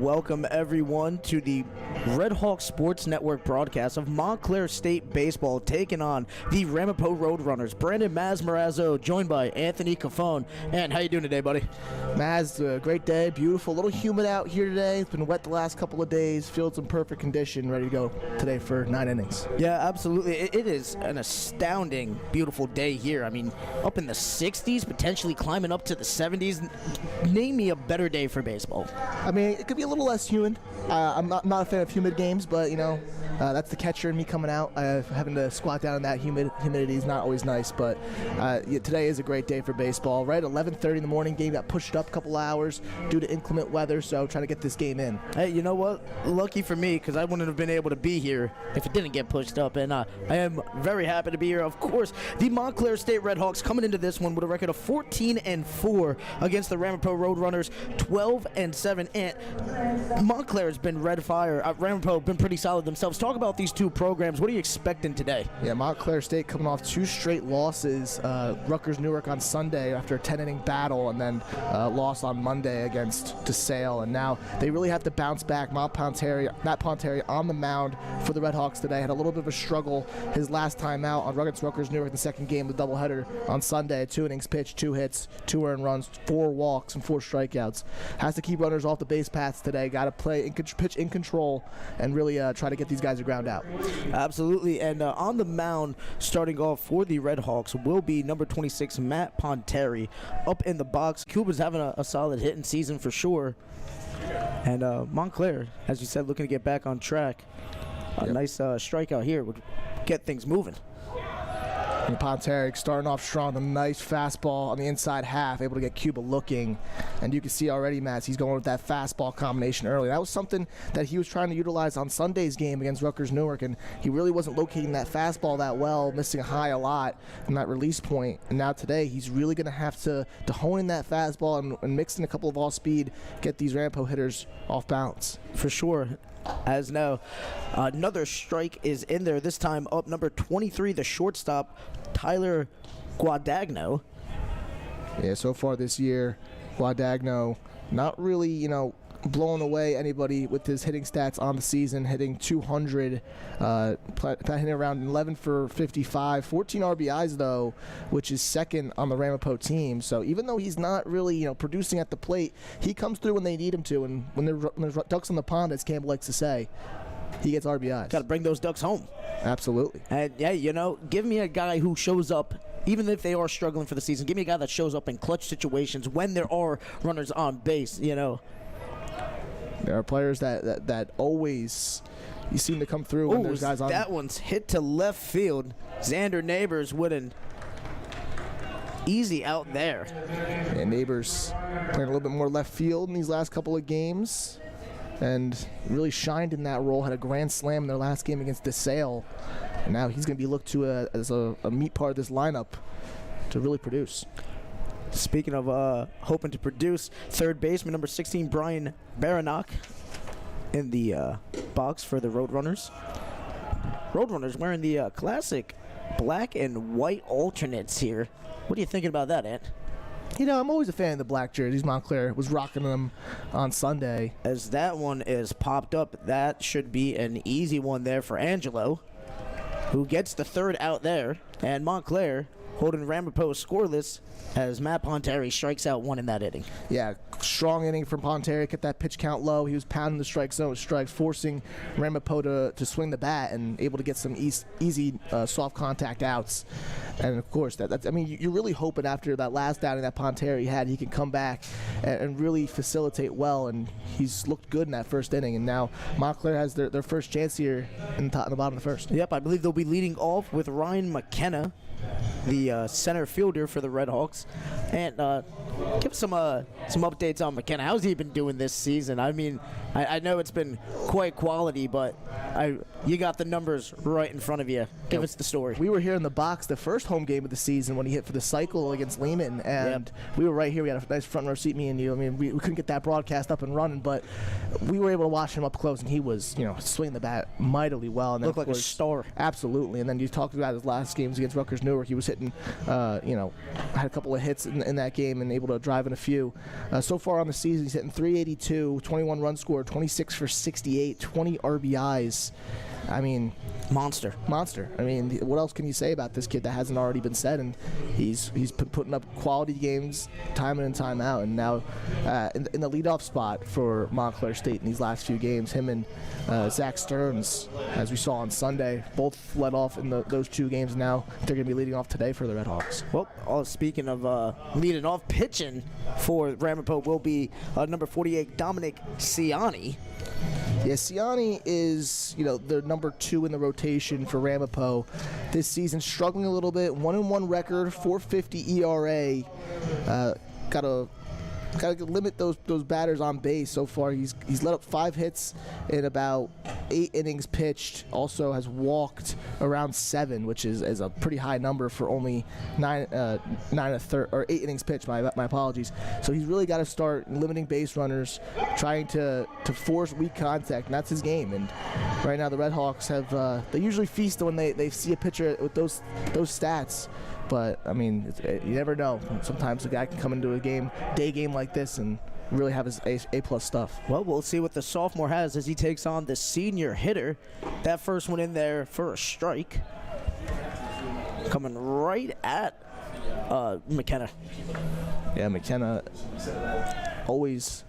welcome everyone to the Red Hawk Sports Network broadcast of Montclair State baseball taking on the Ramapo Roadrunners. Brandon Mazmarazzo joined by Anthony Cafone. And how you doing today, buddy? Maz, a great day, beautiful, a little humid out here today. It's been wet the last couple of days, field's in perfect condition, ready to go today for 9 innings. Yeah, absolutely. It is an astounding, beautiful day here. I mean, up in the 60s, potentially climbing up to the 70s. Name me a better day for baseball. I mean, it could be a little less humid. I'm not a fan of humid games, but, you know, that's the catcher in me coming out. Having to squat down in that humidity is not always nice, but yeah, today is a great day for baseball. Right, 11:30 in the morning, game got pushed up a couple hours due to inclement weather, so trying to get this game in. Hey, you know what? Lucky for me, because I wouldn't have been able to be here if it didn't get pushed up, and I am very happy to be here. Of course, the Montclair State Redhawks coming into this one with a record of 14-4 against the Ramapo Roadrunners, 12-7, and Montclair has been red fire. Ramapo have been pretty solid themselves. Talk about these two programs. What are you expecting today? Yeah, Montclair State coming off 2 straight losses. Rutgers Newark on Sunday after a 10-inning battle, and then lost on Monday against DeSale, and now they really have to bounce back. Matt Pontieri on the mound for the Redhawks today. Had a little bit of a struggle his last time out on Rutgers Newark in the second game of the doubleheader on Sunday. 2 innings pitched, 2 hits, 2 earned runs, 4 walks, and 4 strikeouts. Has to keep runners off the base paths today. Got to pitch in control and really try to get these guys to ground out. Absolutely, and on the mound, starting off for the Redhawks, will be number 26, Matt Pontieri, up in the box. Cuba's having a solid hitting season for sure. And Montclair, as you said, looking to get back on track. A nice strikeout here would get things moving. And Pontieri starting off strong, the nice fastball on the inside half, able to get Cuba looking. And you can see already, Matt, he's going with that fastball combination early. That was something that he was trying to utilize on Sunday's game against Rutgers Newark, and he really wasn't locating that fastball that well, missing a high a lot from that release point. And now today, he's really going to have to hone in that fastball and mix in a couple of off-speed, get these Ramapo hitters off balance. For sure. As now, another strike is in there, this time up number 23, the shortstop, Tyler Guadagno. Yeah, so far this year, Guadagno not really, you know, blowing away anybody with his hitting stats on the season, hitting 200, hitting around 11 for 55, 14 RBIs though, which is second on the Ramapo team. So even though he's not really, you know, producing at the plate, he comes through when they need him to, and when there's ducks on the pond, as Campbell likes to say, he gets RBIs. Got to bring those ducks home. Absolutely. And yeah, you know, give me a guy who shows up, even if they are struggling for the season, give me a guy that shows up in clutch situations when there are runners on base, you know. There are players that always you seem to come through when there's guys on. That one's hit to left field. Xander Neighbors with an easy out there. Yeah, Neighbors playing a little bit more left field in these last couple of games and really shined in that role. Had a grand slam in their last game against DeSale. And now he's going to be looked to as a meat part of this lineup to really produce. Speaking of hoping to produce, third baseman number 16, Brian Baranach, in the box for the Roadrunners. Roadrunners wearing the classic black and white alternates here. What are you thinking about that, Ant? You know, I'm always a fan of the black jerseys. Montclair was rocking them on Sunday. As that one is popped up, that should be an easy one there for Angelo, who gets the third out there, and Montclair holding Ramapo scoreless as Matt Pontieri strikes out 1 in that inning. Yeah, strong inning from Pontieri. Kept that pitch count low. He was pounding the strike zone with strikes, forcing Ramapo to swing the bat and able to get some easy soft contact outs. And of course, that's I mean, you're really hoping after that last outing that Pontieri had, he can come back and really facilitate well. And he's looked good in that first inning. And now Montclair has their first chance here in the bottom of the first. Yep, I believe they'll be leading off with Ryan McKenna, the center fielder for the Redhawks. And give us some updates on McKenna. How's he been doing this season? I mean, I know it's been quite quality, but you got the numbers right in front of you. Give us the story. We were here in the box the first home game of the season when he hit for the cycle against Lehman, and we were right here. We had a nice front row seat, me and you. I mean, we couldn't get that broadcast up and running, but we were able to watch him up close, and he was, swinging the bat mightily well. And then, looked like a star. Absolutely. And then you talked about his last games against Rutgers Newark. Newark. He was hitting, had a couple of hits in that game and able to drive in a few. So far on the season, he's hitting 382, 21 runs scored, 26 for 68, 20 RBIs. I mean, monster. I mean, what else can you say about this kid that hasn't already been said? And he's been putting up quality games time in and time out. And now in the leadoff spot for Montclair State in these last few games, him and Zach Stearns, as we saw on Sunday, both led off in those 2 games. Now they're going to be leading off today for the Redhawks. Well, speaking of leading off, pitching for Ramapo will be number 48, Dominic Ciani. Yeah, Ciani is, the number 2 in the rotation for Ramapo this season, struggling a little bit. 1-1 record, 4.50 ERA. Got to limit those batters on base. So far, he's let up 5 hits in about 8 innings pitched. Also has walked around 7, which is a pretty high number for only 8 innings pitched. My apologies. So he's really got to start limiting base runners, trying to force weak contact, and that's his game. And right now, the Redhawks have they usually feast when they see a pitcher with those stats. But, I mean, you never know. Sometimes a guy can come into a day game like this and really have his A-plus stuff. Well, we'll see what the sophomore has as he takes on the senior hitter. That first one in there for a strike. Coming right at McKenna. Yeah, McKenna always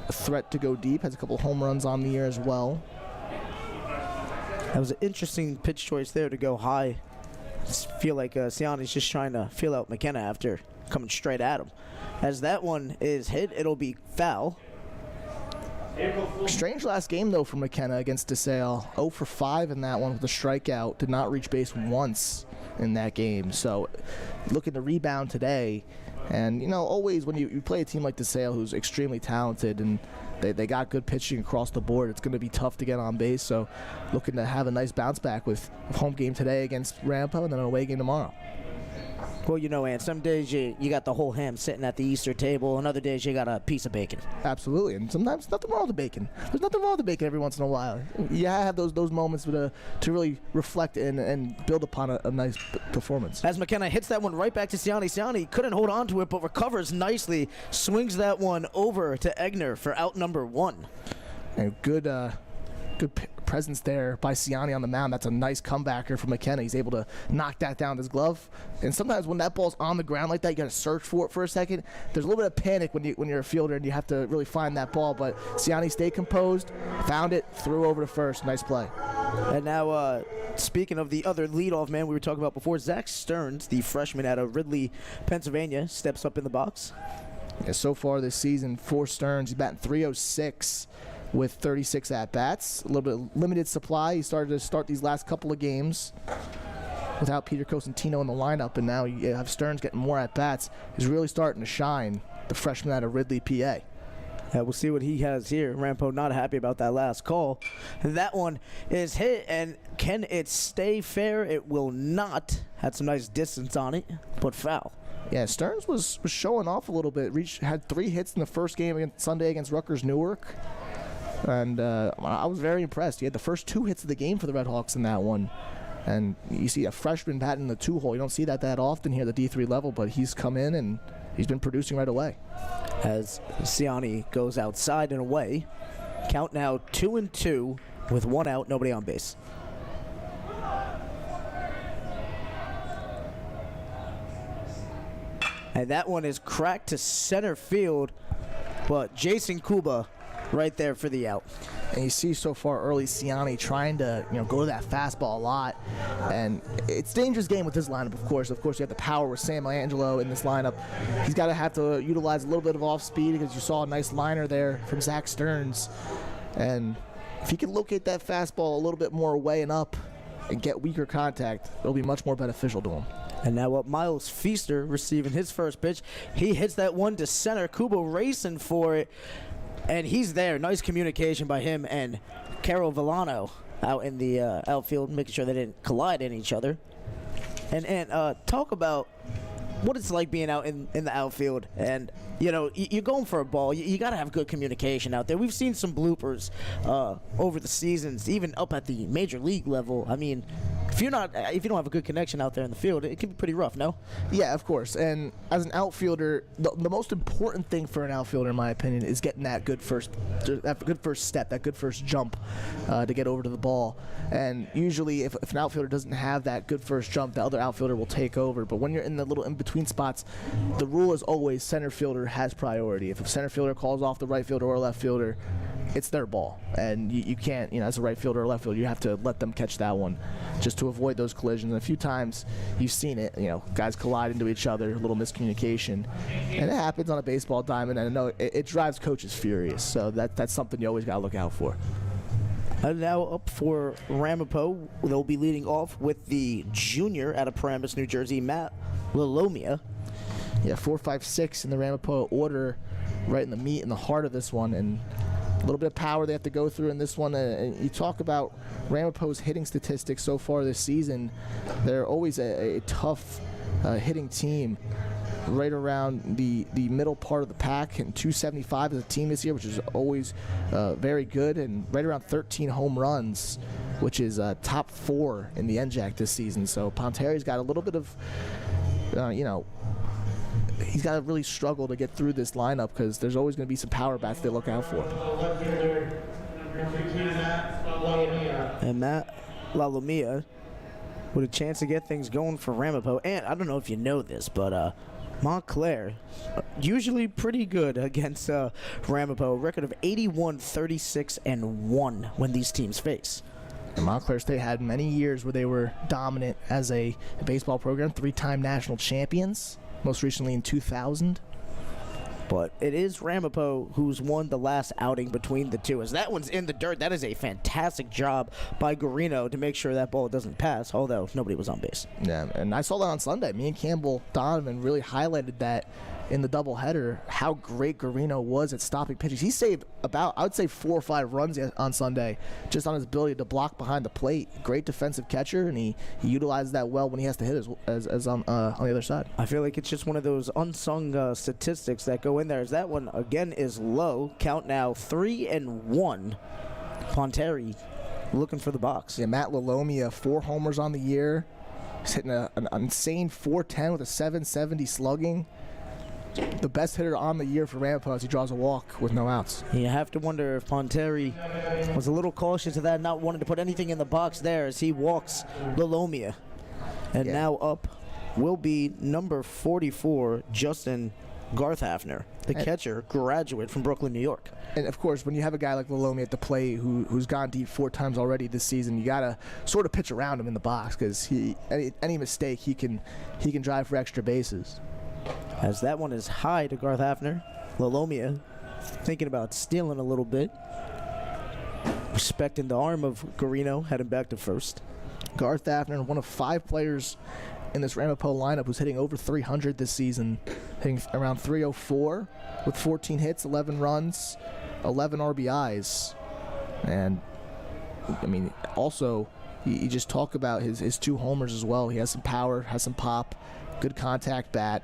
a threat to go deep. Has a couple home runs on the year as well. That was an interesting pitch choice there to go high. Feel like Ciani's just trying to feel out McKenna after coming straight at him. As that one is hit, it'll be foul. Strange last game, though, for McKenna against DeSale. 0 for 5 in that one with a strikeout. Did not reach base once in that game. So looking to rebound today. And, always when you play a team like DeSale who's extremely talented and they got good pitching across the board, it's going to be tough to get on base. So looking to have a nice bounce back with a home game today against Ramapo and then an away game tomorrow. Well, Ann, some days you got the whole ham sitting at the Easter table, and other days you got a piece of bacon. Absolutely, and sometimes nothing wrong with the bacon. There's nothing wrong with the bacon every once in a while. You have those moments to really reflect and build upon a nice performance. As McKenna hits that one right back to Ciani. Ciani couldn't hold on to it, but recovers nicely, swings that one over to Egner for out number 1. And good presence there by Ciani on the mound. That's a nice comebacker for McKenna. He's able to knock that down with his glove. And sometimes when that ball's on the ground like that, you got to search for it for a second. There's a little bit of panic when you're a fielder and you have to really find that ball. But Ciani stayed composed, found it, threw over to first. Nice play. And now, speaking of the other leadoff man we were talking about before, Zach Stearns, the freshman out of Ridley, Pennsylvania, steps up in the box. Yeah, so far this season for Stearns, he's batting .306. With 36 at-bats, a little bit limited supply. He started to start these last couple of games without Peter Cosentino in the lineup, and now you have Stearns getting more at-bats. He's really starting to shine, the freshman out of Ridley, PA. Yeah, we'll see what he has here. Ramapo not happy about that last call. That one is hit, and can it stay fair? It will not. Had some nice distance on it, but foul. Yeah, Stearns was showing off a little bit. Had 3 hits in the first game Sunday against Rutgers Newark. And I was very impressed. He had the first 2 hits of the game for the Redhawks in that one. And you see a freshman batting the 2-hole. You don't see that often here at the D3 level, but he's come in and he's been producing right away. As Ciani goes outside and away. Count now 2-2 with 1 out, nobody on base. And that one is cracked to center field, but Jason Kuba right there for the out. And you see so far early Ciani trying to go to that fastball a lot, and it's a dangerous game with this lineup. Of course, you have the power with Sam Angelo in this lineup. He's got to have to utilize a little bit of off speed because you saw a nice liner there from Zach Stearns, and if he can locate that fastball a little bit more away and up and get weaker contact, it'll be much more beneficial to him. And now Miles Feaster receiving his first pitch. He hits that one to center. Kubo racing for it. And he's there. Nice communication by him and Carol Villano out in the outfield, making sure they didn't collide in each other. And talk about what it's like being out in the outfield. And, you're going for a ball. You got to have good communication out there. We've seen some bloopers over the seasons, even up at the major league level. I mean, if you don't have a good connection out there in the field, it can be pretty rough. No. Yeah, of course. And as an outfielder, the most important thing for an outfielder, in my opinion, is getting that good first step, that good first jump to get over to the ball. And usually, if an outfielder doesn't have that good first jump, the other outfielder will take over. But when you're in the little in-between spots, the rule is always center fielder has priority. If a center fielder calls off the right fielder or left fielder, it's their ball, and you can't, as a right fielder or left fielder, you have to let them catch that one just to avoid those collisions. And a few times you've seen it, guys collide into each other, a little miscommunication, and it happens on a baseball diamond, and I know it drives coaches furious, so that's something you always got to look out for. And now up for Ramapo, they'll be leading off with the junior out of Paramus, New Jersey, Matt Lalomia. Yeah, 4-5-6 in the Ramapo order, right in the meat and the heart of this one, and a little bit of power they have to go through in this one. And you talk about Ramapo's hitting statistics so far this season. They're always a tough hitting team, right around the middle part of the pack, and 275 as a team this year, which is always very good, and right around 13 home runs, which is top 4 in the NJAC this season. So Ponteri's got a little bit of, he's got to really struggle to get through this lineup, because there's always going to be some power bats they look out for. And Matt Lalomia with a chance to get things going for Ramapo. And I don't know if you know this, but Montclair usually pretty good against Ramapo. Record of 81-36-1 when these teams face. And Montclair State had many years where they were dominant as a baseball program, 3-time national champions, most recently in 2000. But it is Ramapo who's won the last outing between the two. As that one's in the dirt, that is a fantastic job by Guarino to make sure that ball doesn't pass, although nobody was on base. Yeah, and I saw that on Sunday. Me and Campbell Donovan really highlighted that in the doubleheader, how great Guarino was at stopping pitches. He saved about, I would say, 4 or 5 runs on Sunday just on his ability to block behind the plate. Great defensive catcher, and he utilizes that well when he has to hit as on the other side. I feel like it's just one of those unsung statistics that go in there. As that one, again, is low. Count now 3-1. Ponteri looking for the box. Yeah, Matt Lalomia, 4 homers on the year. He's hitting an insane 410 with a 770 slugging. The best hitter on the year for Ramapo as he draws a walk with no outs. You have to wonder if Ponteri was a little cautious of that, not wanting to put anything in the box there as he walks Lalomia. And now up will be number 44, Justin Garthafner, the catcher, graduate from Brooklyn, New York. And of course, when you have a guy like Lalomia at the plate who's gone deep 4 times already this season, you gotta sort of pitch around him in the box, because any mistake he can drive for extra bases. As that one is high to Garthafner. Lalomia thinking about stealing a little bit. Respecting the arm of Guarino, heading back to first. Garthafner, one of 5 players in this Ramapo lineup who's hitting over 300 this season, hitting around 304 with 14 hits, 11 runs, 11 RBIs. And, I mean, also, you just talk about his 2 homers as well. He has some power, has some pop, good contact bat,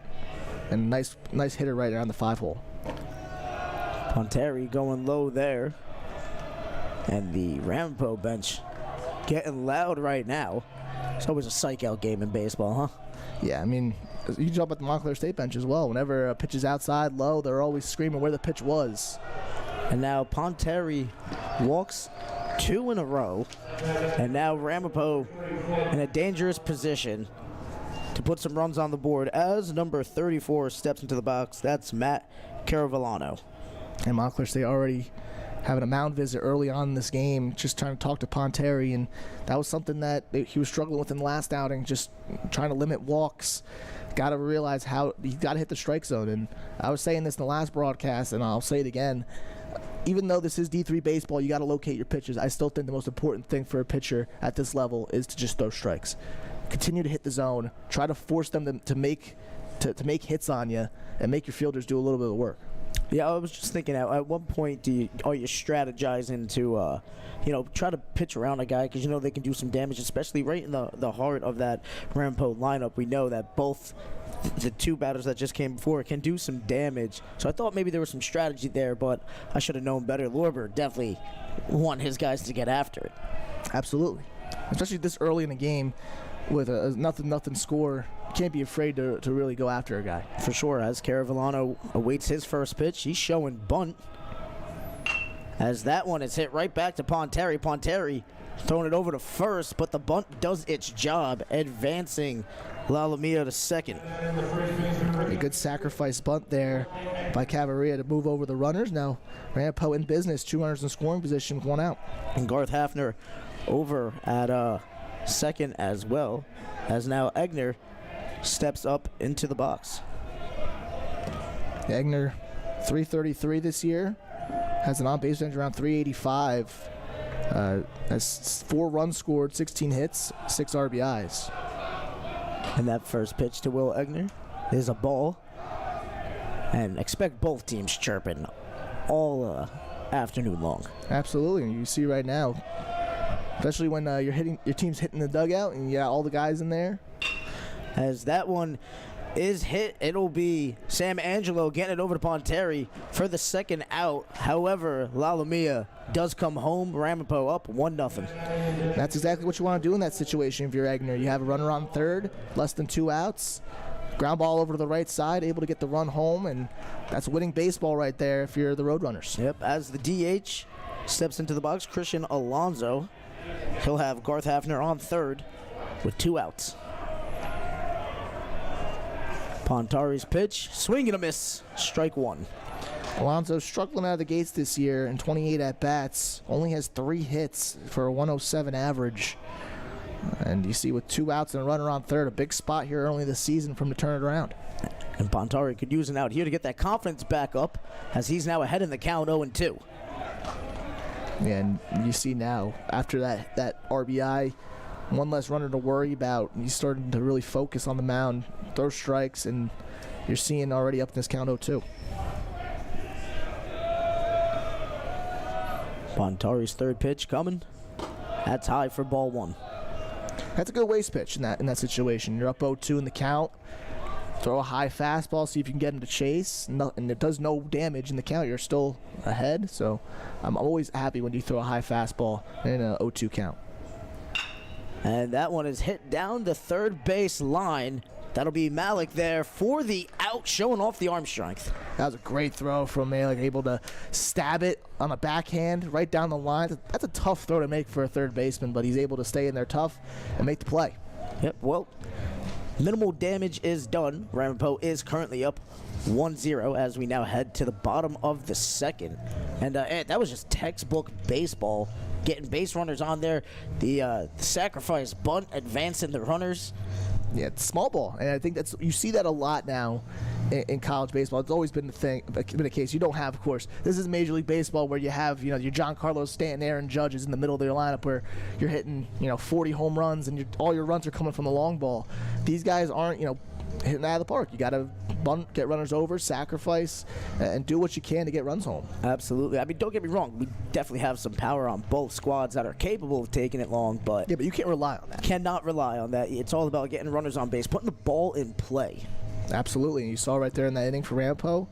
and nice hitter right around the 5-hole. Ponteri going low there. And the Ramapo bench getting loud right now. It's always a psych-out game in baseball, huh? Yeah, I mean, you talk about the Montclair State bench as well. Whenever a pitch is outside low, they're always screaming where the pitch was. And now Ponteri walks 2 in a row. And now Ramapo in a dangerous position to put some runs on the board as number 34 steps into the box. That's Matt Caravellano. And Montclair State already having a mound visit early on in this game, just trying to talk to Ponteri, and that was something that he was struggling with in the last outing, just trying to limit walks. Got to realize how he got to hit the strike zone. And I was saying this in the last broadcast, and I'll say it again. Even though this is D3 baseball, you got to locate your pitches. I still think the most important thing for a pitcher at this level is to just throw strikes. Continue to hit the zone. Try to force them to make hits on you, and make your fielders do a little bit of work. Yeah, I was just thinking, at what point are you strategizing to, try to pitch around a guy, because they can do some damage, especially right in the heart of that Ramapo lineup. We know that both the 2 batters that just came before can do some damage. So I thought maybe there was some strategy there, but I should have known better. Lorber definitely want his guys to get after it. Absolutely. especially this early in the game with a nothing score. You can't be afraid to really go after a guy. For sure, as Caravellano awaits his first pitch, he's showing bunt. As that one is hit right back to Ponteri. Ponteri throwing it over to first, but the bunt does its job, advancing Lalamia to second. A good sacrifice bunt there by Cavarria to move over the runners. Now Ramapo in business, 2 runners in scoring position, 1 out. And Garth Hafner over at second as well, as now Egner steps up into the box. Egner, 333 this year, has an on-base percentage around 385. Has 4 runs scored, 16 hits, 6 RBIs. And that first pitch to Will Egner is a ball. And expect both teams chirping all afternoon long. Absolutely. You see right now, especially when your team's hitting the dugout and you got all the guys in there. As that one is hit, it'll be Sam Angelo getting it over to Ponteri for the second out. However, Lalamia does come home. Ramapo up 1-0. That's exactly what you want to do in that situation if you're Egner. You have a runner on third, less than 2 outs. Ground ball over to the right side, able to get the run home, and that's winning baseball right there if you're the Roadrunners. Yep, as the DH steps into the box, Christian Alonso. He'll have Garth Hafner on third with 2 outs. Pontari's pitch, swing and a miss, strike 1. Alonso struggling out of the gates this year in 28 at-bats, only has 3 hits for a 107 average. And you see with 2 outs and a runner on third, a big spot here early this season for him to turn it around. And Pontari could use an out here to get that confidence back up, as he's now ahead in the count 0-2. And you see now, after that RBI, 1 less runner to worry about. He's starting to really focus on the mound, throw strikes, and you're seeing already up in this count 0-2. Pontari's third pitch coming. That's high for ball 1. That's a good waste pitch in that situation. You're up 0-2 in the count. Throw a high fastball, see if you can get him to chase. And it does no damage in the count. You're still ahead. So I'm always happy when you throw a high fastball in a 0-2 count. And that one is hit down the third base line. That'll be Malik there for the out, showing off the arm strength. That was a great throw from Malik, able to stab it on the backhand right down the line. That's a tough throw to make for a third baseman, but he's able to stay in there tough and make the play. Yep, well, minimal damage is done. Ramapo is currently up 1-0 as we now head to the bottom of the second. And that was just textbook baseball. Getting base runners on there. The sacrifice bunt, advancing the runners. Yeah, it's small ball, and I think you see that a lot now in college baseball. It's always been a case. You don't have, of course. This is Major League Baseball where you have your John Carlos, Stanton, Aaron Judges in the middle of their lineup where you're hitting 40 home runs and all your runs are coming from the long ball. These guys aren't hitting out of the park. You got to bunt, get runners over, sacrifice, and do what you can to get runs home. Absolutely. I mean, don't get me wrong. We definitely have some power on both squads that are capable of taking it long, but yeah, but you can't rely on that. Cannot rely on that. It's all about getting runners on base, putting the ball in play. Absolutely. And you saw right there in that inning for Ramapo,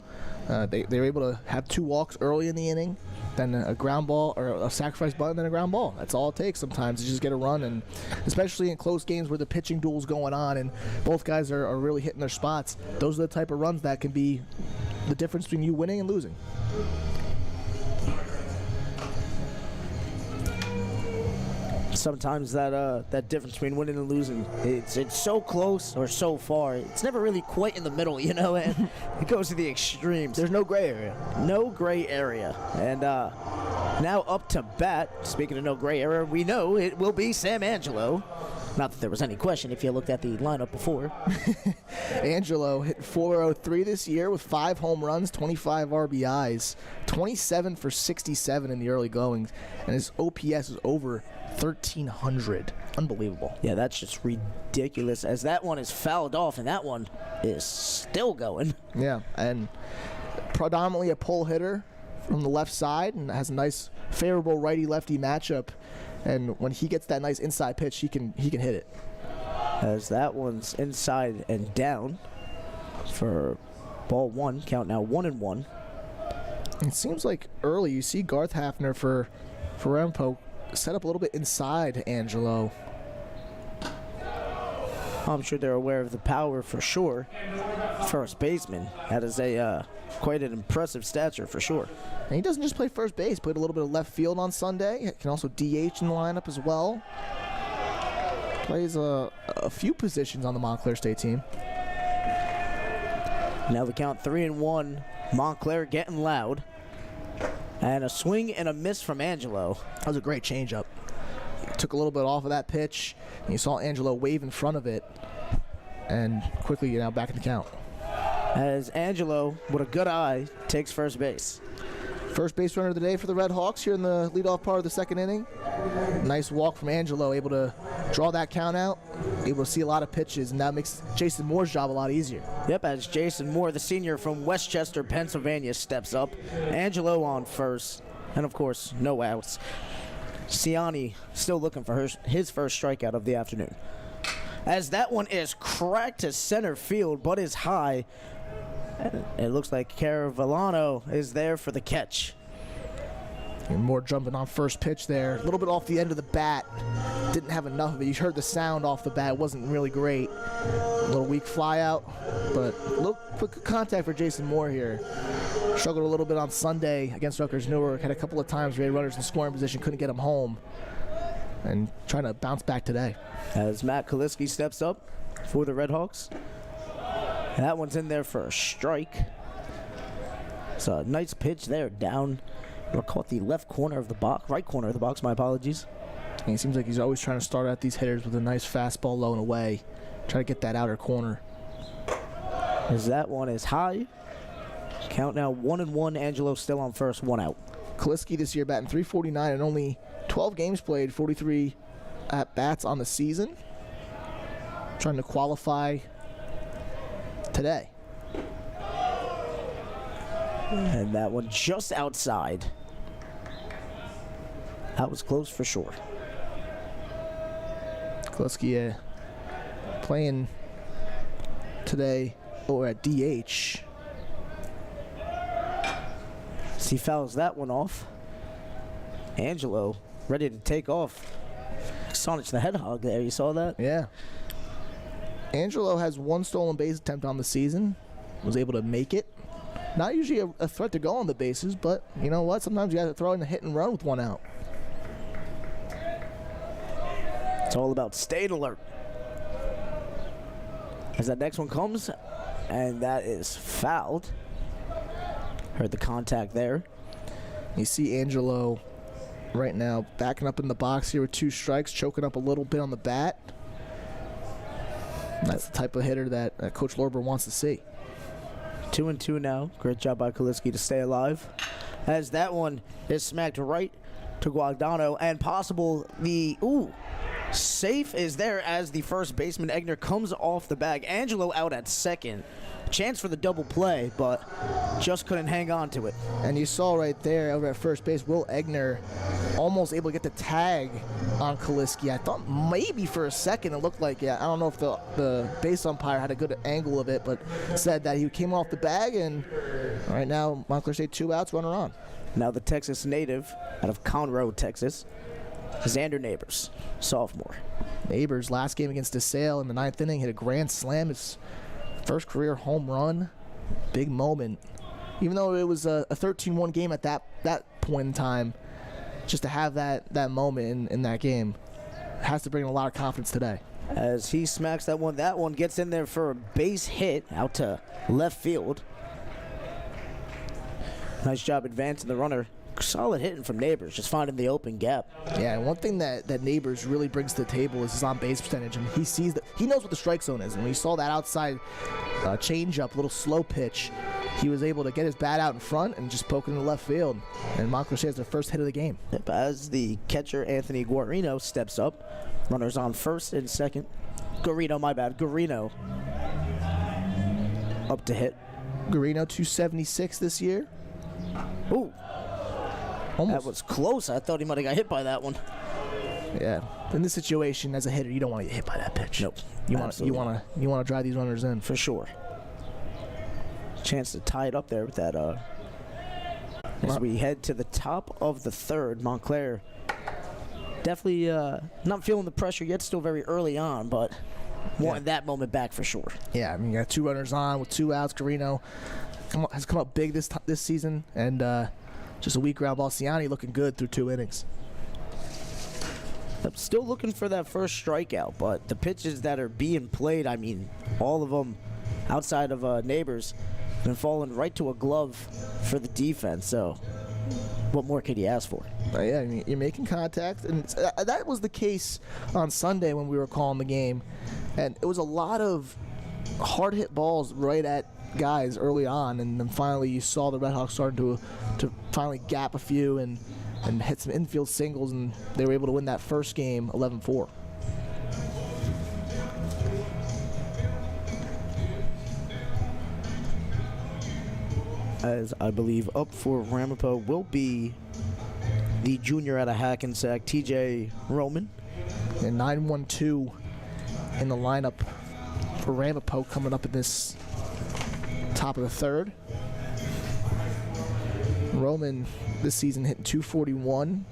they were able to have 2 walks early in the inning, then a ground ball or a sacrifice bunt, and then a ground ball. That's all it takes sometimes to just get a run, and especially in close games where the pitching duel's going on and both guys are really hitting their spots. Those are the type of runs that can be the difference between you winning and losing. Sometimes that difference between winning and losing, it's so close or so far. It's never really quite in the middle, and it goes to the extremes. There's no gray area. No gray area. And now up to bat, speaking of no gray area, we know it will be Sam Angelo. Not that there was any question if you looked at the lineup before. Angelo hit .403 this year with 5 home runs, 25 RBIs, 27 for 67 in the early goings, and his OPS is over 1,300. Unbelievable. Yeah, that's just ridiculous, as that one is fouled off, and that one is still going. Yeah, and predominantly a pull hitter from the left side, and has a nice favorable righty-lefty matchup. And when he gets that nice inside pitch, he can hit it. As that one's inside and down for ball 1. Count now 1-1. It seems like early you see Garth Hafner for Ramapo set up a little bit inside Angelo. I'm sure they're aware of the power for sure. First baseman. That is a quite an impressive stature for sure. And he doesn't just play first base, played a little bit of left field on Sunday. Can also DH in the lineup as well. Plays a few positions on the Montclair State team. Now the count 3-1. Montclair getting loud. And a swing and a miss from Angelo. That was a great changeup. Took a little bit off of that pitch, and you saw Angelo wave in front of it, and quickly now back in the count. As Angelo, with a good eye, takes first base. First base runner of the day for the Red Hawks here in the leadoff part of the second inning. Nice walk from Angelo, able to draw that count out, able to see a lot of pitches, and that makes Jason Moore's job a lot easier. Yep, as Jason Moore, the senior from Westchester, Pennsylvania, steps up. Angelo on first, and of course, no outs. Ciani still looking for his first strikeout of the afternoon. As that one is cracked to center field, but is high. It looks like Caravellano is there for the catch. And Moore jumping on first pitch there. A little bit off the end of the bat. Didn't have enough of it. You heard the sound off the bat. It wasn't really great. A little weak fly out, but a little quick contact for Jason Moore here. Struggled a little bit on Sunday against Rutgers Newark. Had a couple of times where he had runners in scoring position, couldn't get him home. And trying to bounce back today. As Matt Kaliski steps up for the Red Hawks. That one's in there for a strike. It's a nice pitch there, down. Caught the left corner of the box, right corner of the box, my apologies. And he seems like he's always trying to start out these hitters with a nice fastball low and away. Try to get that outer corner. As that one is high. Count now 1-1. Angelo still on first, 1 out. Kaliski this year batting .349 and only 12 games played, 43 at-bats on the season. Trying to qualify today. And that one just outside. That was close for sure. Kaliski playing today or at DH. As he fouls that one off. Angelo ready to take off. Sonic the head hog there. You saw that? Yeah. Angelo has 1 stolen base attempt on the season. Was able to make it. Not usually a threat to go on the bases, but you know what? Sometimes you have to throw in a hit and run with 1 out. It's all about staying alert. As that next one comes, and that is fouled. Heard the contact there. You see Angelo right now backing up in the box here with 2 strikes, choking up a little bit on the bat. That's the type of hitter that Coach Lorber wants to see. 2-2 now. Great job by Kaliski to stay alive. As that one is smacked right to Guadagno, and possible the safe is there as the first baseman Egner comes off the bag. Angelo out at second. Chance for the double play, but just couldn't hang on to it. And you saw right there over at first base, Will Egner almost able to get the tag on Kaliski. I thought maybe for a second it looked like, I don't know if the base umpire had a good angle of it, but said that he came off the bag, and right now Montclair State 2 outs, runner on. Now the Texas native out of Conroe, Texas, Xander Neighbors, sophomore. Neighbors last game against DeSale in the 9th inning hit a grand slam. His first career home run. Big moment. Even though it was a 13-1 game at that point in time, just to have that moment in that game has to bring a lot of confidence today. As he smacks that one gets in there for a base hit out to left field. Nice job advancing the runner. Solid hitting from Neighbors, just finding the open gap. Yeah, and one thing that Neighbors really brings to the table is his on-base percentage, and he knows what the strike zone is. And when he saw that outside change-up, little slow pitch, he was able to get his bat out in front and just poke it in the left field. And Montclair State has their first hit of the game. Yep, as the catcher Anthony Guarino steps up, runners on first and second. Guarino up to hit. Guarino 276 this year. Ooh. Almost. That was close. I thought he might have got hit by that one. Yeah. In this situation, as a hitter, you don't want to get hit by that pitch. Nope. You want to drive these runners in for sure. Chance to tie it up there with that. As we head to the top of the third, Montclair Definitely not feeling the pressure yet. Still very early on, but wanting that moment back for sure. Yeah, I mean, you got 2 runners on with 2 outs. Garino has come up big this season, and just a weak ground ball. Ciani looking good through 2 innings. I'm still looking for that first strikeout, but the pitches that are being played, I mean, all of them outside of Neighbors, been falling right to a glove for the defense. So what more could you ask for? Yeah, I mean, you're making contact, and that was the case on Sunday when we were calling the game, and it was a lot of hard hit balls right at guys early on, and then finally you saw the Redhawks starting to finally gap a few and hit some infield singles, and they were able to win that first game 11-4. As I believe up for Ramapo will be the junior out of Hackensack, TJ Roman. And 9-1-2 in the lineup for Ramapo coming up in this top of the third. Roman this season hitting .241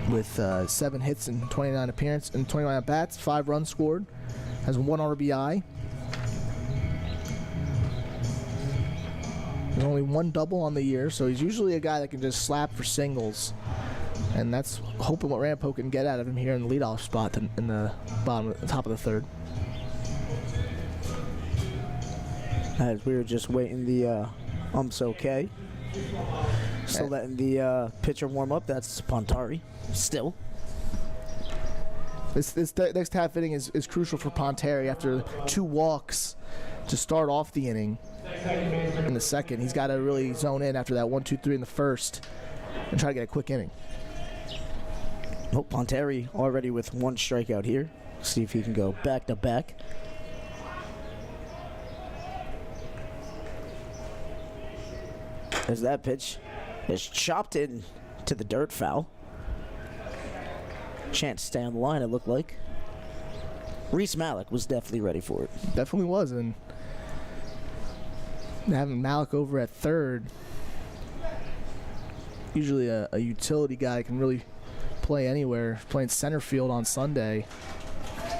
with 7 hits and 29 appearances and 29 at bats, 5 runs scored, has 1 RBI. There's only 1 double on the year, so he's usually a guy that can just slap for singles. And that's hoping what Ramapo can get out of him here in the leadoff spot in the top of the third. As we were just waiting the umps okay. Still letting the pitcher warm up. That's Pontari still. This next half inning is crucial for Pontari after 2 walks to start off the inning. In the second, he's got to really zone in after that 1-2-3 in the first and try to get a quick inning. Oh, Pontari already with 1 strikeout here. See if he can go back to back. As that pitch is chopped in to the dirt, foul. Chance to stay on the line, it looked like. Reese Malik was definitely ready for it. Definitely was, and having Malik over at third, usually a utility guy can really play anywhere, playing center field on Sunday.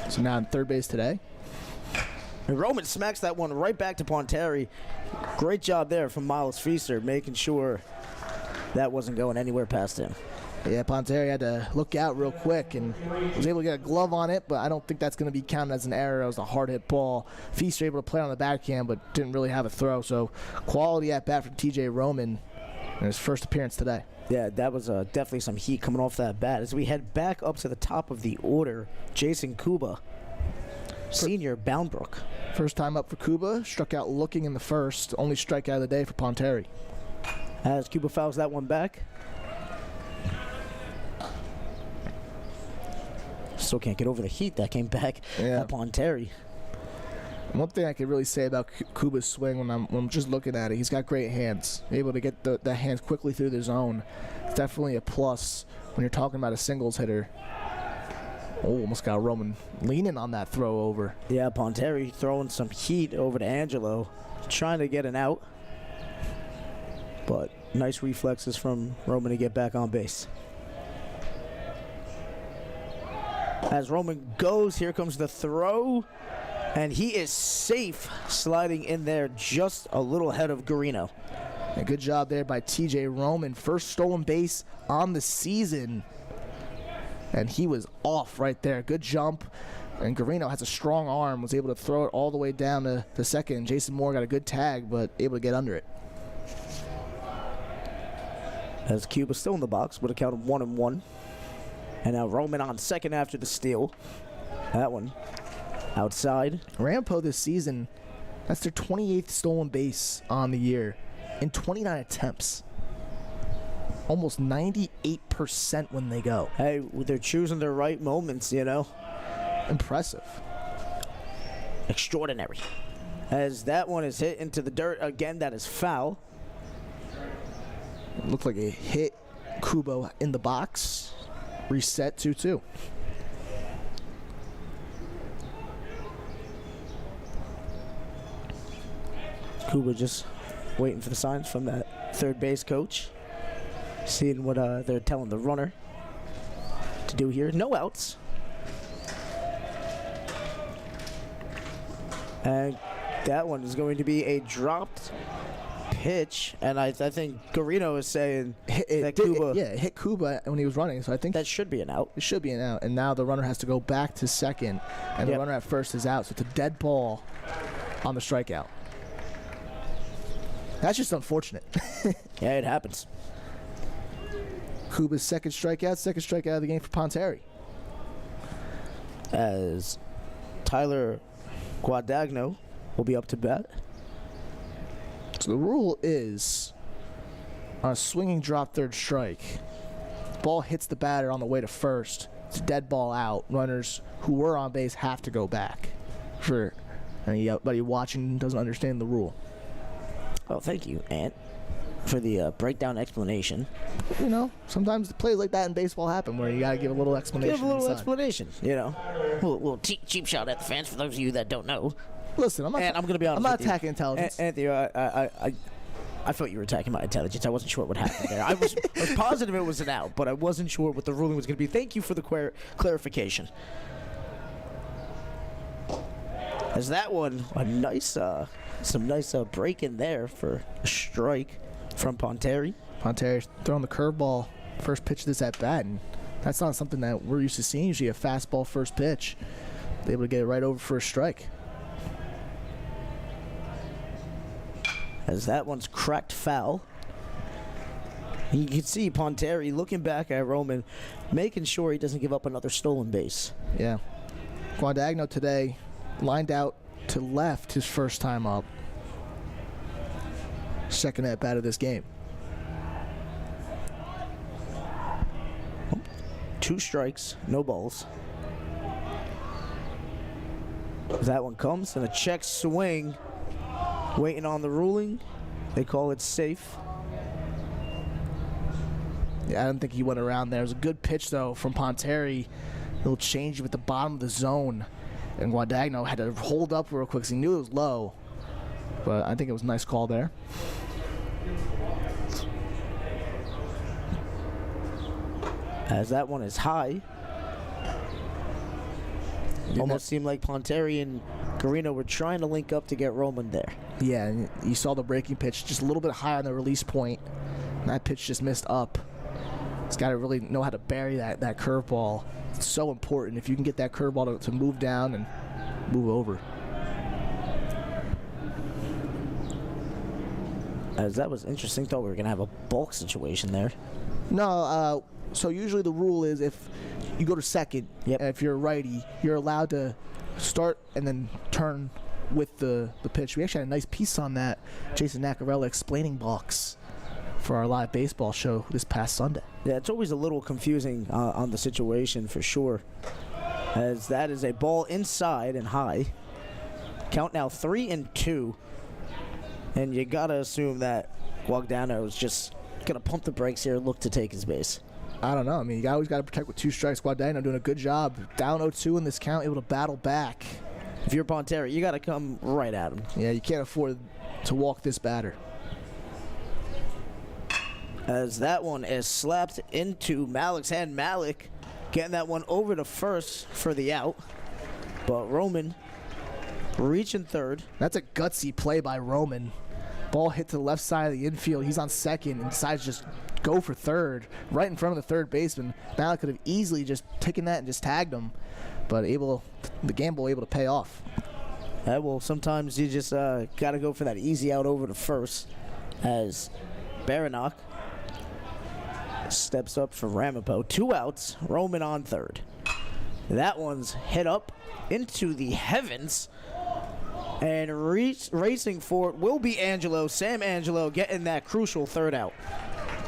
So now in third base today. And Roman smacks that one right back to Pontari. Great job there from Miles Feaster, making sure that wasn't going anywhere past him. Yeah, Pontari had to look out real quick and was able to get a glove on it, but I don't think that's going to be counted as an error. It was a hard hit ball. Feaster able to play on the backhand, but didn't really have a throw. So quality at bat from TJ Roman in his first appearance today. Yeah, that was definitely some heat coming off that bat. As we head back up to the top of the order, Jason Kuba, senior, Boundbrook. First time up for Kuba, struck out looking in the first, only strikeout of the day for Pontari. As Kuba fouls that one back. Still can't get over the heat that came back at Pontari. One thing I could really say about Kuba's swing when I'm just looking at it, he's got great hands. Able to get the hands quickly through the zone. It's definitely a plus when you're talking about a singles hitter. Oh, almost got Roman leaning on that throw over. Yeah, Pontari throwing some heat over to Angelo, trying to get an out. But nice reflexes from Roman to get back on base. As Roman goes, here comes the throw. And he is safe, sliding in there just a little ahead of Garino. And good job there by TJ Roman. First stolen base on the season. And he was off right there. Good jump. And Garino has a strong arm, was able to throw it all the way down to the second. Jason Moore got a good tag, but able to get under it. As Cuba still in the box with a count of 1-1. And now Roman on second after the steal. That one outside. Ramapo this season, that's their 28th stolen base on the year in 29 attempts. Almost 98% when they go. Hey, they're choosing their right moments, you know. Impressive. Extraordinary. As that one is hit into the dirt again, that is foul. It looked like it hit Kubo in the box. Reset 2-2. Kuba just waiting for the signs from that third base coach. Seeing what they're telling the runner to do here. No outs. And that one is going to be a dropped pitch, and I think Garino is saying that Cuba. It hit Cuba when he was running, so I think that should be an out. It should be an out, and now the runner has to go back to second, and the runner at first is out, so it's a dead ball on the strikeout. That's just unfortunate. Yeah, it happens. Cuba's second strikeout of the game for Ponteri. As Tyler Guadagno will be up to bat. So the rule is on a swinging drop third strike, ball hits the batter on the way to first. It's a dead ball out. Runners who were on base have to go back. For anybody watching doesn't understand the rule. Oh, thank you, Ant, for the breakdown explanation. You know, sometimes the plays like that in baseball happen where you got to give a little explanation. Give a little inside. explanation, you know. A little cheap shot at the fans for those of you that don't know. Listen, I'm going to be honest. I'm not attacking intelligence. Anthony, I thought you were attacking my intelligence. I wasn't sure what happened there. I was positive it was an out, but I wasn't sure what the ruling was going to be. Thank you for the clarification. As that one, a nice, some nice break in there for a strike from Ponteri. Ponteri throwing the curveball first pitch of this at bat, and that's not something that we're used to seeing. Usually a fastball first pitch, able to get it right over for a strike. As that one's cracked foul. You can see Ponteri looking back at Roman, making sure he doesn't give up another stolen base. Yeah. Guadagno today lined out to left his first time up. Second at bat of this game. 2 strikes, no balls. As that one comes, and a check swing. Waiting on the ruling. They call it safe. Yeah, I don't think he went around there. It was a good pitch, though, from Ponteri. A little change at the bottom of the zone. And Guadagno had to hold up real quick because he knew it was low. But I think it was a nice call there. As that one is high. Almost seemed like Ponteri and Garino were trying to link up to get Roman there. Yeah, and you saw the breaking pitch just a little bit high on the release point. And that pitch just missed up. He's got to really know how to bury that curveball. It's so important if you can get that curveball to move down and move over. As that was interesting. Thought we were going to have a bulk situation there. No, so usually the rule is if you go to second, if you're a righty, you're allowed to start and then turn with the pitch. We actually had a nice piece on that, Jason Nacarella explaining box for our live baseball show this past Sunday. Yeah, it's always a little confusing on the situation for sure, as that is a ball inside and high. Count now 3-2, and you gotta assume that Guadagno is just gonna pump the brakes here and look to take his base. I don't know. I mean, you always got to protect with 2 strikes. Guadagno doing a good job. Down 0-2 in this count, able to battle back. If you're Ponteri, you got to come right at him. Yeah, you can't afford to walk this batter. As that one is slapped into Malik's hand. Malik getting that one over to first for the out. But Roman reaching third. That's a gutsy play by Roman. Ball hit to the left side of the infield. He's on second and decides to just go for third, right in front of the third baseman. Malik could have easily just taken that and just tagged him, but the gamble able to pay off. Well, sometimes you just got to go for that easy out over to first, as Baranok steps up for Ramapo. 2 outs, Roman on third. That one's hit up into the heavens, and racing for it will be Angelo. Sam Angelo getting that crucial third out.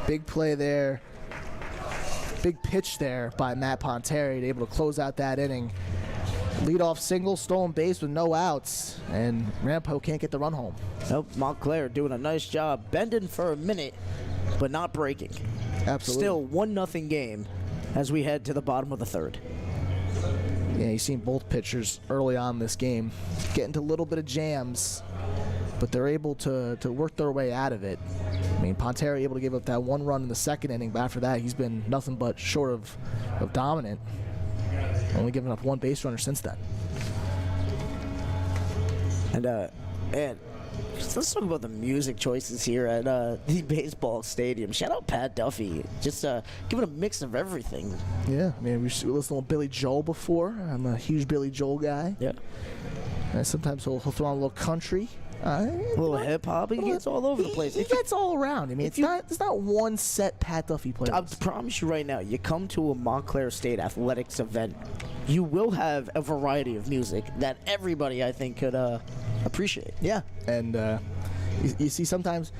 Big play there. Big pitch there by Matt Ponteri, able to close out that inning. Leadoff single, stolen base with no outs, and Ramapo can't get the run home. Nope, Montclair doing a nice job, bending for a minute, but not breaking. Absolutely. Still 1-0 game as we head to the bottom of the third. Yeah, you've seen both pitchers early on in this game get into a little bit of jams, but they're able to work their way out of it. mean, Ponteri able to give up that 1 run in the second inning, but after that, he's been nothing but short of dominant. Only giving up 1 base runner since then. And let's talk about the music choices here at the baseball stadium. Shout out Pat Duffy, just giving a mix of everything. Yeah, I mean, we listened to Billy Joel before. I'm a huge Billy Joel guy. Yeah. And sometimes he'll throw on a little country. A little hip hop. He gets all over the place. He gets all around. I mean, it's not one set Pat Duffy plays. I promise you right now, you come to a Montclair State athletics event, you will have a variety of music that everybody, I think, could appreciate. Yeah, and you see sometimes,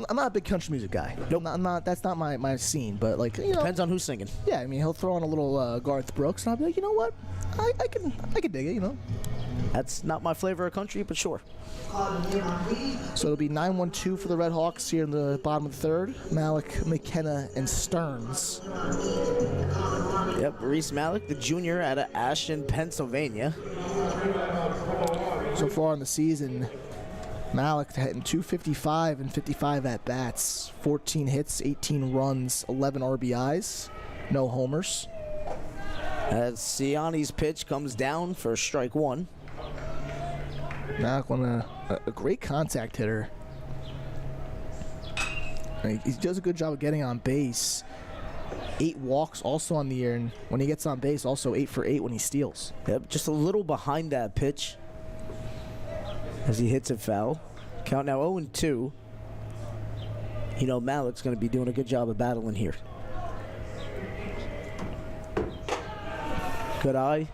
I'm not a big country music guy. Nope. I'm not. That's not my scene. But like, you know, Depends on who's singing. yeah, I mean, he'll throw on a little Garth Brooks, and I'll be like, you know what, I can dig it. You know. That's not my flavor of country, but sure. So it'll be 9-1-2 for the Red Hawks here in the bottom of the third. Malik, McKenna, and Stearns. Yep, Reese Malik, the junior out of Ashton, Pennsylvania. So far in the season, Malik hitting 255 and 55 at-bats. 14 hits, 18 runs, 11 RBIs, no homers. As Siani's pitch comes down for strike 1. Malik a great contact hitter. He does a good job of getting on base. 8 walks also on the year, and when he gets on base, also 8 for 8 when he steals. Yep, just a little behind that pitch as he hits it foul. Count now 0-2. You know Malik's going to be doing a good job of battling here. Good eye.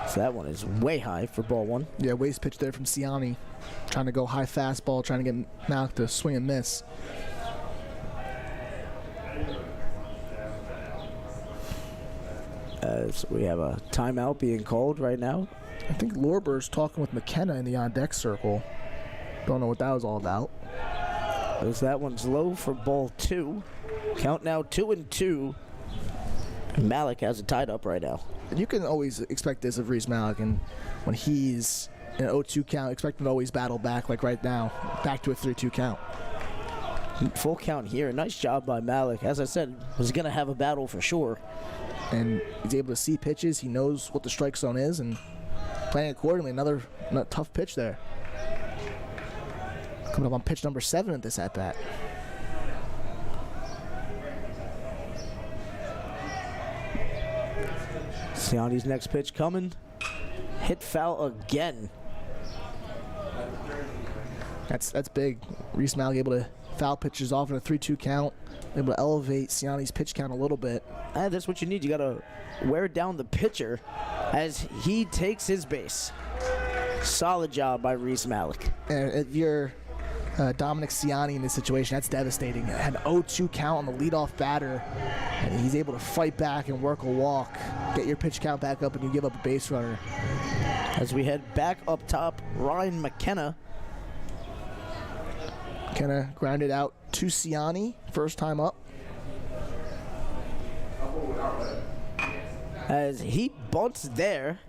So that one is way high for ball 1. Yeah, waste pitch there from Siani. Trying to go high fastball, trying to get Malik to swing and miss. As we have a timeout being called right now. I think Lorber's talking with McKenna in the on-deck circle. Don't know what that was all about. As that one's low for ball 2. Count now 2-2. Malik has it tied up right now. And you can always expect this of Reese Malik, and when he's in an 0-2 count, expect him to always battle back, like right now, back to a 3-2 count. Full count here. Nice job by Malik. As I said, was going to have a battle for sure. And he's able to see pitches. He knows what the strike zone is, and playing accordingly. Another tough pitch there. Coming up on pitch number 7 at this at-bat. Siani's next pitch coming. Hit foul again. That's big. Reese Malik able to foul pitches off in a 3-2 count. Able to elevate Siani's pitch count a little bit. That's what you need. You got to wear down the pitcher as he takes his base. Solid job by Reese Malik. And if you're Dominic Siani in this situation, that's devastating. Had an 0-2 count on the leadoff batter, and he's able to fight back and work a walk, get your pitch count back up, and you give up a base runner. As we head back up top, Ryan McKenna. McKenna grounded out to Siani, first time up. As he bunts there,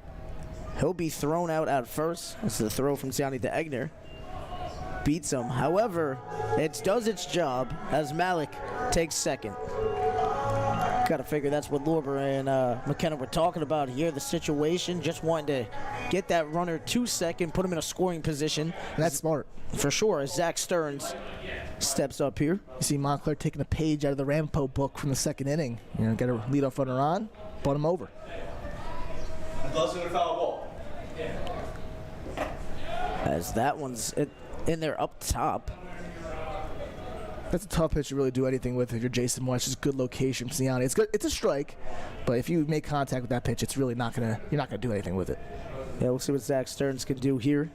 he'll be thrown out at first. That's the throw from Siani to Egner. Beats him. However, it does its job as Malik takes second. Got to figure that's what Lorber and McKenna were talking about here. The situation, just wanting to get that runner to second, put him in a scoring position. And that's smart. For sure, as Zach Stearns steps up here. You see Montclair taking a page out of the Ramapo book from the second inning. You know, get a leadoff runner on, butt him over. As that one's in there up top. That's a tough pitch to really do anything with if you're Jason Moore. It's just good location from Siani. It's good. It's a strike, but if you make contact with that pitch, it's really not gonna. You're not gonna do anything with it. Yeah, we'll see what Zach Stearns can do here.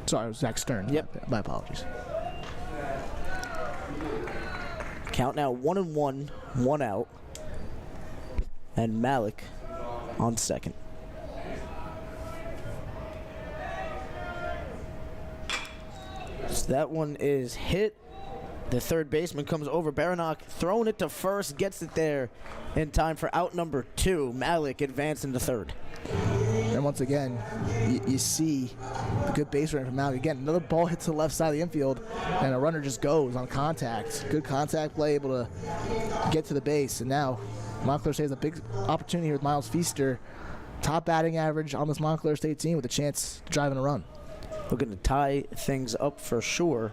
Sorry, it was Zach Stern. Yep. My apologies. Count now 1-1, 1 out, and Malik on second. So that one is hit. The third baseman comes over. Baranok throwing it to first, gets it there in time for out number 2. Malik advancing to third. And And once again, you see the good base running from Malik. Again, another ball hits to the left side of the infield, and a runner just goes on contact. Good contact play, able to get to the base. And now Montclair State has a big opportunity here with Miles Feaster. Top batting average on this Montclair State team with a chance to drive in a run. Looking to tie things up for sure.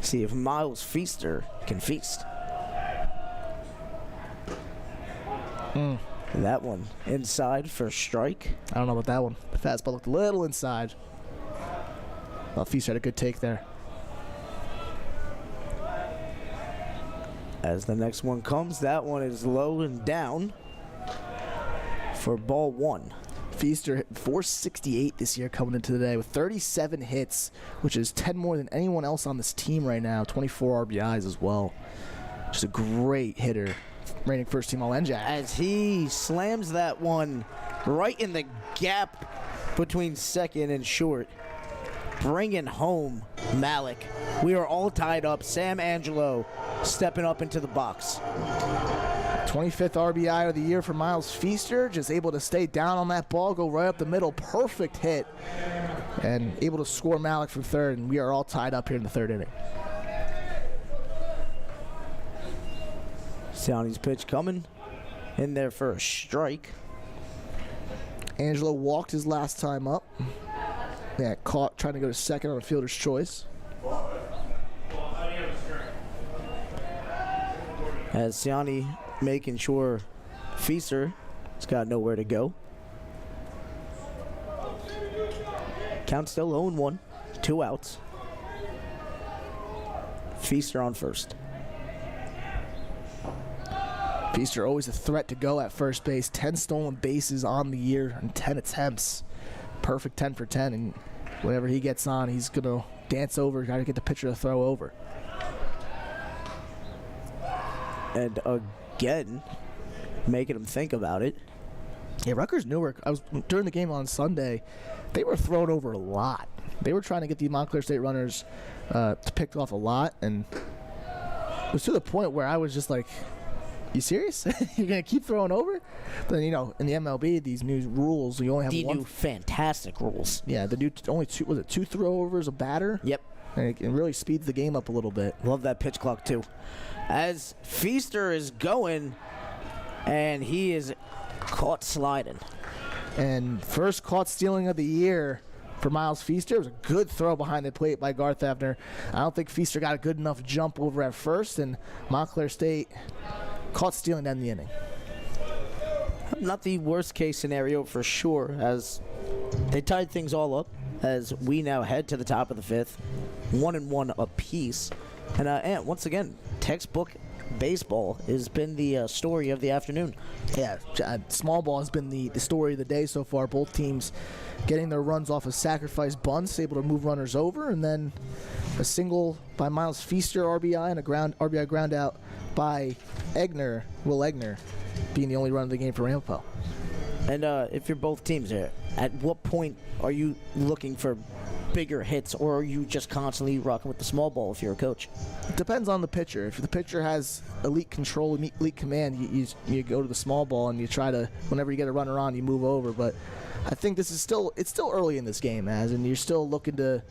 See if Miles Feaster can feast. That one inside for strike. I don't know about that one. The fastball looked a little inside. Well, Feaster had a good take there. As the next one comes, that one is low and down for ball one. Feaster hit 468 this year coming into the day with 37 hits, which is 10 more than anyone else on this team right now. 24 RBIs as well. Just a great hitter. Reigning first team All-NJAC. As he slams that one right in the gap between second and short. Bringing home Malik. We are all tied up. Sam Angelo stepping up into the box. 25th RBI of the year for Miles Feaster. Just able to stay down on that ball, go right up the middle. Perfect hit. And able to score Malik from third. And we are all tied up here in the third inning. Siani's pitch coming in there for a strike. Angelo walked his last time up. Yeah, caught trying to go to second on a fielder's choice. As Siani making sure Feaster has got nowhere to go. Count still 0-1, 2 outs. Feaster on first. Feaster always a threat to go at first base. 10 stolen bases on the year and 10 attempts. Perfect 10 for 10. And whenever he gets on, he's going to dance over, got to get the pitcher to throw over. And again, making him think about it. Yeah, Rutgers Newark, during the game on Sunday, they were thrown over a lot. They were trying to get the Montclair State runners to pick off a lot. And it was to the point where I was just like, you serious? You're going to keep throwing over? Then, you know, in the MLB, these new rules, you only have The one. new fantastic rules. Yeah, the new only two, was it 2 throwovers a batter? Yep. And it really speeds the game up a little bit. Love that pitch clock, too. As Feaster is going, and he is caught sliding. And first caught stealing of the year for Miles Feaster. It was a good throw behind the plate by Garth Evner. I don't think Feaster got a good enough jump over at first, and Montclair State caught stealing down the inning. Not the worst case scenario for sure, as they tied things all up as we now head to the top of the fifth, 1-1 apiece. And once again, textbook baseball has been the story of the afternoon. Yeah, small ball has been the story of the day so far. Both teams getting their runs off of sacrifice bunts, able to move runners over, and then a single by Miles Feaster RBI and a RBI ground out by Will Egner, being the only run of the game for Ramapo. And if you're both teams here, at what point are you looking for bigger hits, or are you just constantly rocking with the small ball if you're a coach? It depends on the pitcher. If the pitcher has elite control, elite command, you go to the small ball and you try to, whenever you get a runner on, you move over. But I think it's still early in this game, and you're still looking to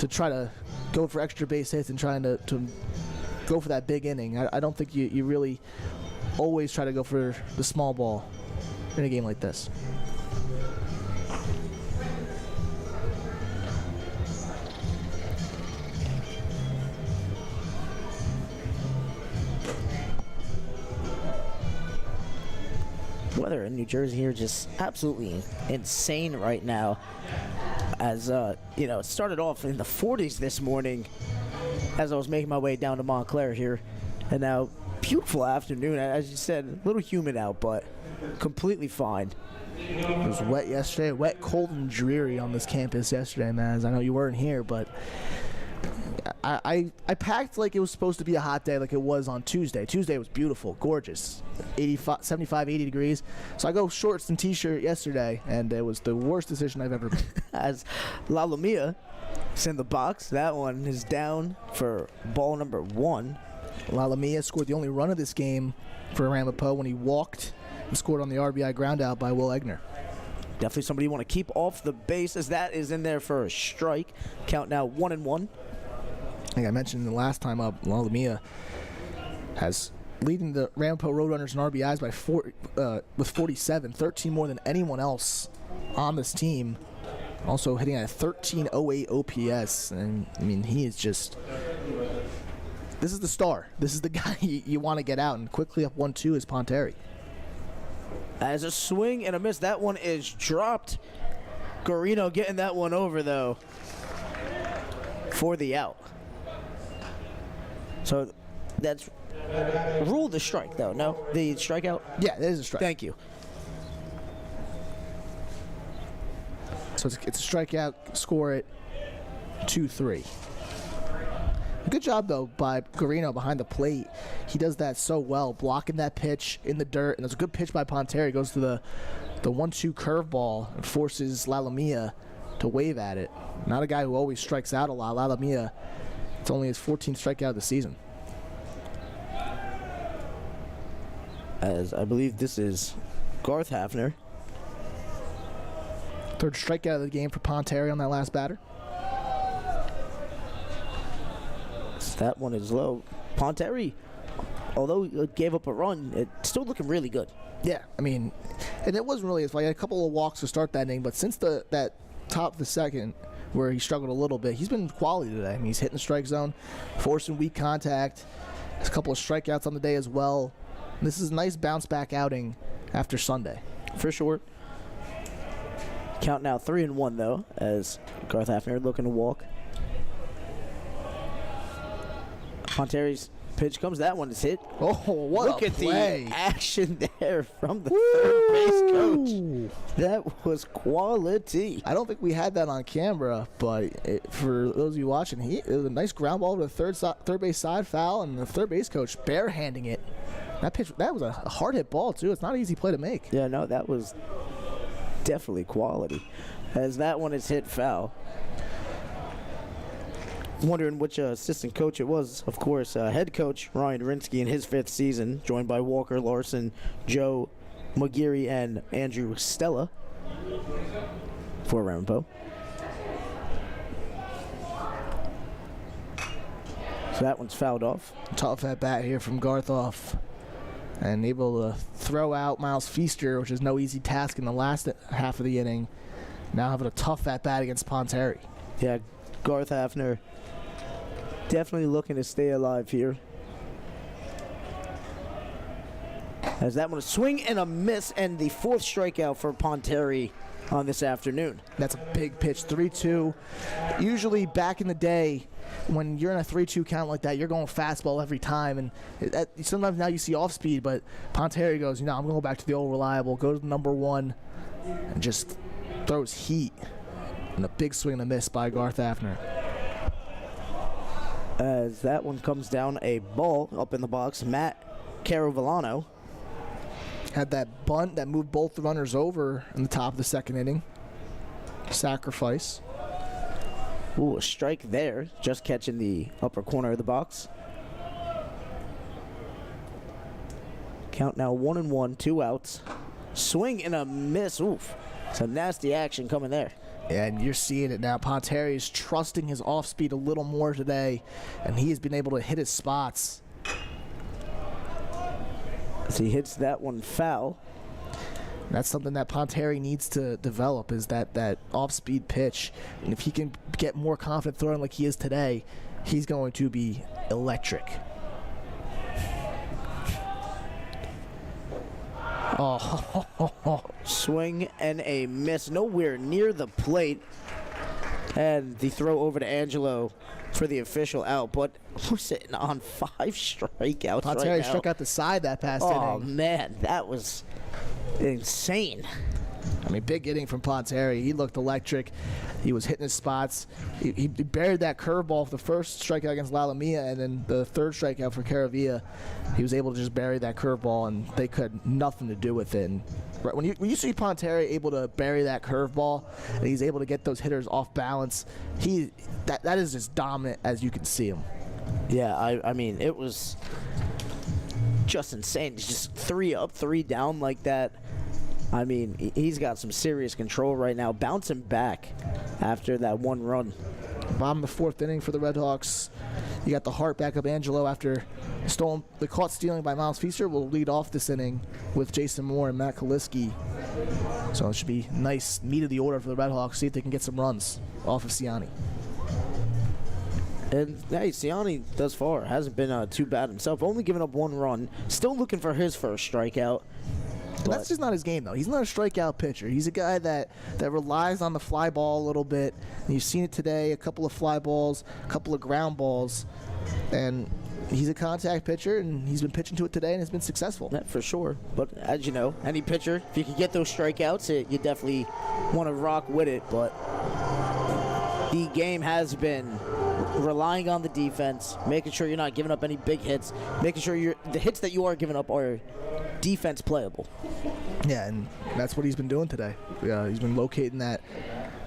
try to go for extra base hits and trying to go for that big inning. I don't think you really always try to go for the small ball in a game like this. Weather in New Jersey here just absolutely insane right now. As it started off in the 40s this morning as I was making my way down to Montclair here, and now beautiful afternoon. As you said, a little humid out, but completely fine. It was wet yesterday, wet, cold, and dreary on this campus yesterday, man. I know you weren't here, but I packed like it was supposed to be a hot day, like it was on Tuesday. Tuesday was beautiful, gorgeous, 75, 80 degrees. So I go shorts and t-shirt yesterday, and it was the worst decision I've ever made. As La Lumia is in the box, that one is down for ball number 1. La Lumia scored the only run of this game for Ramapo when he walked and scored on the RBI ground out by Will Egner. Definitely somebody you want to keep off the base, as that is in there for a strike. Count now 1-1. I think I mentioned the last time up, Lalumia has leading the Ramapo Roadrunners in RBIs by with 47, 13 more than anyone else on this team. Also hitting at 1308 OPS, and I mean, he is just, this is the star. This is the guy you want to get out, and quickly up 1-2 is Ponteri. As a swing and a miss, that one is dropped. Guarino getting that one over, though, for the out. So that's ruled a strike, though, no? The strikeout? Yeah, that is a strike. Thank you. So it's a strikeout, score it 2-3. Good job, though, by Guarino behind the plate. He does that so well, blocking that pitch in the dirt. And it's a good pitch by Ponteri. Goes to the 1-2 curveball and forces Lalumia to wave at it. Not a guy who always strikes out a lot. Lalumia, it's only his 14th strikeout of the season. As I believe this is Garth Hafner. Third strikeout of the game for Ponteri on that last batter. That one is low. Ponteri, although he gave up a run, it's still looking really good. Yeah, I mean, and it wasn't really, he had a couple of walks to start that inning, but since that top of the second, where he struggled a little bit, he's been quality today. I mean, he's hitting the strike zone, forcing weak contact, has a couple of strikeouts on the day as well. This is a nice bounce back outing after Sunday. For sure. Count now 3-1, though, as Garth Hafner looking to walk. Ponteri's pitch comes. That one is hit. Oh, what Look at play. the action there from the third base coach. That was quality. I don't think we had that on camera, but for those of you watching, it was a nice ground ball to the third base side, foul, and the third base coach barehanding it. That pitch, that was a hard hit ball too. It's not an easy play to make. Yeah, no, that was definitely quality. As that one is hit foul. Wondering which assistant coach it was. Of course, head coach Ryan Rinsky in his 5th season, joined by Walker Larson, Joe McGeary, and Andrew Stella for Ramapo. So that one's fouled off. Tough at bat here from Garthoff, and able to throw out Miles Feaster, which is no easy task in the last half of the inning. Now having a tough at bat against Ponteri. Yeah, Garth Hafner definitely looking to stay alive here. As that one, a swing and a miss, and the 4th strikeout for Ponteri on this afternoon. That's a big pitch, 3-2. Usually back in the day, when you're in a 3-2 count like that, you're going fastball every time, and sometimes now you see off speed, but Ponteri goes, I'm going back to the old reliable, goes to number 1, and just throws heat. And a big swing and a miss by Garth Hafner. As that one comes down, a ball up in the box. Matt Caravellano had that bunt that moved both the runners over in the top of the second inning. Sacrifice. Ooh, a strike there, just catching the upper corner of the box. Count now 1-1, 2 outs. Swing and a miss. Oof, some nasty action coming there. And you're seeing it now. Ponteri is trusting his off speed a little more today, and he has been able to hit his spots. As he hits that one foul. That's something that Ponteri needs to develop, is that off-speed pitch. And if he can get more confident throwing like he is today, he's going to be electric. Oh, swing and a miss, nowhere near the plate. And the throw over to Angelo for the official out, but we're sitting on 5 strikeouts Ponteri right now. struck out the side that past inning. Oh, man, that was insane. I mean, big inning from Ponteri. He looked electric. He was hitting his spots. He buried that curveball for the first strikeout against Lalumia, and then the third strikeout for Caravia. He was able to just bury that curveball, and they could nothing to do with it. And right, when you see Ponteri able to bury that curveball, and he's able to get those hitters off balance, that is as dominant as you can see him. Yeah, I mean, it was just insane. It's just 3 up, 3 down like that. I mean, he's got some serious control right now, bouncing back after that one run. Bottom of the 4th inning for the Red Hawks. You got the Hart back up Angelo after the caught stealing by Miles Feaster will lead off this inning with Jason Moore and Matt Kaliski. So it should be nice meat of the order for the Red Hawks. See if they can get some runs off of Ciani. And hey, Ciani thus far hasn't been too bad himself. Only giving up 1 run. Still looking for his first strikeout. That's just not his game, though. He's not a strikeout pitcher. He's a guy that relies on the fly ball a little bit. And you've seen it today, a couple of fly balls, a couple of ground balls. And he's a contact pitcher, and he's been pitching to it today, and it's been successful. Yeah, for sure. But as you know, any pitcher, if you can get those strikeouts, you definitely want to rock with it. But the game has been relying on the defense, making sure you're not giving up any big hits, making sure the hits that you are giving up are defense playable. Yeah, and that's what he's been doing today. He's been locating that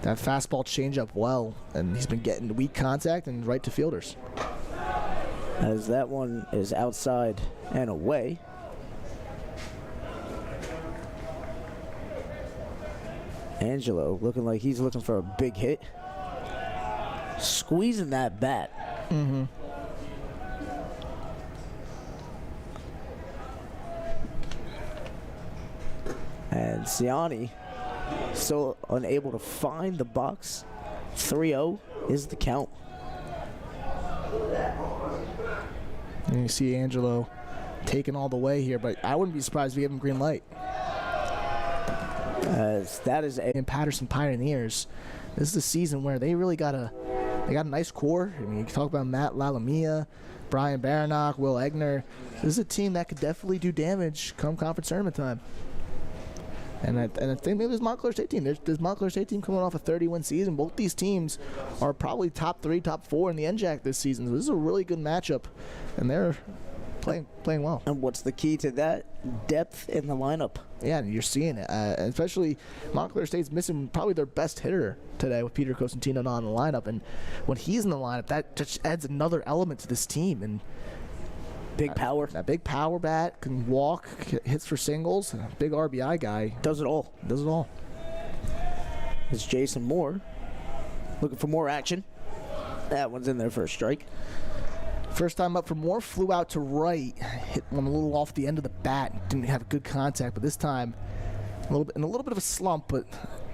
fastball changeup well, and he's been getting weak contact and right to fielders. As that one is outside and away. Angelo looking like he's looking for a big hit. Squeezing that bat. Mm-hmm. And Ciani still unable to find the box. 3-0 is the count. And you see Angelo taking all the way here, but I wouldn't be surprised if we give him green light. As that is In Patterson Pioneers, this is a season where they really got a nice core. I mean, you can talk about Matt Lalamia, Brian Baranach, Will Egner. This is a team that could definitely do damage come conference tournament time. And I think maybe this Montclair State team. There's Montclair State team coming off a 30-win season. Both these teams are probably top 3, top 4 in the NJAC this season. So this is a really good matchup, and they're playing well. And what's the key to that? Depth in the lineup. Yeah, and you're seeing it. Especially Montclair State's missing probably their best hitter today with Peter Cosentino not in the lineup. And when he's in the lineup, that just adds another element to this team. And big power. That big power bat can walk, hits for singles. Big RBI guy. Does it all. Does it all. It's Jason Moore looking for more action. That one's in there for a strike. First time up for Moore, flew out to right, hit one a little off the end of the bat, didn't have good contact, but this time a little bit of a slump, but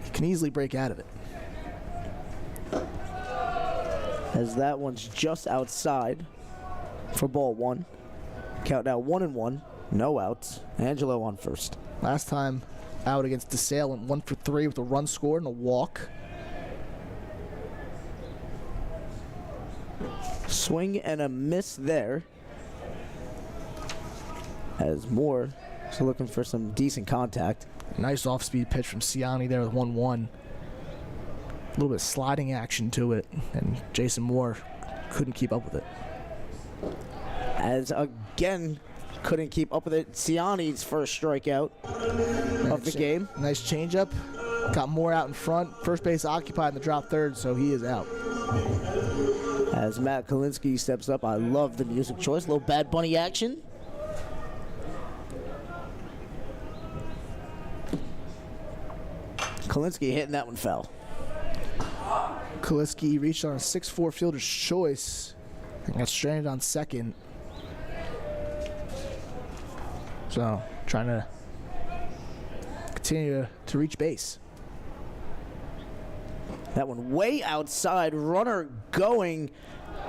he can easily break out of it. As that one's just outside for ball 1. Count now 1-1, no outs. Angelo on first. Last time out against DeSale, went 1 for 3 with a run scored and a walk. Swing and a miss there. As Moore is looking for some decent contact. Nice off-speed pitch from Ciani there with 1-1. A little bit of sliding action to it, and Jason Moore couldn't keep up with it. As again, couldn't keep up with it. Ciani's first strikeout of the game. Nice changeup. Got Moore out in front. First base occupied in the drop third, so he is out. As Matt Kalinsky steps up, I love the music choice. A little Bad Bunny action. Kalinsky hitting that one foul. Kalinsky reached on a 6-4 fielder's choice and got stranded on second. So, trying to continue to reach base. That one way outside, runner going,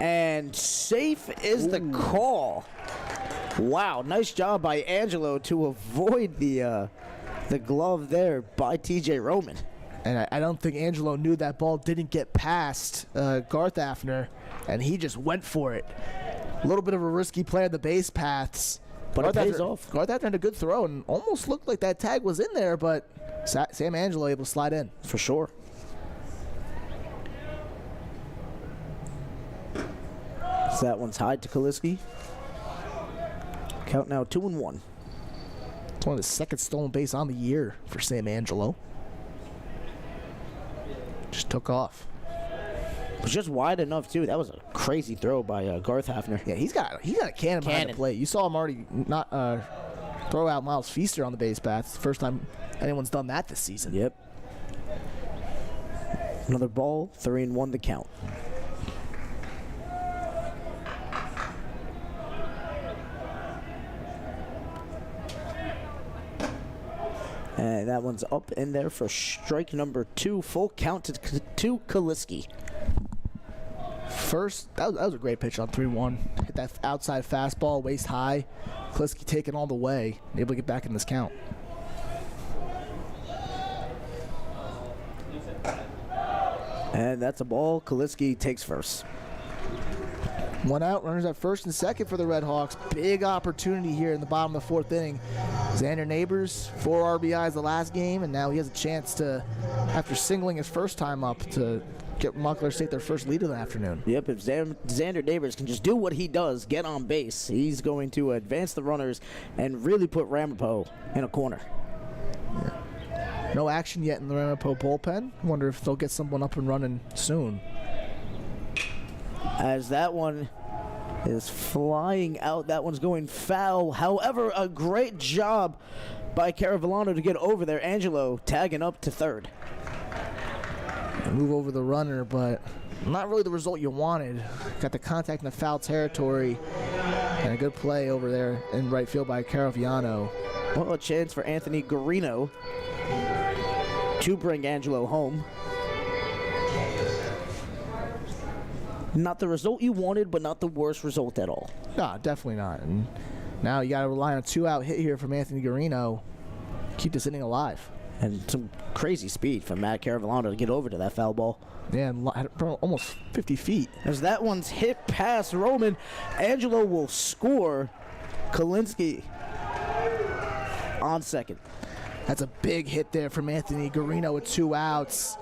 and safe is the call. Wow, nice job by Angelo to avoid the glove there by TJ Roman. And I don't think Angelo knew that ball didn't get past Garth Afner, and he just went for it. A little bit of a risky play on the base paths. But it pays off. Garth Afner had a good throw and almost looked like that tag was in there, but Sam Angelo able to slide in. For sure. So that one's tied to Kaliski. Count now 2-1. It's one of the second stolen base on the year for Sam Angelo. Just took off. It was just wide enough too. That was a crazy throw by Garth Hafner. Yeah, he's got a cannon behind the plate. You saw him already throw out Miles Feaster on the base path. It's the first time anyone's done that this season. Yep. Another ball, 3-1 to count. And that one's up in there for strike number 2. Full count to Kaliski. First, that was a great pitch on 3-1. Hit that outside fastball, waist high. Kaliski taking all the way, able to get back in this count. And that's a ball. Kaliski takes first. 1 out, runners at first and second for the Red Hawks. Big opportunity here in the bottom of the 4th inning. Xander Neighbors, 4 RBIs the last game, and now he has a chance to, after singling his first time up, to get Montclair State their first lead of the afternoon. Yep, if Xander Neighbors can just do what he does, get on base, he's going to advance the runners and really put Ramapo in a corner. Yeah. No action yet in the Ramapo bullpen. Wonder if they'll get someone up and running soon. As that one is flying out, that one's going foul. However, a great job by Caravellano to get over there. Angelo tagging up to third. Move over the runner, but not really the result you wanted. Got the contact in the foul territory, and a good play over there in right field by Caravellano. Well, a chance for Anthony Guarino to bring Angelo home. Not the result you wanted, but not the worst result at all. No, definitely not. And now you got to rely on a 2-out hit here from Anthony Guarino. Keep this inning alive. And some crazy speed from Matt Caravellano to get over to that foul ball. Yeah, and almost 50 feet. As that one's hit past Roman, Angelo will score. Kalinsky on second. That's a big hit there from Anthony Guarino with 2 outs.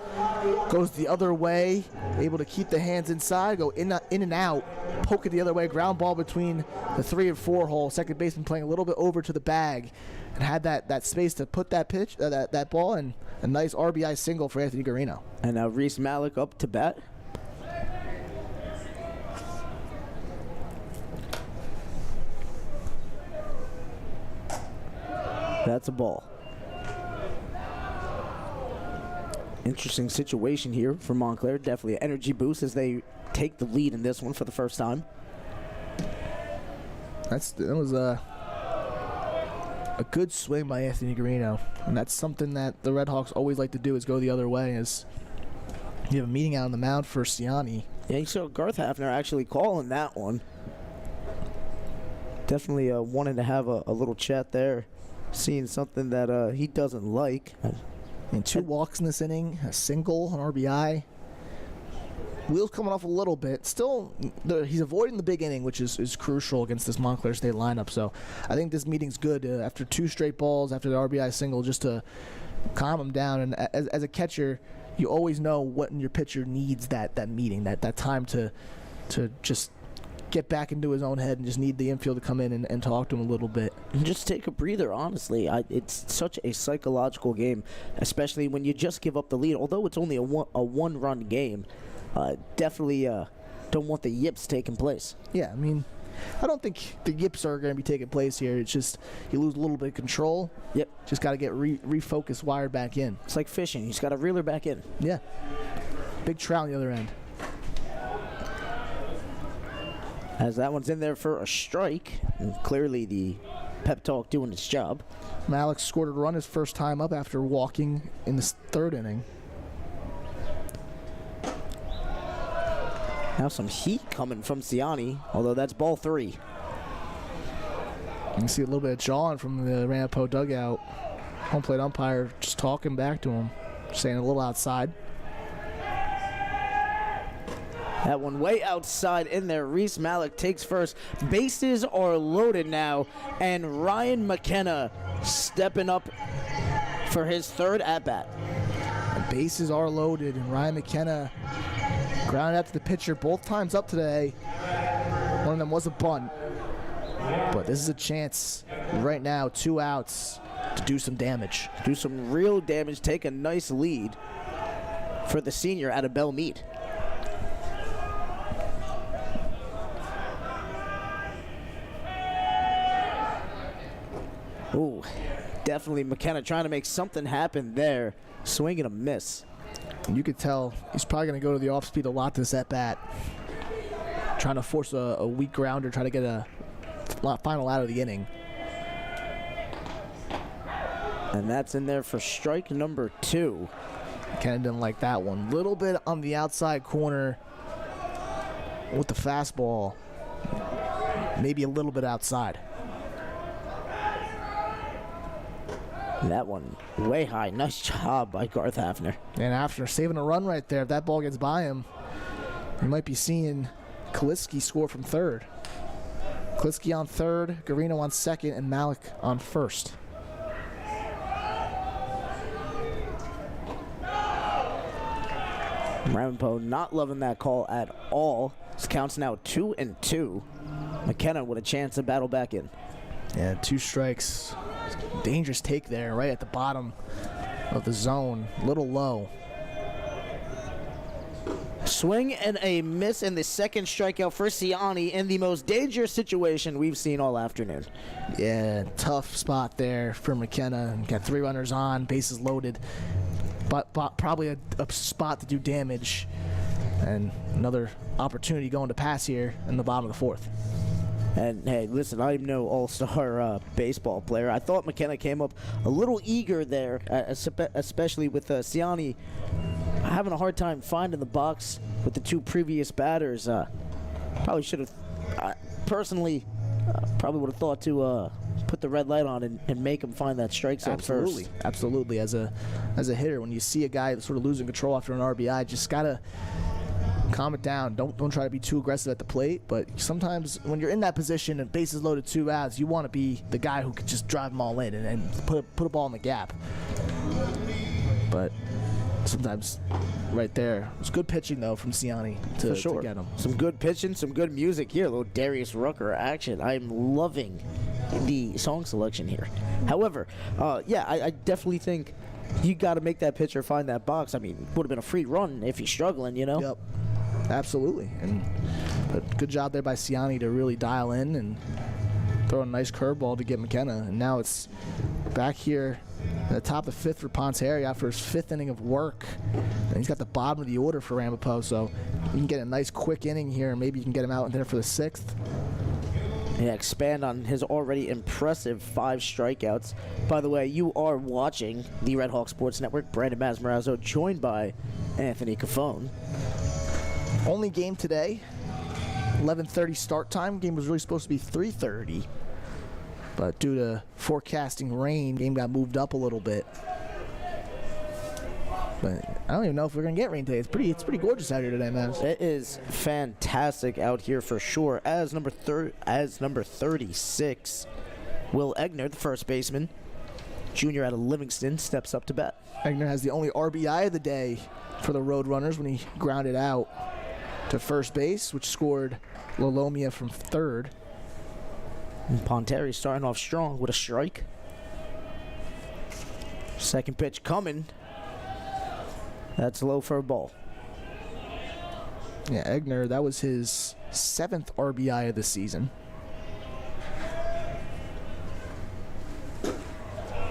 Goes the other way, able to keep the hands inside, go in and out, poke it the other way, ground ball between the 3 and 4 hole. Second baseman playing a little bit over to the bag, and had that space to put that pitch, that ball, and a nice RBI single for Anthony Guarino. And now Reese Malik up to bat. That's a ball. Interesting situation here for Montclair. Definitely an energy boost as they take the lead in this one for the first time. That was a good swing by Anthony Guarino, and that's something that the Red Hawks always like to do, is go the other way. As you have a meeting out on the mound for Ciani. Yeah, you saw Garth Hafner actually calling that one. Definitely wanting to have a little chat there, seeing something that he doesn't like. And 2 walks in this inning, a single, an RBI. Wheels coming off a little bit. Still, he's avoiding the big inning, which is crucial against this Montclair State lineup. So I think this meeting's good after 2 straight balls, after the RBI single, just to calm him down. And as a catcher, you always know when your pitcher needs that meeting, that time to just get back into his own head and just need the infield to come in and talk to him a little bit. And just take a breather, honestly. It's such a psychological game, especially when you just give up the lead. Although it's only a one-run game, definitely don't want the yips taking place. Yeah, I mean, I don't think the yips are going to be taking place here. It's just you lose a little bit of control. Yep. Just got to get refocused, wired back in. It's like fishing. You just got to reel her back in. Yeah. Big trout on the other end. As that one's in there for a strike, and clearly the pep talk doing its job. Malik scored a run his first time up after walking in the 3rd inning. Now some heat coming from Ciani, although that's ball 3. You can see a little bit of jawing from the Ramapo dugout. Home plate umpire just talking back to him, saying a little outside. That one way outside in there. Reese Malik takes first. Bases are loaded now, and Ryan McKenna stepping up for his 3rd at-bat. The bases are loaded, and Ryan McKenna grounded out to the pitcher both times up today. One of them was a bunt, but this is a chance right now, 2 outs, to do some damage. Do some real damage, take a nice lead for the senior out of Bell Mead. Ooh, definitely McKenna trying to make something happen there. Swing and a miss. And you could tell he's probably going to go to the off speed a lot this at bat. Trying to force a weak grounder, try to get a final out of the inning. And that's in there for strike number 2. McKenna didn't like that one. Little bit on the outside corner with the fastball. Maybe a little bit outside. That one way high. Nice job by Garth Hafner. And after saving a run right there, if that ball gets by him, you might be seeing Kaliski score from third. Kaliski on third, Garino on second, and Malik on first. Ramapo not loving that call at all. This counts now 2-2. McKenna with a chance to battle back in. Yeah, 2 strikes. Dangerous take there, right at the bottom of the zone. Little low. Swing and a miss, and the second strikeout for Ciani in the most dangerous situation we've seen all afternoon. Yeah, tough spot there for McKenna. Got 3 runners on, bases loaded. But probably a spot to do damage. And another opportunity going to pass here in the bottom of the 4th. And hey, listen, I'm no all-star baseball player. I thought McKenna came up a little eager there, especially with Ciani having a hard time finding the box with the 2 previous batters. Probably should have, personally, probably would have thought to put the red light on and make him find that strike zone first. Absolutely. As a hitter, when you see a guy sort of losing control after an RBI, just gotta calm it down. Don't try to be too aggressive at the plate. But sometimes when you're in that position and bases loaded 2 outs, you want to be the guy who could just drive them all in and put a ball in the gap. But sometimes right there, it's good pitching though from Ciani to get him. Some good pitching, some good music here. A little Darius Rucker action. I'm loving the song selection here. However, I definitely think you got to make that pitcher find that box. I mean, would have been a free run if he's struggling, you know? Yep, absolutely. But good job there by Ciani to really dial in and throw a nice curveball to get McKenna. And now it's back here at the top of the 5th for Ponteri after his 5th inning of work. And he's got the bottom of the order for Ramapo, so you can get a nice quick inning here, and maybe you can get him out in there for the 6th. Yeah, expand on his already impressive 5 strikeouts. By the way, you are watching the Red Hawk Sports Network. Brandon Masmarazzo joined by Anthony Cafone. Only game today, 11:30 start time. Game was really supposed to be 3:30, but due to forecasting rain, game got moved up a little bit. But I don't even know if we're gonna get rain today. It's pretty gorgeous out here today, man. It is fantastic out here for sure. As number 36, Will Egner, the first baseman, junior out of Livingston, steps up to bat. Egner has the only RBI of the day for the Roadrunners when he grounded out to first base, which scored Lolomia from third. And Ponteri starting off strong with a strike. Second pitch coming. That's low for a ball. Yeah, Egner, that was his 7th RBI of the season.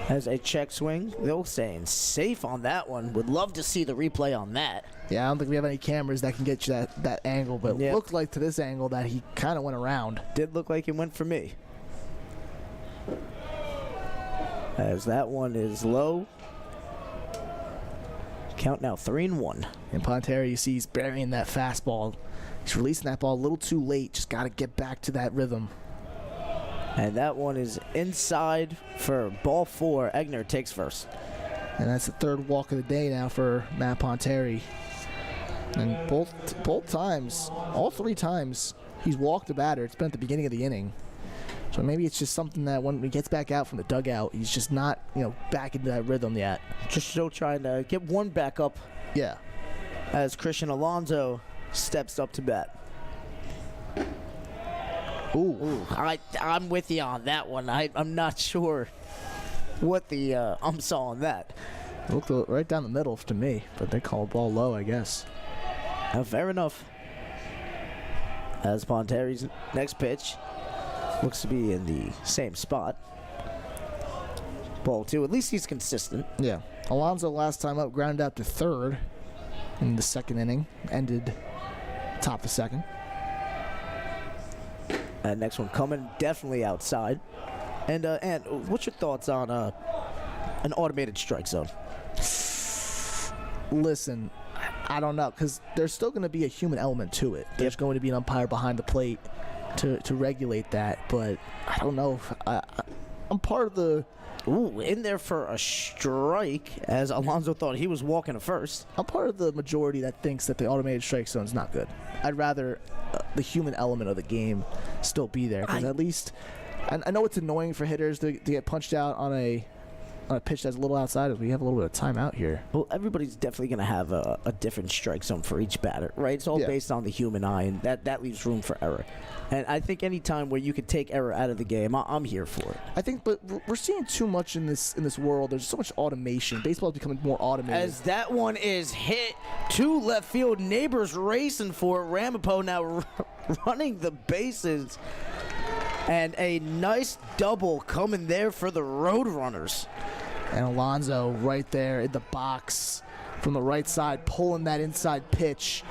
As a check swing, they're saying safe on that one. Would love to see the replay on that. Yeah, I don't think we have any cameras that can get you that angle, but it looked like to this angle that he kind of went around. Did look like it went for me. As that one is low. Count now 3-1. And Ponteri, you see he's burying that fastball. He's releasing that ball a little too late. Just got to get back to that rhythm. And that one is inside for ball 4. Egner takes first. And that's the 3rd walk of the day now for Matt Ponteri. And both times, all 3 times, he's walked a batter. It's been at the beginning of the inning. So maybe it's just something that when he gets back out from the dugout, he's just not, back into that rhythm yet. Just still trying to get one back up. Yeah. As Christian Alonso steps up to bat. Ooh. I'm with you on that one. I'm not sure what the umps saw on that. It looked right down the middle to me, but they call ball low, I guess. Fair enough. As Ponteri's next pitch looks to be in the same spot. ball, too. At least he's consistent. Yeah. Alonso last time up grounded out to third in the second inning. Ended top of the second. Next one coming definitely outside. And what's your thoughts on an automated strike zone? Listen, I don't know, because there's still going to be a human element to it. There's going to be an umpire behind the plate to regulate that, but I don't know if I'm part of the... Ooh, in there for a strike, as Alonso thought he was walking to first. I'm part of the majority that thinks that the automated strike zone is not good. I'd rather the human element of the game still be there, because at least... I know it's annoying for hitters to get punched out on a pitch that's a little outside as we have a little bit of timeout here. Well, everybody's definitely going to have a different strike zone for each batter, right? It's all based on the human eye, and that leaves room for error. And I think any time where you could take error out of the game, I'm here for it. I think, but we're seeing too much in this world. There's so much automation. Baseball is becoming more automated. As that one is hit to left field, neighbors racing for it. Ramapo now running the bases. And a nice double coming there for the Roadrunners. And Alonso right there in the box from the right side, pulling that inside pitch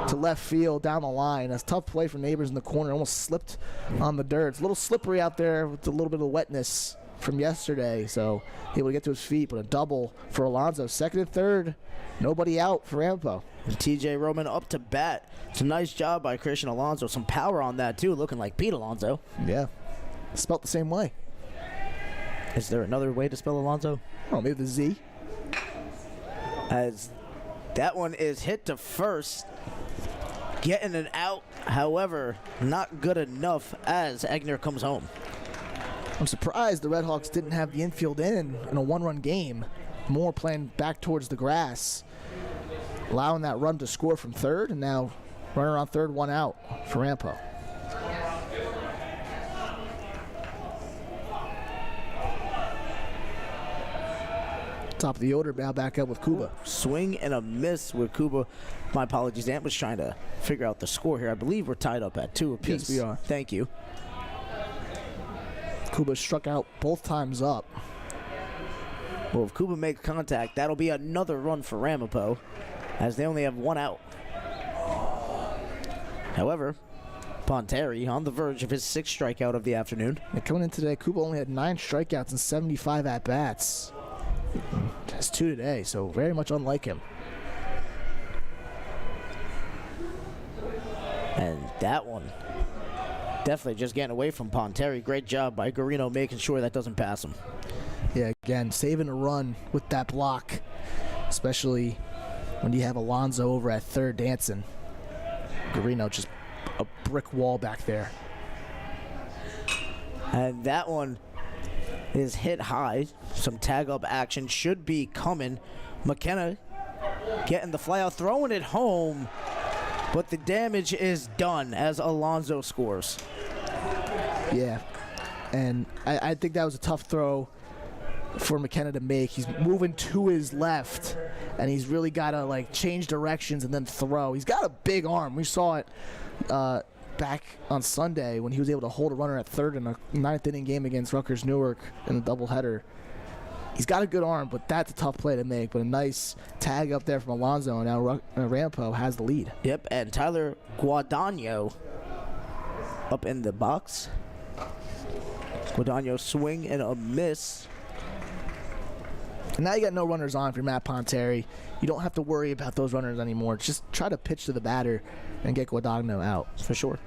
to left field down the line. That's a tough play for neighbors in the corner. Almost slipped on the dirt. It's a little slippery out there with a little bit of wetness from yesterday, so able to get to his feet, but a double for Alonso. Second and third, nobody out for Ramapo. And TJ Roman up to bat. It's a nice job by Christian Alonso. Some power on that, too, looking like Pete Alonso. Yeah. Spelt the same way. Is there another way to spell Alonso? Oh, maybe the Z. As that one is hit to first. Getting it out, however, not good enough as Egner comes home. I'm surprised the Redhawks didn't have the infield in a one-run game. Moore playing back towards the grass, allowing that run to score from third, and now runner on third, one out for Ramapo. Top of the order, now back up with Kuba. Swing and a miss with Kuba. My apologies, Ant was trying to figure out the score here. I believe we're tied up at 2 apiece. Yes, we are. Thank you. Kuba struck out both times up. Well, if Kuba makes contact, that'll be another run for Ramapo, as they only have one out. However, Ponteri on the verge of his 6th strikeout of the afternoon. And coming in today, Kuba only had 9 strikeouts and 75 at-bats. Has 2 today, so very much unlike him. And that one, definitely just getting away from Ponteri. Great job by Garino making sure that doesn't pass him. Yeah, again, saving a run with that block, especially when you have Alonso over at third dancing. Garino just a brick wall back there. And that one is hit high. Some tag-up action should be coming. McKenna getting the fly out, throwing it home, but the damage is done as Alonso scores. Yeah, and I think that was a tough throw for McKenna to make. He's moving to his left, and he's really got to like change directions and then throw. He's got a big arm. We saw it back on Sunday when he was able to hold a runner at third in a 9th inning game against Rutgers Newark in a doubleheader. He's got a good arm, but that's a tough play to make. But a nice tag up there from Alonso, and now Ramapo has the lead. Yep, and Tyler Guadagno up in the box. Guadagno swing and a miss. And now you got no runners on for Matt Ponteri. You don't have to worry about those runners anymore. Just try to pitch to the batter and get Guadagno out. For sure.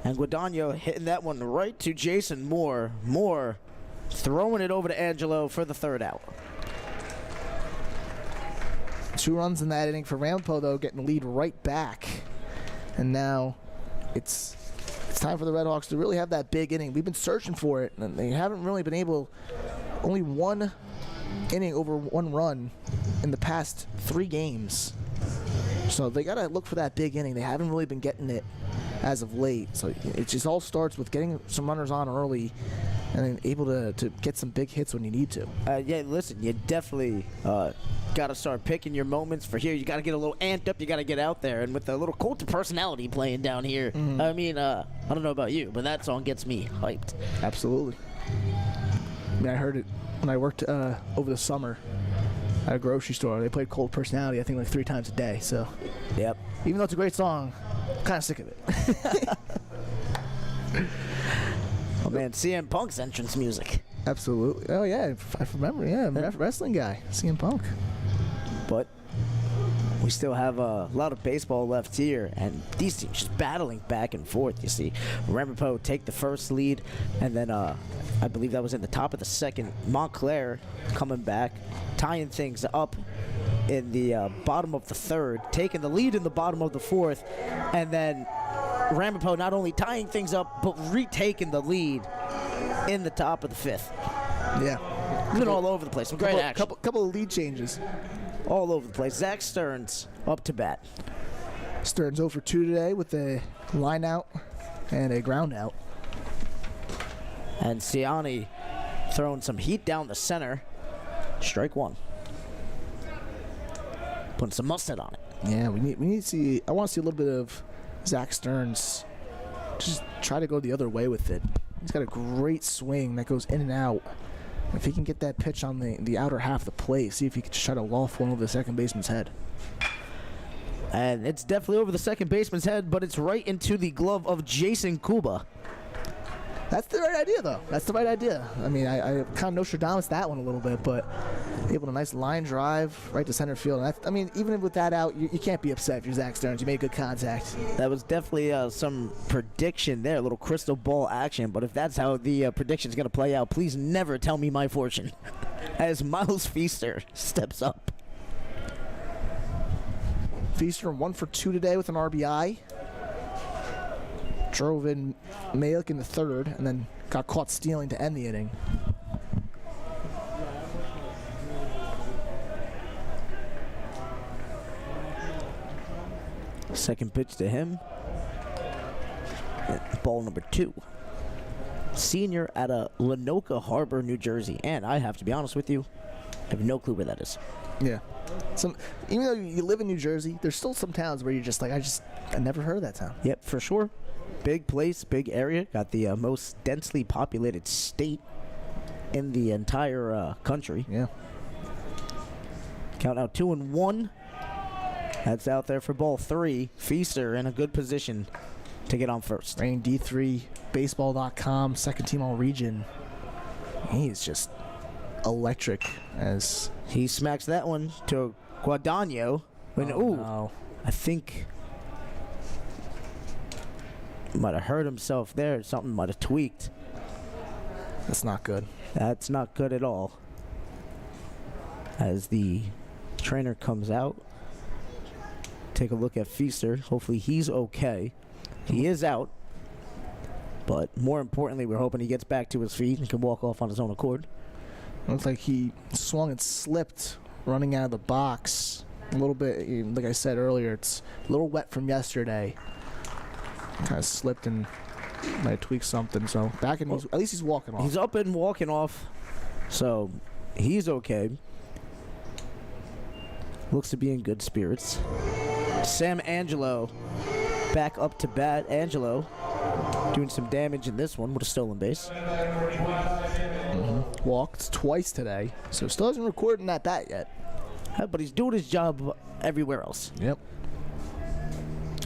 And Guadagno hitting that one right to Jason Moore. Moore throwing it over to Angelo for the 3rd out. 2 runs in that inning for Ramapo, though, getting the lead right back. And now it's time for the Redhawks to really have that big inning. We've been searching for it, and they haven't really been able. Only 1 inning over 1 run in the past 3 games. So they got to look for that big inning. They haven't really been getting it as of late. So it just all starts with getting some runners on early and then able to get some big hits when you need to. Yeah, listen, you definitely got to start picking your moments for here. You got to get a little amped up. You got to get out there. And with a little cult of personality playing down here, I mean, I don't know about you, but that song gets me hyped. Absolutely. I mean, I heard it when I worked over the summer at a grocery store. They played Cold Personality, I think, like 3 times a day. So, Yep. even though it's a great song, I'm kind of sick of it. Oh man, CM Punk's entrance music. Absolutely. Oh yeah, I remember. Yeah, wrestling guy, CM Punk. But we still have a lot of baseball left here, and these teams just battling back and forth. You see Ramapo take the first lead, and then I believe that was in the top of the second. Montclair coming back, tying things up in the bottom of the third, taking the lead in the bottom of the fourth, and then Ramapo not only tying things up, but retaking the lead in the top of the fifth. Yeah. It's been all over the place. Some great action. Couple of lead changes. All over the place. Zach Stearns up to bat. Stearns 0 for 2 today with a line out and a ground out. And Siani throwing some heat down the center. Strike one. Putting some mustard on it. Yeah, we need to see. I want to see a little bit of Zach Stearns just try to go the other way with it. He's got a great swing that goes in and out. If he can get that pitch on the outer half of the plate, see if he can just try to loft one over the second baseman's head. And it's definitely over the second baseman's head, but it's right into the glove of Jason Kuba. That's the right idea, though. That's the right idea. I mean, I kind of Nostradamus that one a little bit, but able to nice line drive right to center field. And I mean, even with that out, you can't be upset if you're Zach Stearns. You made good contact. That was definitely some prediction there, a little crystal ball action. But if that's how the prediction's going to play out, please never tell me my fortune. As Miles Feaster steps up. Feaster 1 for 2 today with an RBI. Drove in Malik in the third, and then got caught stealing to end the inning. Second pitch to him. Ball number 2. Senior out of Lenoka Harbor, New Jersey. And I have to be honest with you, I have no clue where that is. Yeah. Even though you live in New Jersey, there's still some towns where you're just like, I never heard of that town. Yep, for sure. Big place, big area. Got the most densely populated state in the entire country. Yeah. Count out 2-1. That's out there for ball 3. Feaster in a good position to get on first. Rain D3, baseball.com, second team all region. He's just electric as he smacks that one to Guadagno. No. I think might have hurt himself there. Something might have tweaked. That's not good. That's not good at all. As the trainer comes out, take a look at Feaster. Hopefully he's okay. He is out. But more importantly, we're hoping he gets back to his feet and can walk off on his own accord. Looks like he swung and slipped running out of the box. A little bit, like I said earlier, it's a little wet from yesterday. Kind of slipped and might have tweaked something. So back in, at least he's walking off. He's up and walking off, so he's okay. Looks to be in good spirits. Sam Angelo back up to bat. Angelo doing some damage in this one with a stolen base. Walked twice today, so still hasn't recorded in that bat yet. But he's doing his job everywhere else. Yep.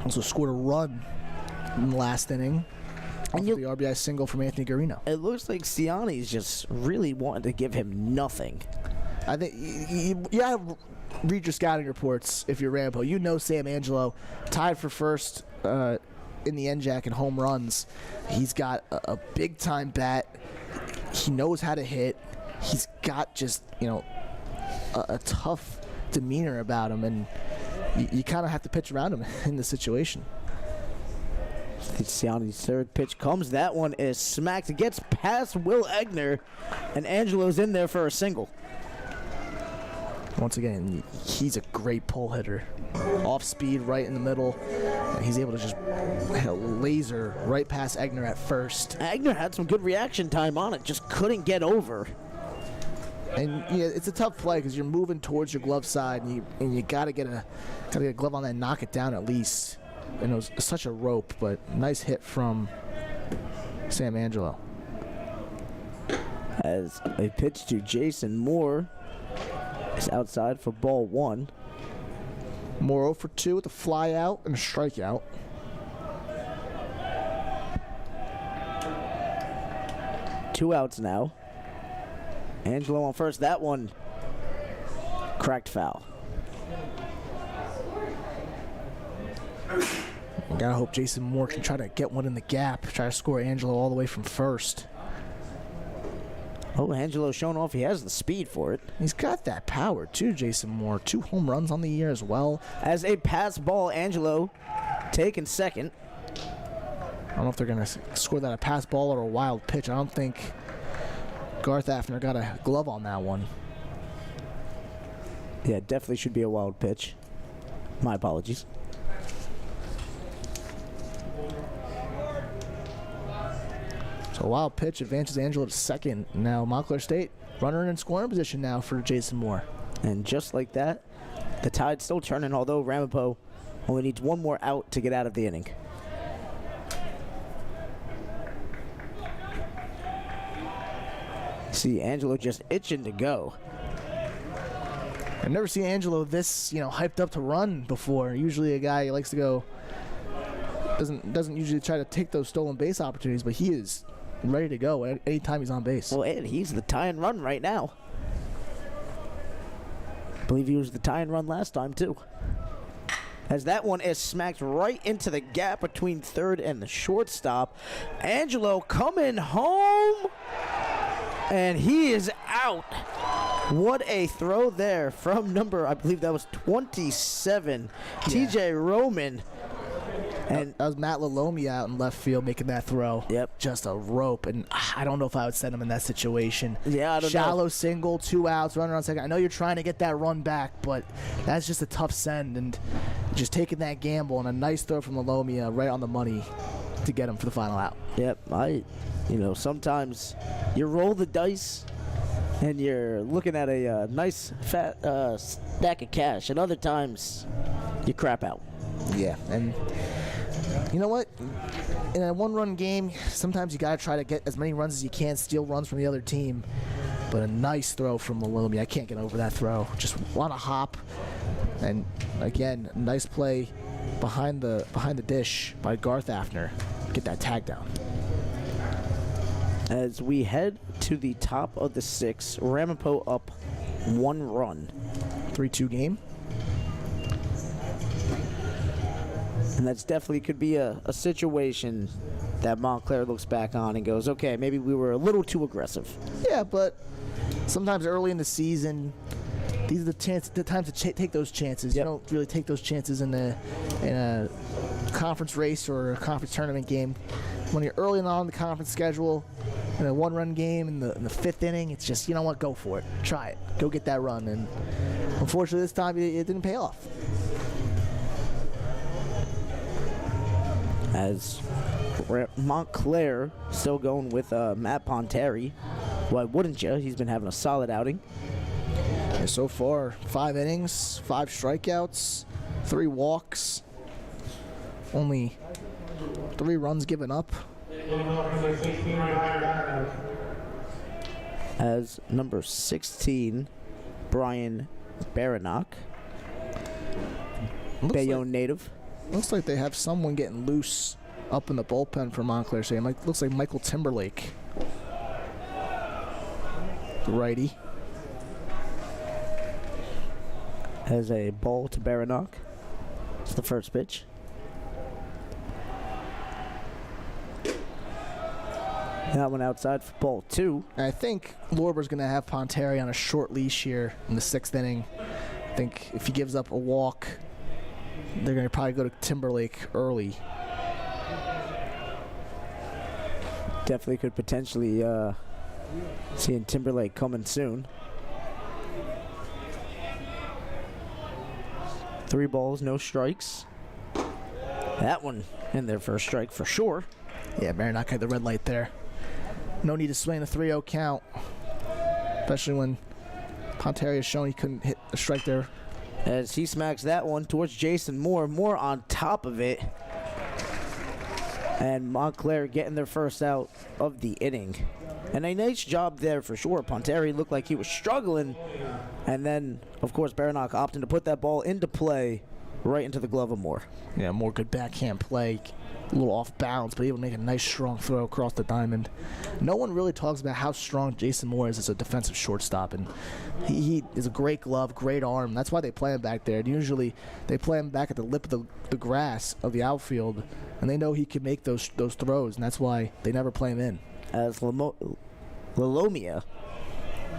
Also scored a run in the last inning. And the RBI single from Anthony Garino. It looks like Siani's just really wanting to give him nothing. I think you gotta read your scouting reports if you're Ramapo. You know Sam Angelo tied for first in the NJAC in home runs. He's got a big time bat. He knows how to hit. He's got just, a tough demeanor about him, and you kind of have to pitch around him in the situation. Siani's third pitch comes. That one is smacked. It gets past Will Egner, and Angelo's in there for a single. Once again, he's a great pull hitter. Off speed, right in the middle. And he's able to just hit a laser right past Egner at first. Egner had some good reaction time on it, just couldn't get over. And yeah, it's a tough play because you're moving towards your glove side, and you gotta get a glove on that and knock it down at least. And it was such a rope, but nice hit from Sam Angelo. As a pitch to Jason Moore is outside for ball 1. Moore 0 for 2 with a fly out and a strikeout. Two outs now. Angelo on first. That one cracked foul. You gotta hope Jason Moore can try to get one in the gap, try to score Angelo all the way from first. Oh, Angelo's showing off he has the speed for it. He's got that power too, Jason Moore. 2 home runs on the year as well. As a pass ball, Angelo taking second. I don't know if they're going to score that a pass ball or a wild pitch. I don't think Garth Afner got a glove on that one. Yeah, definitely should be a wild pitch. My apologies. So a wild pitch advances Angelo to second. Now Montclair State runner in scoring position now for Jason Moore. And just like that, the tide's still turning, although Ramapo only needs one more out to get out of the inning. See Angelo just itching to go. I've never seen Angelo this, hyped up to run before. Usually a guy who likes to go, doesn't usually try to take those stolen base opportunities, but he is ready to go anytime he's on base. Well, and he's the tie and run right now. I believe he was the tie and run last time too. As that one is smacked right into the gap between third and the shortstop. Angelo coming home, and he is out. What a throw there from number, I believe that was 27, TJ Roman. And that was Matt Lalomia out in left field making that throw. Yep. Just a rope, and I don't know if I would send him in that situation. Yeah, I don't know. Shallow single, 2 outs, runner on second. I know you're trying to get that run back, but that's just a tough send, and just taking that gamble and a nice throw from Lalomia right on the money to get him for the final out. Yep, sometimes you roll the dice and you're looking at a nice fat stack of cash, and other times you crap out. Yeah, and you know what? In a one-run game, sometimes you got to try to get as many runs as you can, steal runs from the other team. But a nice throw from Lalomia. I can't get over that throw. Just want to hop. And again, nice play behind the dish by Garth Afner. Get that tag down. As we head to the top of the 6th, Ramapo up 1 run. 3-2 game. And that's definitely could be a situation that Montclair looks back on and goes, okay, maybe we were a little too aggressive. Yeah, but sometimes early in the season, these are the times to take those chances. Yep. You don't really take those chances in a conference race or a conference tournament game. When you're early on the conference schedule, in a 1-run game in the 5th inning, it's just, you know what, go for it. Try it. Go get that run. And unfortunately this time it didn't pay off. As Montclair still going with Matt Ponteri. Why wouldn't you? He's been having a solid outing. And so far, 5 innings, 5 strikeouts, 3 walks, only 3 runs given up. As number 16, Brian Baranock, Bayonne native. Looks like they have someone getting loose up in the bullpen for Montclair State. Looks like Michael Timberlake, the righty. Has a ball to Baranock. It's the first pitch. That one outside for ball 2. And I think Lorber's going to have Ponteri on a short leash here in the 6th inning. I think if he gives up a walk, they're going to probably go to Timberlake early. Definitely could potentially seeing Timberlake coming soon. 3 balls, no strikes. That one in there for a strike for sure. Yeah, Baranock had the red light there. No need to swing a 3-0 count, especially when Ponteri has shown he couldn't hit a strike there. As he smacks that one towards Jason Moore. Moore on top of it. And Montclair getting their first out of the inning. And a nice job there for sure. Ponteri looked like he was struggling. And then, of course, Baranach opting to put that ball into play right into the glove of Moore. Yeah, more good backhand play. A little off balance, but able to make a nice strong throw across the diamond. No one really talks about how strong Jason Moore is as a defensive shortstop, and he is a great glove, great arm. That's why they play him back there. And usually they play him back at the lip of the grass of the outfield, and they know he can make those throws, and that's why they never play him in. As Lalomia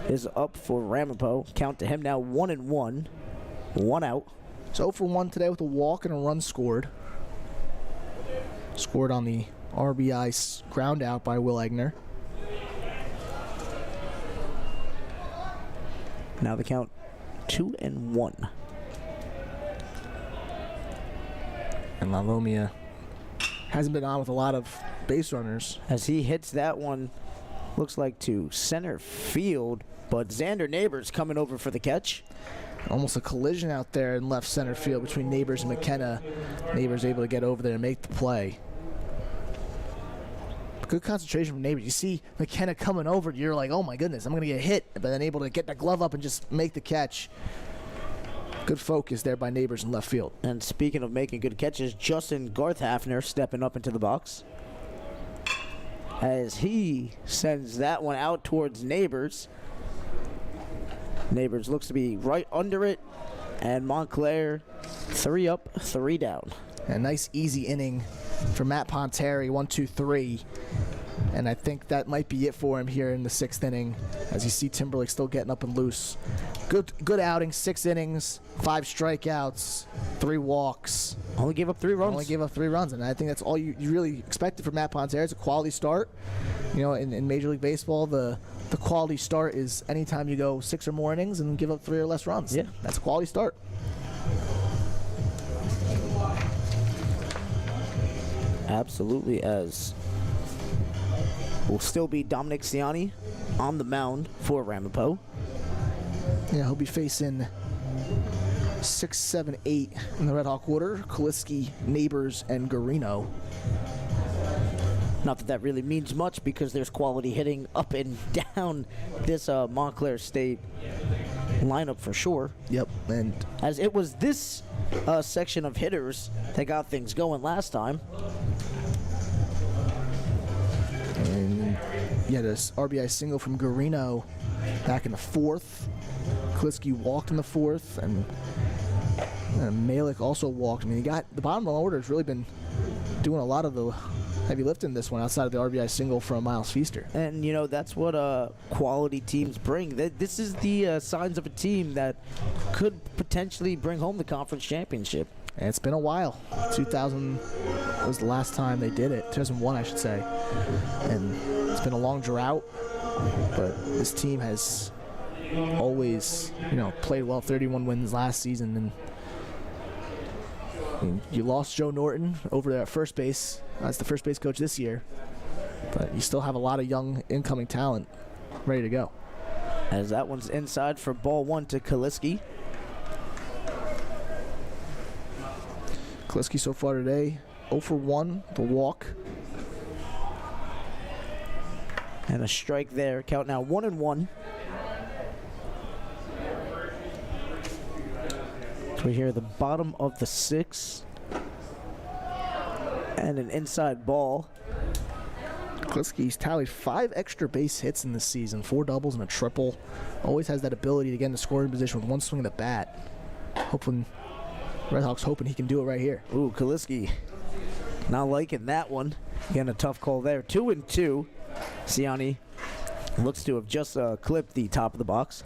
is up for Ramapo. Count to him now 1-1, 1 out. So 0 for 1 today with a walk and a run scored. Scored on the RBI ground out by Will Egner. Now the count 2-1. And Lalomia hasn't been on with a lot of base runners. As he hits that one, looks like to center field, but Xander Neighbors coming over for the catch. Almost a collision out there in left center field between Neighbors and McKenna. Neighbors able to get over there and make the play. Good concentration from Neighbors. You see McKenna coming over, you're like, oh my goodness, I'm going to get hit. But then able to get the glove up and just make the catch. Good focus there by Neighbors in left field. And speaking of making good catches, Justin Garthhafner stepping up into the box. As he sends that one out towards Neighbors. Neighbors looks to be right under it, and Montclair 3 up, 3 down. A nice easy inning for Matt Ponteri, 1-2-3, and I think that might be it for him here in the 6th inning. As you see Timberlake still getting up and loose. Good outing, 6 innings, 5 strikeouts, 3 walks. Only gave up 3 runs. Only gave up 3 runs, and I think that's all you really expected from Matt Ponteri. It's a quality start. You know, in Major League Baseball, the quality start is anytime you go 6 or more innings and give up 3 or less runs. Yeah. That's a quality start. Absolutely, as will still be Dominic Ciani on the mound for Ramapo. Yeah, he'll be facing 6, 7, 8 in the Red Hawk order. Kaliski, Neighbors, and Garino. Not that that really means much because there's quality hitting up and down this Montclair State lineup for sure. Yep, and as it was this section of hitters that got things going last time. And yeah, this RBI single from Garino back in the 4th. Kaliski walked in the 4th, and Malik also walked. I mean, you got the bottom of the order has really been doing a lot of the heavy lifting this one outside of the RBI single from Miles Feaster. And, you know, that's what quality teams bring. This is the signs of a team that could potentially bring home the conference championship. And it's been a while. 2000 was the last time they did it. 2001, I should say. And it's been a long drought, but this team has always, you know, played well. 31 wins last season, and I mean, you lost Joe Norton over there at first base. That's the first base coach this year, but you still have a lot of young incoming talent ready to go. As that one's inside for ball 1 to Kaliski. Kaliski so far today, 0 for 1, the walk. And a strike there. Count now 1-1. So we hear the bottom of the 6th. And an inside ball. Kaliski's tallied 5 extra base hits in this season, 4 doubles and a triple. Always has that ability to get in the scoring position with one swing of the bat. Red Hawks hoping he can do it right here. Ooh, Kaliski not liking that one. Again, a tough call there. 2-2. Ciani looks to have just clipped the top of the box.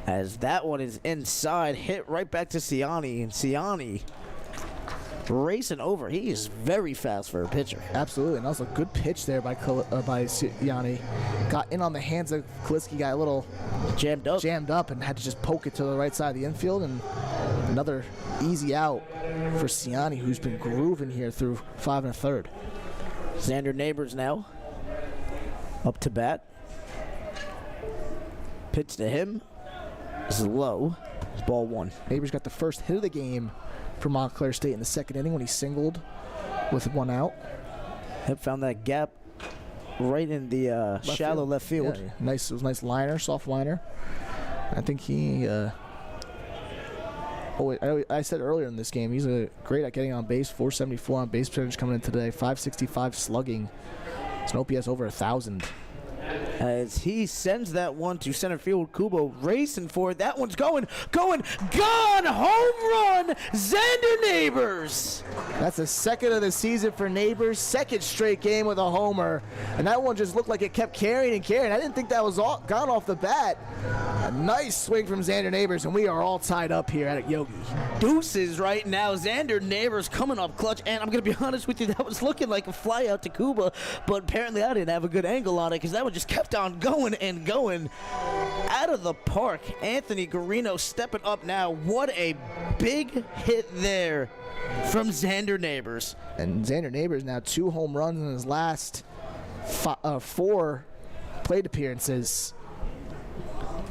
As that one is inside, hit right back to Ciani, and Ciani racing over. He is very fast for a pitcher. Absolutely, and also a good pitch there by Ciani. Got in on the hands of Kaliski, got a little jammed up and had to just poke it to the right side of the infield, and another easy out for Ciani, who's been grooving here through 5 1/3. Xander Neighbors now up to bat. Pitch to him is low. Ball 1. Neighbors got the first hit of the game for Montclair State in the 2nd inning when he singled with one out. Have found that gap right in the shallow left field. Yeah, nice. It was a nice liner, soft liner. I think he. I said earlier in this game, he's great at getting on base. 474 on base percentage coming in today. 565 slugging. It's an OPS over 1,000. As he sends that one to center field, Kubo racing for it. That one's gone! Home run, Xander Neighbors! That's the second of the season for Neighbors. Second straight game with a homer. And that one just looked like it kept carrying and carrying. I didn't think that was gone off the bat. A nice swing from Xander Neighbors, and we are all tied up here at Yogi. Deuces right now. Xander Neighbors coming up clutch. And I'm going to be honest with you, that was looking like a fly out to Kuba. But apparently I didn't have a good angle on it because that one just kept on going and going. Out of the park. Anthony Guarino stepping up now. What a big hit there from Xander Neighbors. And Xander Neighbors now 2 home runs in his last 4 plate appearances.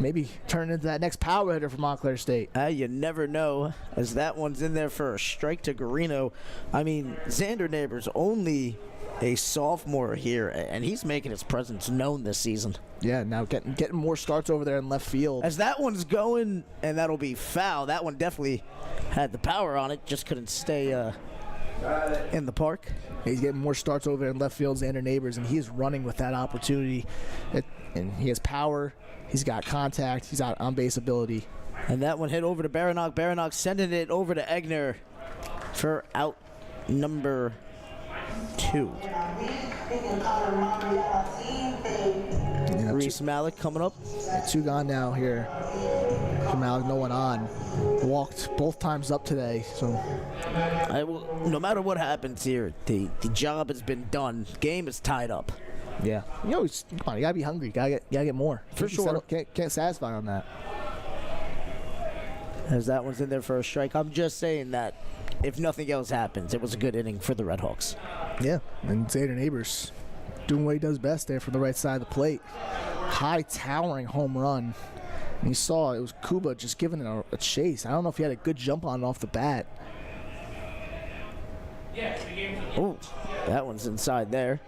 Maybe turn into that next power hitter for Montclair State. You never know, as that one's in there for a strike to Guarino. I mean, Xander Neighbors only a sophomore here, and he's making his presence known this season. Yeah, now getting more starts over there in left field. As that one's going, and that'll be foul. That one definitely had the power on it, just couldn't stay in the park. He's getting more starts over there in left field, Xander Neighbors, and he is running with that opportunity. And he has power. He's got contact. He's got on-base ability. And that one hit over to Baranok. Baranok sending it over to Egner for out number 2. Reese Malik coming up. 2 gone now here. Malik, no one on. Walked both times up today. So no matter what happens here, the job has been done. Game is tied up. Yeah. Come on, you gotta be hungry. Gotta get more. For sure. Can't satisfy on that. As that one's in there for a strike. I'm just saying that if nothing else happens, it was a good inning for the Red Hawks. Yeah, and Xander Neighbors doing what he does best there from the right side of the plate. High towering home run. And you saw it was Kuba just giving it a chase. I don't know if he had a good jump on it off the bat. Oh, that one's inside there.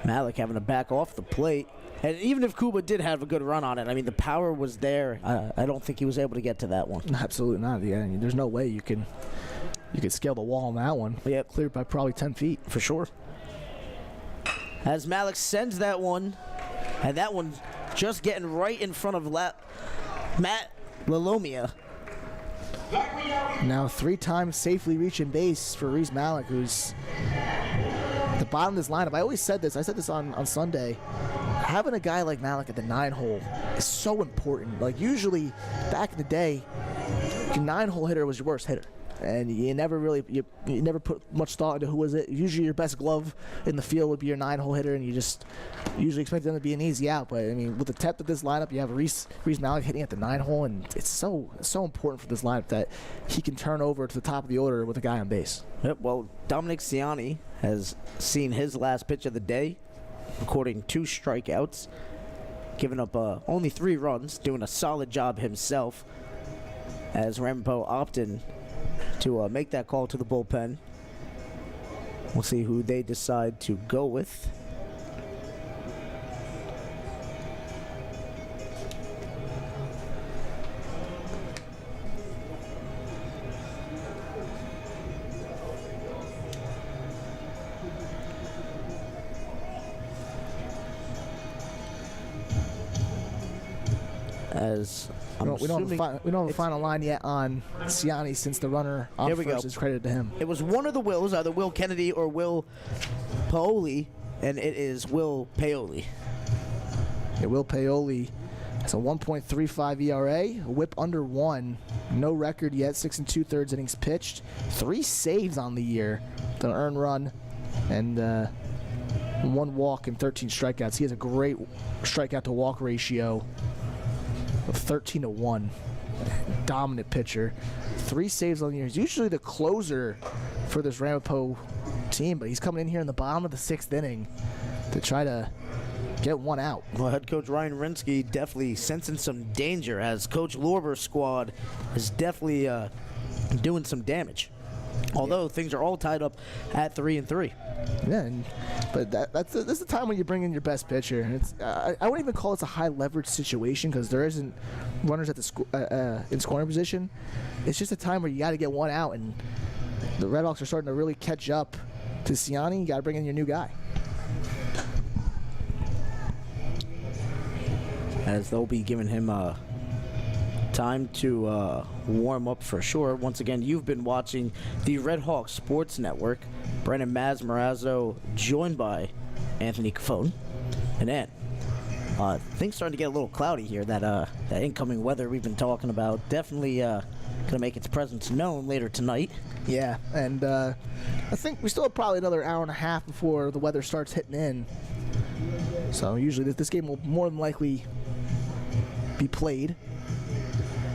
Malik having to back off the plate. And even if Kuba did have a good run on it, I mean, the power was there. I don't think he was able to get to that one. Absolutely not. Yeah, there's no way you can scale the wall on that one. Yeah, cleared by probably 10 feet. For sure. As Malik sends that one, and that one just getting right in front of Matt Lalomia. Now 3 times safely reaching base for Reese Malik, who's at the bottom of this lineup. I always said this. I said this on Sunday. Having a guy like Malik at the 9-hole is so important. Like, usually, back in the day, your 9-hole hitter was your worst hitter. And you never really, you never put much thought into who was it. Usually your best glove in the field would be your 9-hole hitter, and you just usually expect them to be an easy out. But, I mean, with the depth of this lineup, you have Reese Malik hitting at the 9-hole, and it's so important for this lineup that he can turn over to the top of the order with a guy on base. Yep, well, Dominic Ciani has seen his last pitch of the day, recording 2 strikeouts, giving up only 3 runs, doing a solid job himself, as Ramapo opted to make that call to the bullpen. We'll see who they decide to go with. As we don't have a final line yet on Ciani, since the runner off first is credited to him. It was one of the Wills, either Will Kennedy or Will Paoli, and it is Will Paoli. Yeah, Will Paoli has a 1.35 ERA, a whip under 1, no record yet, 6 2/3 innings pitched, 3 saves on the year, the earned run, and 1 walk and 13 strikeouts. He has a great strikeout to walk ratio of 13-1. Dominant pitcher. 3 saves on the year. He's usually the closer for this Ramapo team, but he's coming in here in the bottom of the 6th inning to try to get 1 out. Well, head coach Ryan Rinsky definitely sensing some danger, as Coach Lorber's squad is definitely doing some damage. Although things are all tied up at 3-3. Yeah, but that's the time when you bring in your best pitcher. And I wouldn't even call this a high leverage situation because there isn't runners at the in scoring position. It's just a time where you got to get one out, and the Red Hawks are starting to really catch up to Siani. You got to bring in your new guy. As they'll be giving him time to warm up for sure. Once again, you've been watching the Red Hawk Sports Network. Brandon Mazmarazzo joined by Anthony Cafone and Ant. Things starting to get a little cloudy here. That incoming weather we've been talking about definitely gonna make its presence known later tonight. Yeah, and I think we still have probably another hour and a half before the weather starts hitting in. So usually this game will more than likely be played.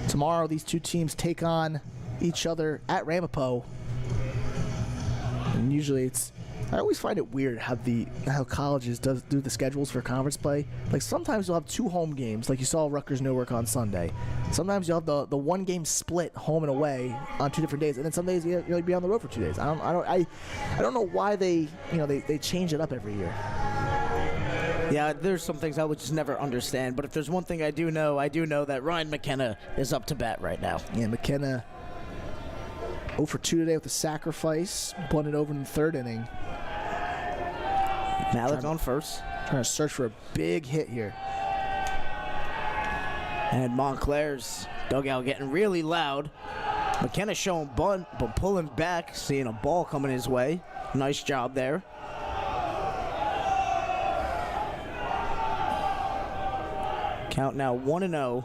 Tomorrow these two teams take on each other at Ramapo. And usually I always find it weird how colleges do the schedules for conference play. Like sometimes you'll have two home games, like you saw Rutgers Newark on Sunday. Sometimes you'll have the one game split home and away on 2 different days, and then some days you'll be on the road for 2 days. I don't know why they change it up every year. Yeah, there's some things I would just never understand, but if there's one thing I do know that Ryan McKenna is up to bat right now. Yeah, McKenna 0 for 2 today with a sacrifice, bunted over in the 3rd inning. Malik on first. Trying to search for a big hit here. And Montclair's dugout getting really loud. McKenna showing bunt, but pulling back, seeing a ball coming his way. Nice job there. Count now 1-0.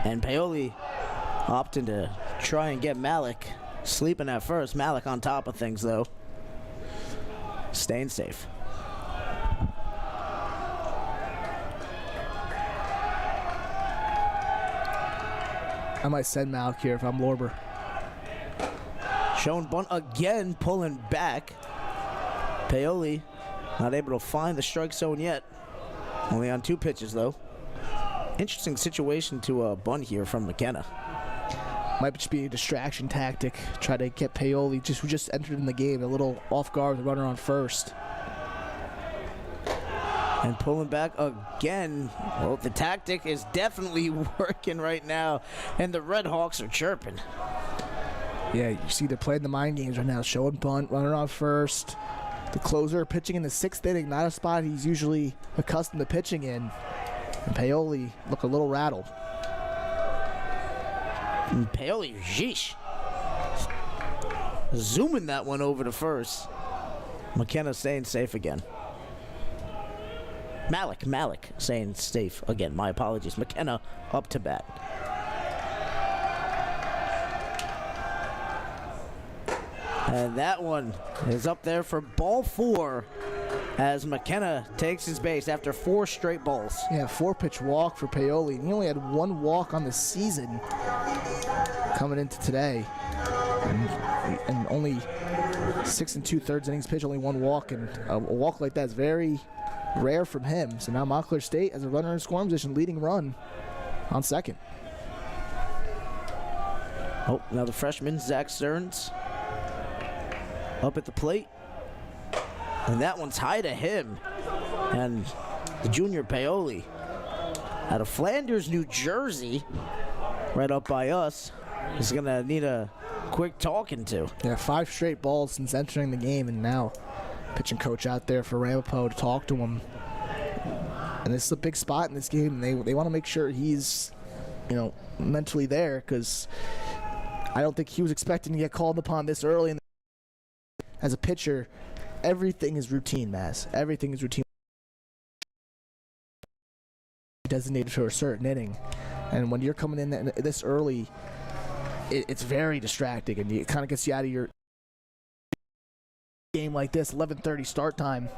And Paoli opting to try and get Malik sleeping at first. Malik on top of things, though. Staying safe. I might send Malik here if I'm Lorber. Showing bunt again, pulling back. Paoli not able to find the strike zone yet. Only on 2 pitches, though. Interesting situation to bunt here from McKenna. Might just be a distraction tactic. Try to get Paoli, who just entered in the game, a little off guard with the runner on first. And pulling back again. Well, the tactic is definitely working right now, and the Red Hawks are chirping. Yeah, you see they're playing the mind games right now. Showing bunt, runner on first. The closer pitching in the 6th inning, not a spot he's usually accustomed to pitching in. And Paoli look a little rattled. And Paoli, sheesh. Zooming that one over to first. McKenna staying safe again. Malik staying safe again. My apologies. McKenna up to bat. And that one is up there for ball 4 as McKenna takes his base after 4 straight balls. Yeah, 4-pitch walk for Paoli. He only had 1 walk on the season coming into today. And only 6 2/3 innings pitch, only 1 walk. And a walk like that is very rare from him. So now Montclair State has a runner in scoring position, leading run on second. Oh, now the freshman, Zach Stearns, up at the plate. And that one's high to him. And the junior Paoli out of Flanders, New Jersey, right up by us, is going to need a quick talking to. Yeah, 5 straight balls since entering the game, and now pitching coach out there for Ramapo to talk to him. And this is a big spot in this game. They want to make sure he's, mentally there, because I don't think he was expecting to get called upon this early. As a pitcher, everything is routine, Maz. Everything is routine. Designated for a certain inning. And when you're coming in this early, it's very distracting, and it kind of gets you out of your game like this, 11:30 start time.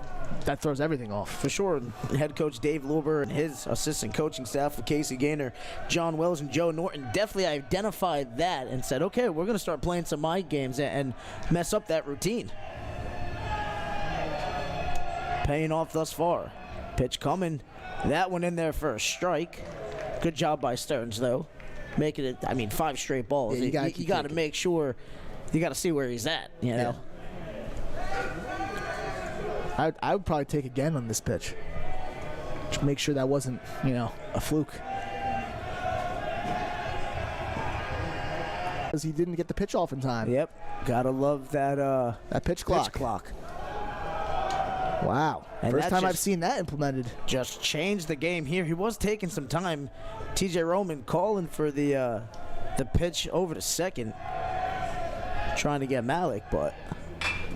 That throws everything off. For sure. Head coach Dave Luber and his assistant coaching staff with Casey Gaynor, John Wells, and Joe Norton definitely identified that and said, okay, we're going to start playing some mind games and mess up that routine. Paying off thus far. Pitch coming. That one in there for a strike. Good job by Stearns, though. Making it, I mean, 5 straight balls. Yeah, you got to make sure, you got to see where he's at, you know? I would probably take again on this pitch. Just make sure that wasn't, a fluke. Because he didn't get the pitch off in time. Yep. Gotta love that pitch clock. Wow. And First time I've just seen that implemented. Just changed the game here. He was taking some time. TJ Roman calling for the pitch over to second, trying to get Malik,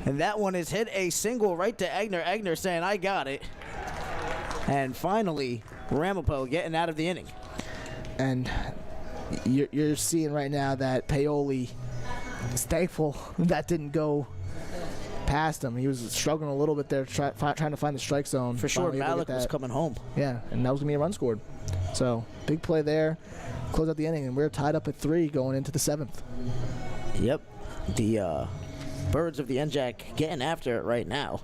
and that one is hit a single right to Egner. Egner saying, I got it. And finally, Ramapo getting out of the inning. And you're seeing right now that Paoli is thankful that didn't go past him. He was struggling a little bit there, trying to find the strike zone. For sure, Malik was coming home. Yeah, and that was going to be a run scored. So, big play there. Close out the inning, and we're tied up at 3 going into the 7th. Yep. The Birds of the NJAC getting after it right now.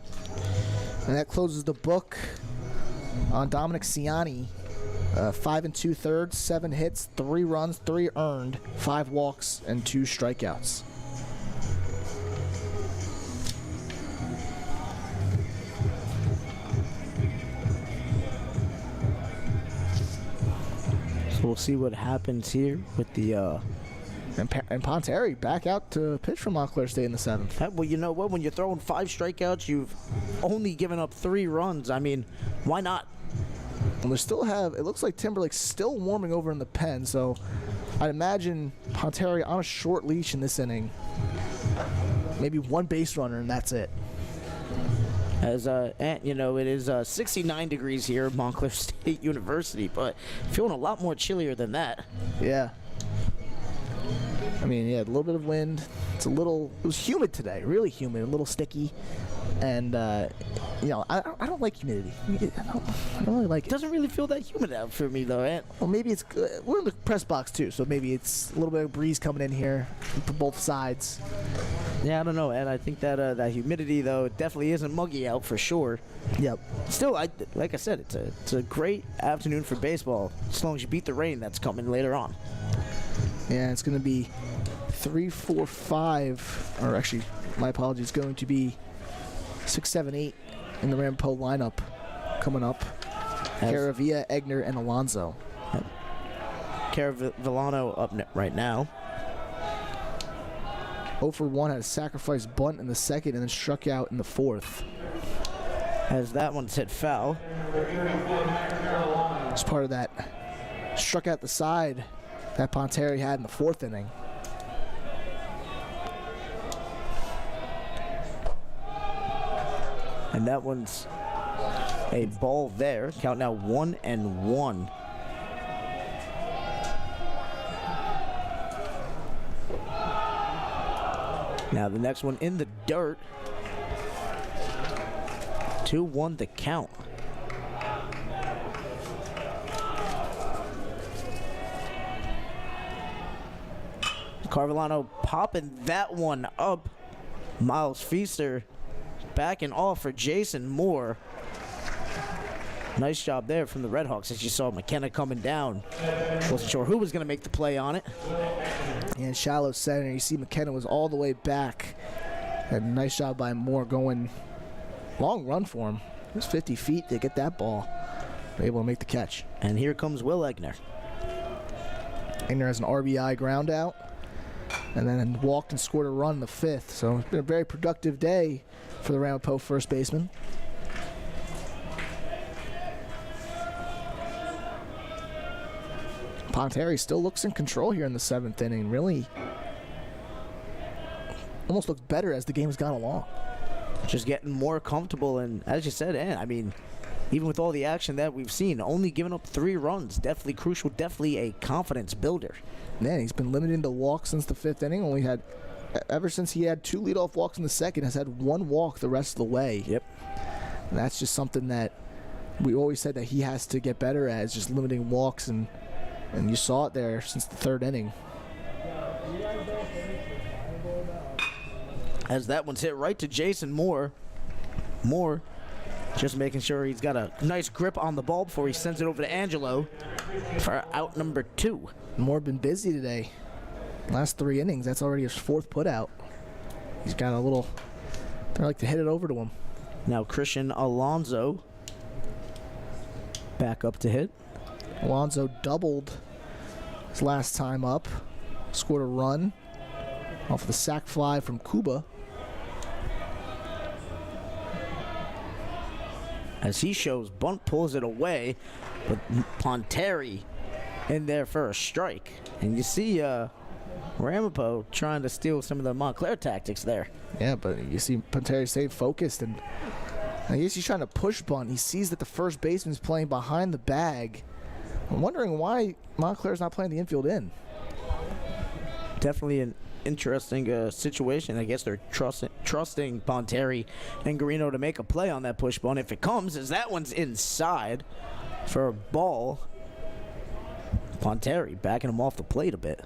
And that closes the book on Dominic Ciani. 5 2/3, 7 hits, 3 runs, 3 earned, 5 walks, and 2 strikeouts. So we'll see what happens here with the and Ponteri back out to pitch for Montclair State in the 7th. Well, you know what? When you're throwing 5 strikeouts, you've only given up 3 runs. I mean, why not? And they still have, it looks like Timberlake's still warming over in the pen, so I'd imagine Ponteri on a short leash in this inning. Maybe 1 base runner, and that's it. As and, it is 69 degrees here at Montclair State University, but feeling a lot more chillier than that. Yeah. I mean, yeah, a little bit of wind. It was humid today, really humid, a little sticky. And, I don't like humidity. I don't really like it. It doesn't really feel that humid out for me, though, Ant. Well, maybe it's good. We're in the press box, too, so maybe it's a little bit of breeze coming in here from both sides. Yeah, I don't know, and I think that that humidity, though, definitely isn't muggy out for sure. Yep. Still, like I said, it's a great afternoon for baseball, as long as you beat the rain that's coming later on. Yeah, it's going to be 3, 4, 5, or actually, my apologies, going to be 6, 7, 8 in the Ramapo lineup coming up. Caravilla, Egner, and Alonso. Yep. Caravillano up right now. 0 for 1 had a sacrifice bunt in the 2nd and then struck out in the 4th. As that one's hit foul. It's part of that struck out the side that Ponteri had in the 4th inning. And that one's a ball there. Count now 1-1. Now the next one in the dirt. 2-1 the count. Carvillano popping that one up. Miles Feaster backing off for Jason Moore. Nice job there from the Red Hawks as you saw McKenna coming down. Wasn't sure who was going to make the play on it. And shallow center, you see McKenna was all the way back. And nice job by Moore going long run for him. It was 50 feet to get that ball. Able to make the catch. And here comes Will Egner. Egner has an RBI ground out. And then walked and scored a run in the 5th. So it's been a very productive day for the Ramapo first baseman. Ponteri still looks in control here in the 7th inning. Really almost looks better as the game has gone along. Just getting more comfortable, and as you said, I mean, even with all the action that we've seen, only giving up 3 runs, definitely crucial, definitely a confidence builder. Man, he's been limited to walks since the 5th inning. Only had, ever since he had 2 leadoff walks in the 2nd, has had 1 walk the rest of the way. Yep. And that's just something that we always said that he has to get better at, is just limiting walks, and you saw it there since the 3rd inning. As that one's hit right to Jason Moore. Moore just making sure he's got a nice grip on the ball before he sends it over to Angelo. for out number 2. Moore been busy today. Last 3 innings, that's already his 4th putout. He's got a little, they like to hit it over to him. Now Christian Alonso back up to hit. Alonso doubled his last time up, scored a run off the sac fly from Cuba. As he shows, bunt pulls it away, but Ponteri in there for a strike. And you see Ramapo trying to steal some of the Montclair tactics there. Yeah, but you see Ponteri stayed focused, and I guess he's trying to push bunt. He sees that the first baseman's playing behind the bag. I'm wondering why Montclair's not playing the infield in. Definitely an interesting situation. I guess they're trusting Ponteri and Garino to make a play on that push bunt. If it comes, as that one's inside for a ball. Ponteri backing him off the plate a bit.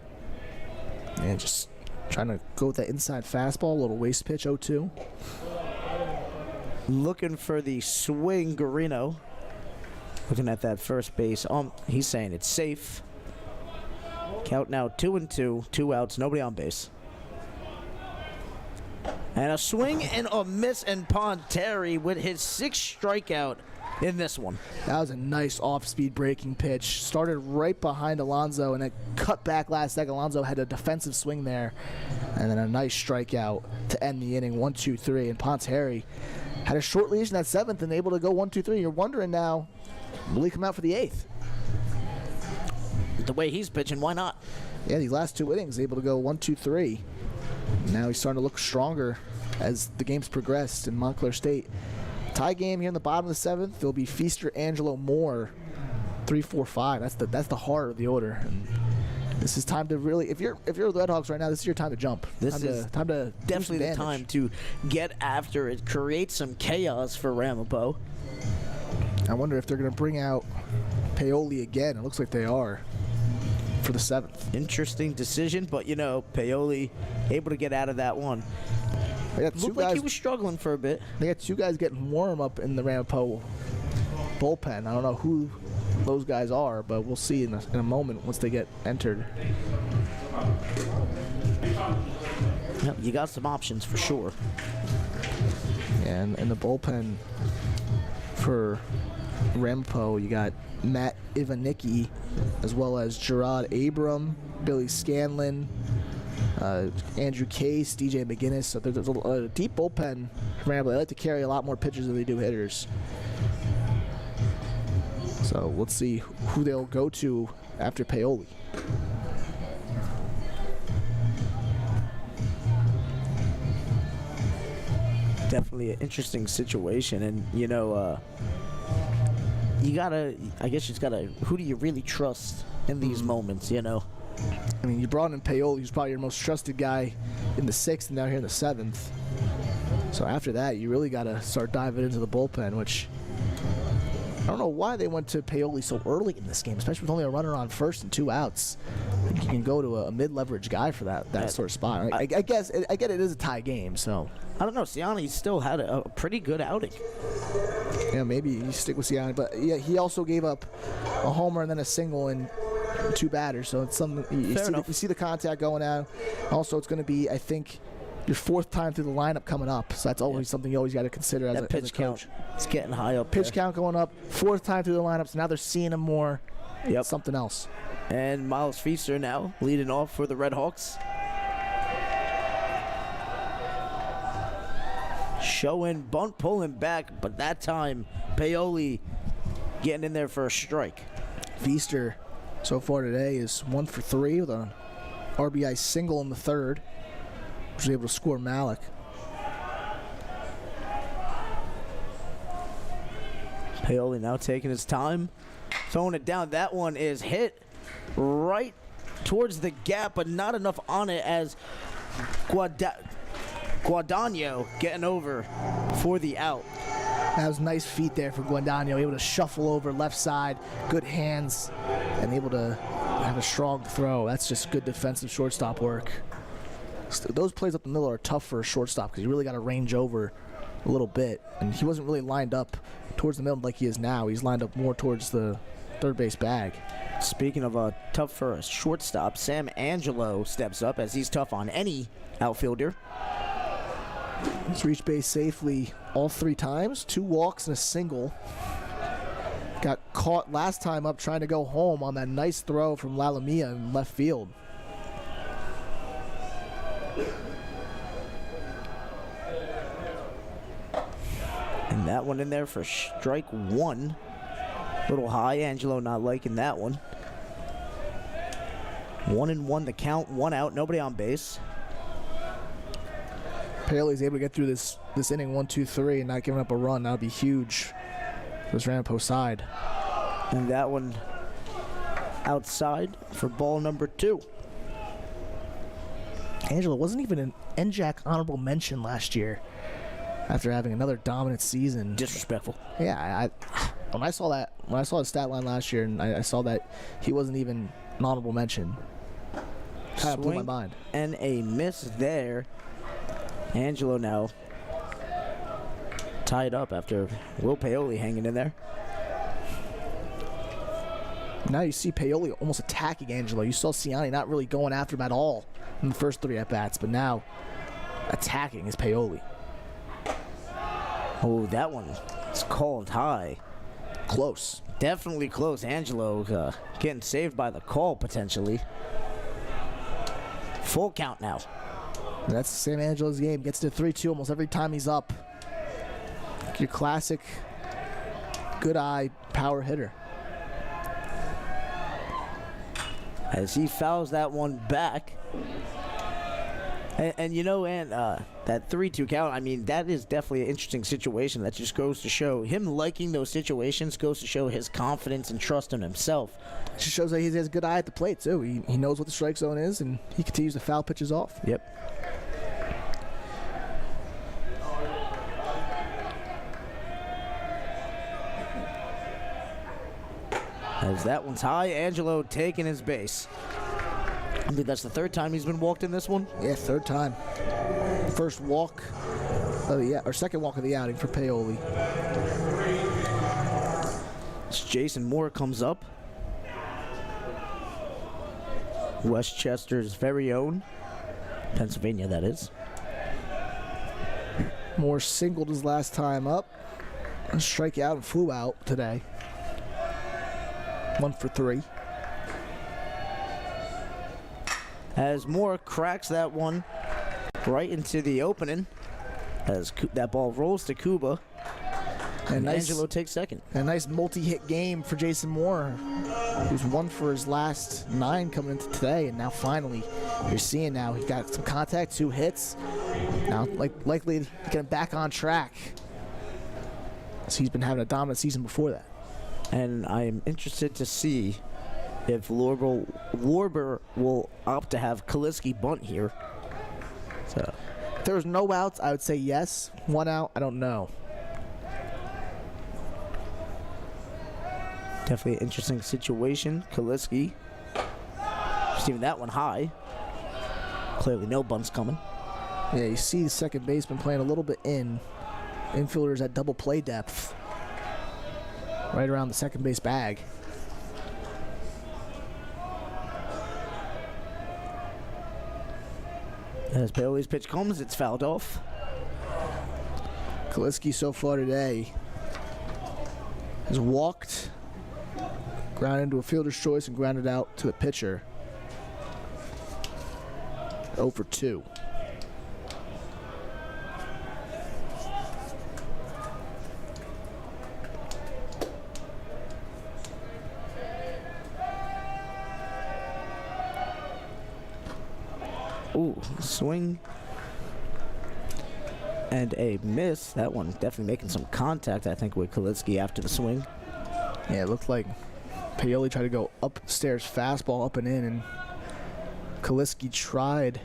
And just trying to go with that inside fastball, a little waist pitch, 0-2. Looking for the swing, Garino. Looking at that first base. He's saying it's safe. Count now 2-2, 2 outs, nobody on base. And a swing and a miss, and Ponteri with his 6th strikeout in this one. That was a nice off-speed breaking pitch. Started right behind Alonso, and it cut back last second. Alonso had a defensive swing there, and then a nice strikeout to end the inning, 1-2-3. And Ponteri had a short leash in that 7th and able to go 1-2-3. You're wondering now, will he come out for the 8th? The way he's pitching, why not? Yeah, these last 2 innings, able to go 1-2-3. Now he's starting to look stronger as the game's progressed in Montclair State. Tie game here in the bottom of the 7th. There'll be Feaster, Angelo, Moore, 3-4-5. That's the heart of the order. And this is time to really, if you're the Red Hawks right now, this is your time to jump. This is time to definitely the time to get after it, create some chaos for Ramapo. I wonder if they're going to bring out Paoli again. It looks like they are for the 7th. Interesting decision, but you know, Paoli able to get out of that one. Looked like he was struggling for a bit. They got 2 guys getting warm up in the Ramapo bullpen. I don't know who those guys are, but we'll see in a moment once they get entered. Yep, you got some options for sure. And in the bullpen for Ramapo, you got Matt Ivanicki, as well as Gerard Abram, Billy Scanlon, Andrew Case, DJ McGinnis. So there's a deep bullpen for Ramapo. They like to carry a lot more pitchers than they do hitters. So let's see who they'll go to after Paoli. Definitely an interesting situation, and you know, you gotta, I guess you just gotta, who do you really trust in these moments, you know? I mean, you brought in Paoli, who's probably your most trusted guy in the 6th and now here in the 7th. So after that, you really got to start diving into the bullpen, which I don't know why they went to Paoli so early in this game, especially with only a runner on first and 2 outs. I think you can go to a mid-leverage guy for that sort of spot. I guess I get it is a tie game, so. I don't know. Siani still had a pretty good outing. Yeah, maybe you stick with Siani, but yeah, he also gave up a homer and then a single in 2 batters, so it's something you see the contact going out. Also, it's going to be, I think, your 4th time through the lineup coming up, so that's always something you always got to consider as a pitch coach. Count. It's getting high up. Pitch count going up. 4th time through the lineup, so now they're seeing him more. Yep. Something else. And Miles Feaster now leading off for the Red Hawks. Showing bunt pulling back, but that time Paoli getting in there for a strike. Feaster so far today is 1 for 3 with an RBI single in the 3rd. Was able to score Malik. Paoli now taking his time, throwing it down. That one is hit right towards the gap, but not enough on it as Guadagno getting over for the out. That was nice feet there for Guadagno, able to shuffle over left side, good hands, and able to have a strong throw. That's just good defensive shortstop work. Those plays up the middle are tough for a shortstop because you really got to range over a little bit, and he wasn't really lined up towards the middle like he is now. He's lined up more towards the third base bag. Speaking of tough for a shortstop, Sam Angelo steps up as he's tough on any outfielder. He's reached base safely all 3 times, 2 walks and a single. Got caught last time up trying to go home on that nice throw from Lalamia in left field. And that one in there for strike 1. Little high. Angelo not liking that one. 1-1 the count, 1 out, nobody on base. Paoli's able to get through this inning 1-2-3 and not giving up a run. That would be huge for this Ramapo side. And that one outside for ball number 2. Angelo wasn't even an NJAC honorable mention last year after having another dominant season. Disrespectful. Yeah, when I saw the stat line last year and I saw that he wasn't even an honorable mention, kind of blew my mind. And a miss there. Angelo now tied up after Will Paoli hanging in there. Now you see Paoli almost attacking Angelo. You saw Ciani not really going after him at all in the first 3 at-bats, but now attacking is Paoli. Oh, that one is called high. Close. Definitely close. Angelo getting saved by the call, potentially. Full count now. And that's Sam Angelo's game. Gets to 3-2 almost every time he's up. Your classic good eye power hitter. As he fouls that one back. And you know, that 3-2 count, I mean, that is definitely an interesting situation. That just goes to show him liking those situations, goes to show his confidence and trust in himself. It just shows that he has a good eye at the plate, too. He knows what the strike zone is, and he continues to foul pitches off. Yep. As that one's high, Angelo taking his base. I think that's the 3rd time he's been walked in this one. Yeah, 3rd time. First walk of or 2nd walk of the outing for Paoli. As Jason Moore comes up. Westchester's very own. Pennsylvania, that is. Moore singled his last time up. Strike out and flew out today. 1 for 3. As Moore cracks that one right into the opening, as that ball rolls to Cuba, and Angelo takes 2nd. A nice multi-hit game for Jason Moore, who's 1 for his last 9 coming into today, and now finally, you're seeing now he got some contact, 2 hits. Now, likely to get him back on track. So he's been having a dominant season before that. And I am interested to see if Lorber will opt to have Kaliski bunt here. So, if there was no outs, I would say yes. 1 out, I don't know. Definitely an interesting situation. Kaliski, receiving that one high. Clearly no bunts coming. Yeah, you see the second baseman playing a little bit in. Infielders at double play depth. Right around the second base bag. As Paoli's pitch comes, it's fouled off. Kaliski so far today has walked, grounded into a fielder's choice, and grounded out to the pitcher. 0 for 2. Ooh, swing and a miss. That one definitely making some contact, I think, with Kaliski after the swing. Yeah, it looked like Paoli tried to go upstairs fastball up and in, and Kaliski tried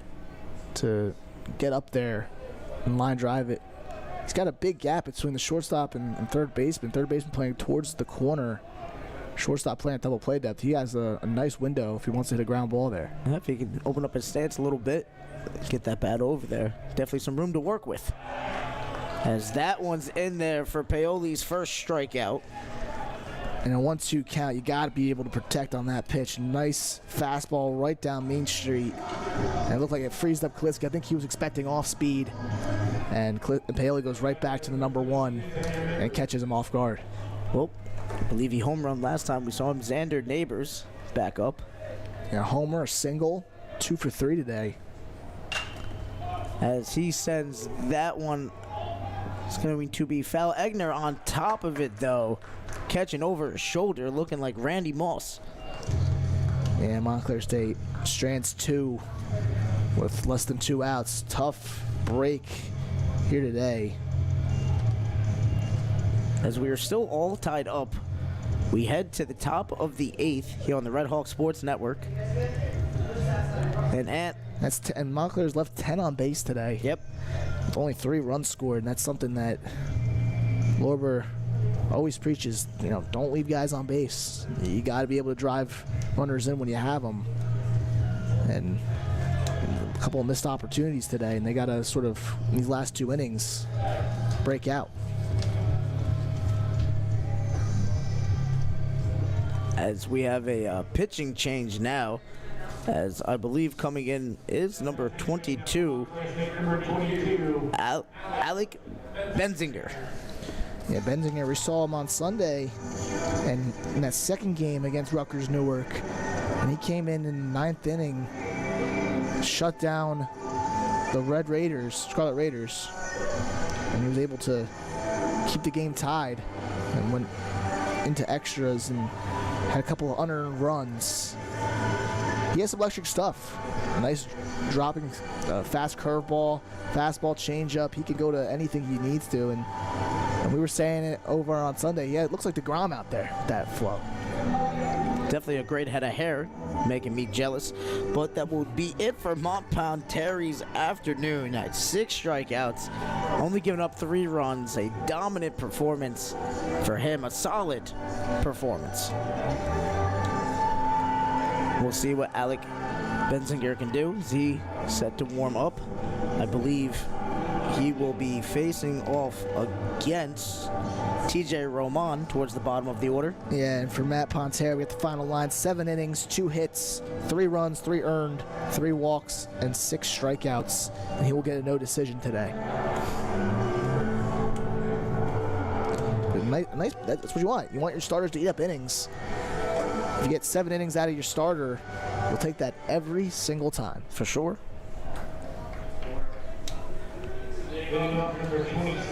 to get up there and line drive it. He's got a big gap between the shortstop and third baseman. Third baseman playing towards the corner. Shortstop playing at double play depth. He has a nice window if he wants to hit a ground ball there. If he can open up his stance a little bit, get that bat over there. Definitely some room to work with. As that one's in there for Paoli's first strikeout. And a 1-2 count, you got to be able to protect on that pitch. Nice fastball right down Main Street. And it looked like it freezed up Kaliski. I think he was expecting off speed. And Paoli goes right back to the number 1 and catches him off guard. Well, I believe he home run last time we saw him. Xander Neighbors back up. Yeah, homer, a single, 2 for 3 today. As he sends that one, it's going to be foul. Egner on top of it, though, catching over his shoulder, looking like Randy Moss. Yeah, Montclair State strands 2 with less than 2 outs. Tough break here today. As we are still all tied up, we head to the top of the 8th here on the Red Hawk Sports Network. And Montclair's left 10 on base today. Yep. With only 3 runs scored, and that's something that Lorber always preaches. You know, don't leave guys on base. You got to be able to drive runners in when you have them. And a couple of missed opportunities today, and they got to sort of, in these last 2 innings, break out. As we have a pitching change now, as I believe coming in is number 22, Alec Benzinger. Yeah, Benzinger, we saw him on Sunday and in that second game against Rutgers Newark, and he came in the 9th inning, shut down the Scarlet Raiders, and he was able to keep the game tied and went into extras and had a couple of unearned runs. He has some electric stuff. A nice dropping, fast curveball, fastball, changeup. He can go to anything he needs to. And we were saying it over on Sunday. Yeah, it looks like DeGrom out there, that flow. Definitely a great head of hair, making me jealous. But that will be it for Montclair's afternoon at 6 strikeouts, only giving up 3 runs. A dominant performance for him, a solid performance. We'll see what Alec Benzinger can do. Is he set to warm up? I believe he will be facing off against TJ Roman towards the bottom of the order. Yeah, and for Matt Ponter, we have the final line. 7 innings, 2 hits, 3 runs, 3 earned, 3 walks, and 6 strikeouts. And he will get a no decision today. Nice, that's what you want. You want your starters to eat up innings. If you get 7 innings out of your starter, we'll take that every single time. For sure.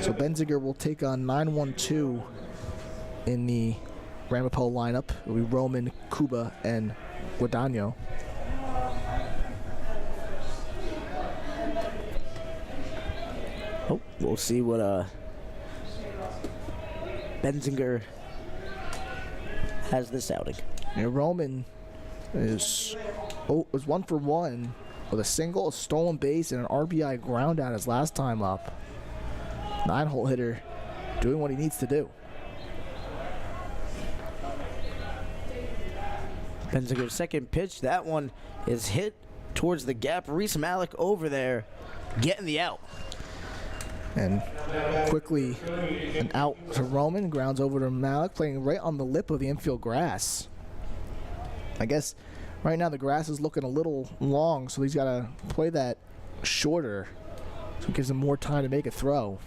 So Benzinger will take on 9-1-2 in the Ramapo lineup. It will be Roman, Cuba, and Guadagno. Oh, we'll see what Benzinger has this outing. And Roman was 1 for 1 with a single, a stolen base, and an RBI ground out his last time up. 9-hole hitter doing what he needs to do. Benzinger's second pitch, that one is hit towards the gap. Reese Malik over there getting the out. And quickly an out to Roman, grounds over to Malik, playing right on the lip of the infield grass. I guess right now the grass is looking a little long, so he's got to play that shorter, so it gives him more time to make a throw.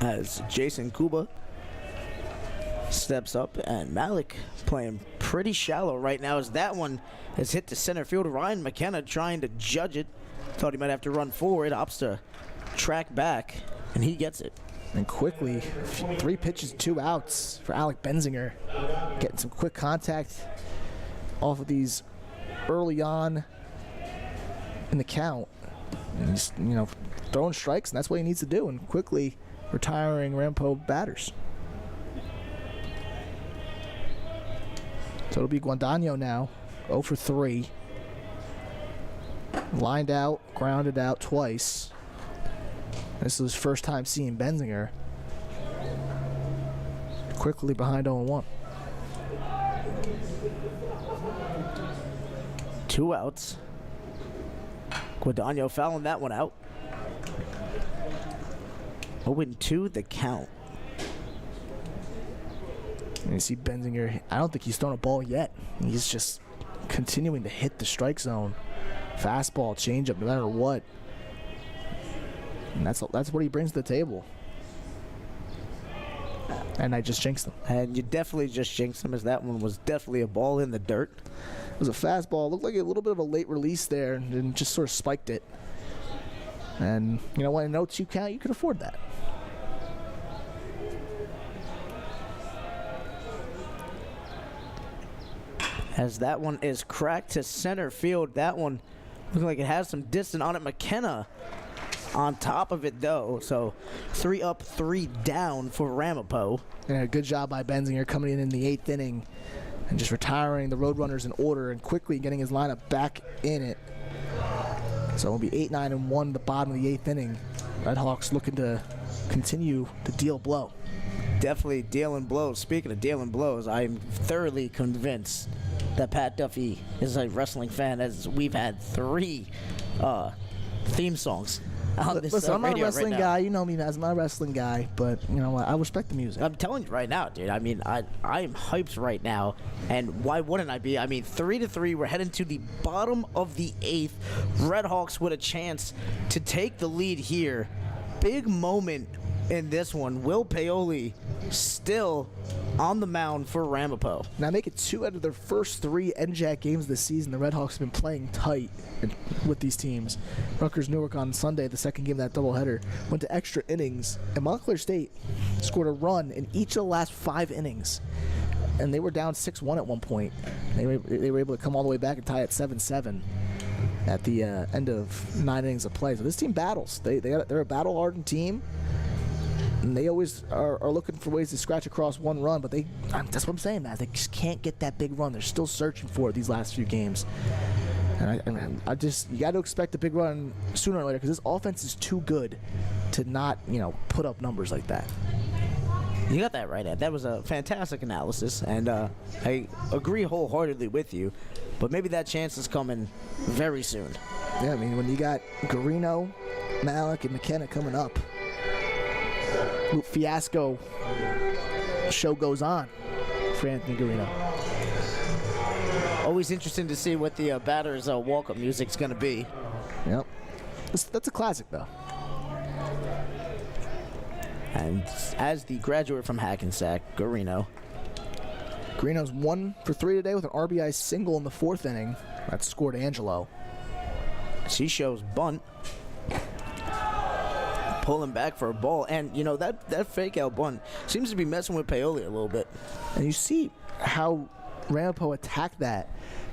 As Jason Kuba steps up, and Malik playing pretty shallow right now as that one is hit to center field. Ryan McKenna trying to judge it. Thought he might have to run forward, opts to track back, and he gets it. And quickly, 3 pitches, 2 outs for Alec Benzinger. Getting some quick contact off of these early on in the count. And he's, throwing strikes, and that's what he needs to do, and quickly retiring Ramapo batters. So it'll be Guadagno now, 0 for 3. Lined out, grounded out twice. This is his first time seeing Benzinger. Quickly behind 0-1. 2 outs. Guadagno fouling that one out. 0-2 the count. And you see Benzinger, I don't think he's thrown a ball yet. He's just continuing to hit the strike zone. Fastball, changeup, no matter what. And that's what he brings to the table. And I just jinxed him. And you definitely just jinxed him, as that one was definitely a ball in the dirt. It was a fastball. It looked like a little bit of a late release there and just sort of spiked it. And you know what? In an 0-2 count, you could afford that. As that one is cracked to center field. That one looking like it has some distance on it. McKenna on top of it, though. So 3 up, 3 down for Ramapo. Yeah, good job by Benzinger coming in the 8th inning and just retiring the Roadrunners in order and quickly getting his lineup back in it. So it'll be 8-9-1 the bottom of the 8th inning. Redhawks looking to continue to deal blow. Definitely dealing blows. Speaking of dealing blows, I'm thoroughly convinced that Pat Duffy is a wrestling fan, as we've had 3 theme songs on this Listen, I'm not a radio wrestling right now. guy. You know me as my wrestling guy, but you know what? I respect the music. I'm telling you right now, dude. I mean, I am hyped right now, and why wouldn't I be? I mean, 3-3. We're heading to the bottom of the 8th. Redhawks with a chance to take the lead here. Big moment in this one. Will Paoli still on the mound for Ramapo. Now make it 2 out of their first 3 NJAC games this season. The Redhawks have been playing tight with these teams. Rutgers Newark on Sunday, the second game of that doubleheader, went to extra innings, and Montclair State scored a run in each of the last 5 innings. And they were down 6-1 at one point. They were able to come all the way back and tie at 7-7 at the end of 9 innings of play. So this team battles. They're a battle-hardened team. And they always are looking for ways to scratch across one run, but that's what I'm saying, man. They just can't get that big run. They're still searching for it these last few games. And you got to expect a big run sooner or later, because this offense is too good to not, put up numbers like that. You got that right, Ed. That was a fantastic analysis, and I agree wholeheartedly with you. But maybe that chance is coming very soon. Yeah, I mean, when you got Garino, Malik, and McKenna coming up, fiasco show goes on for Anthony Garino. Always interesting to see what the batter's walk-up music's going to be. Yep. That's a classic, though. And as the graduate from Hackensack, Garino's 1 for 3 today with an RBI single in the 4th inning. That scored Angelo. She shows bunt. Pulling back for a ball, and that fake out bunt seems to be messing with Paoli a little bit. And you see how Ramapo attacked that.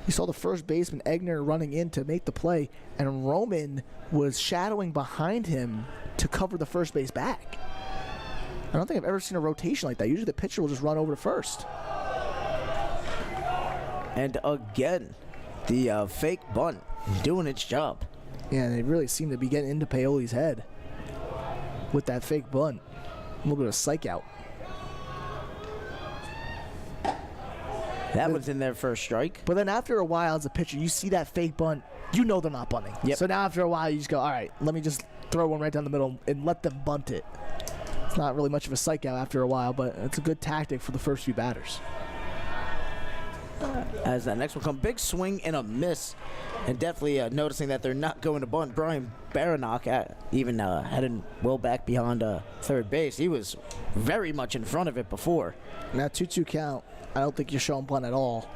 You saw the first baseman Egner running in to make the play, and Roman was shadowing behind him to cover the first base back. I don't think I've ever seen a rotation like that. Usually the pitcher will just run over to first. And again, the fake bunt doing its job. Yeah, they really seem to be getting into Paoli's head with that fake bunt. A little bit of psych out. That was in their first strike. But then after a while as a pitcher, you see that fake bunt, you know they're not bunting. Yep. So now after a while, you just go, all right, let me just throw one right down the middle and let them bunt it. It's not really much of a psych out after a while, but it's a good tactic for the first few batters. As that next one comes, big swing and a miss, and definitely noticing that they're not going to bunt. Brian Baranach even heading well back beyond third base. He was very much in front of it before. Now 2-2 count. I don't think you're showing bunt at all.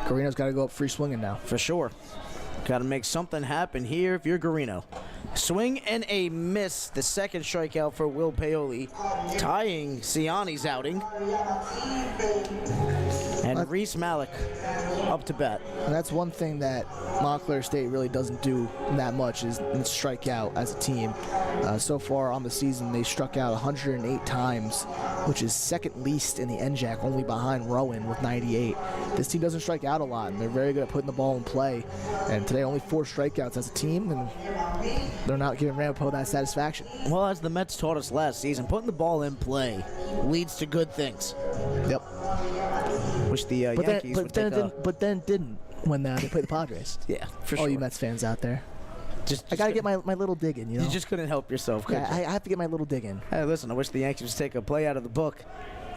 Garino's got to go up free swinging now. For sure. Got to make something happen here if you're Garino. Swing and a miss. The second strikeout for Will Paoli, tying Ciani's outing. And Reese Malik up to bat. And that's one thing that Montclair State really doesn't do that much is strike out as a team. So far on the season, they struck out 108 times, which is second least in the NJAC, only behind Rowan with 98. This team doesn't strike out a lot, and they're very good at putting the ball in play. And today, only 4 strikeouts as a team, and they're not giving Ramapo that satisfaction. Well, as the Mets taught us last season, putting the ball in play leads to good things. Yep. Wish the Yankees would take but then didn't when they played the Padres. Yeah, for sure. All you Mets fans out there. I got to get my little dig in, You just couldn't help yourself, could Yeah, you? I have to get my little dig in. Hey, listen, I wish the Yankees would take a play out of the book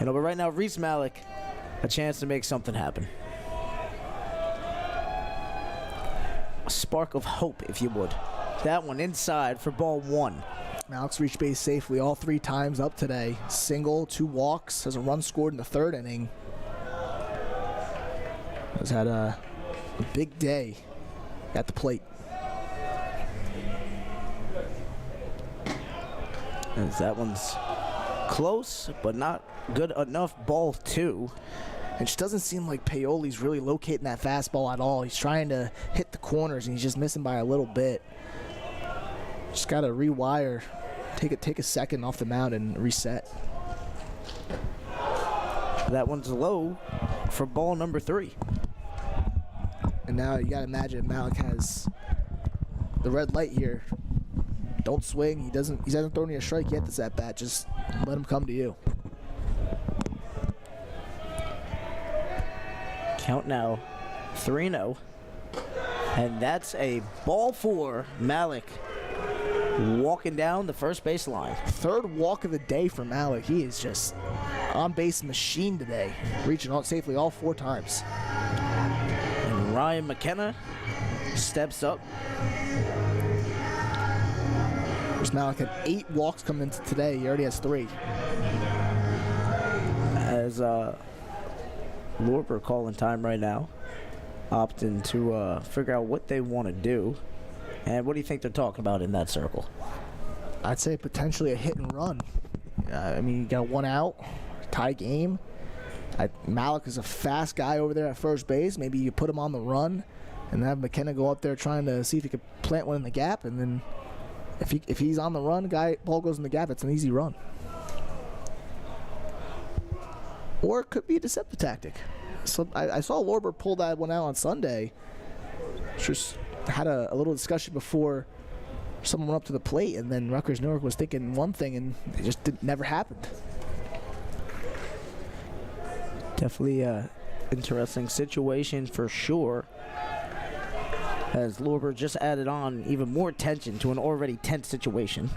But right now, Reese Malik, a chance to make something happen. A spark of hope, if you would. That one inside for ball 1. Malik's reached base safely all 3 times up today. Single, 2 walks, has a run scored in the 3rd inning. Has had a big day at the plate. As that one's close, but not good enough. Ball 2. It just doesn't seem like Paoli's really locating that fastball at all. He's trying to hit the corners, and he's just missing by a little bit. Just got to rewire, take a second off the mound and reset. That one's low for ball number 3. And now you got to imagine Malik has the red light here. Don't swing. He hasn't thrown you a strike yet this at bat. Just let him come to you. Count now 3-0. And that's a ball 4. Malik walking down the first base line. 3rd walk of the day for Malik. He is just on-base machine today, reaching out safely all 4 times. And Ryan McKenna steps up. There's Malik had 8 walks coming into today. He already has 3. As Lorber calling time right now, opting to figure out what they want to do. And what do you think they're talking about in that circle? I'd say potentially a hit and run. I mean, you got 1 out, tie game. Malik is a fast guy over there at first base. Maybe you put him on the run and have McKenna go up there trying to see if he could plant one in the gap. And then if he's on the run, ball goes in the gap, it's an easy run. Or it could be a deceptive tactic. So I saw Lorber pull that one out on Sunday. Just had a little discussion before someone went up to the plate, and then Rutgers Newark was thinking one thing, and it just never happened. Definitely a interesting situation for sure. As Lorber just added on even more tension to an already tense situation.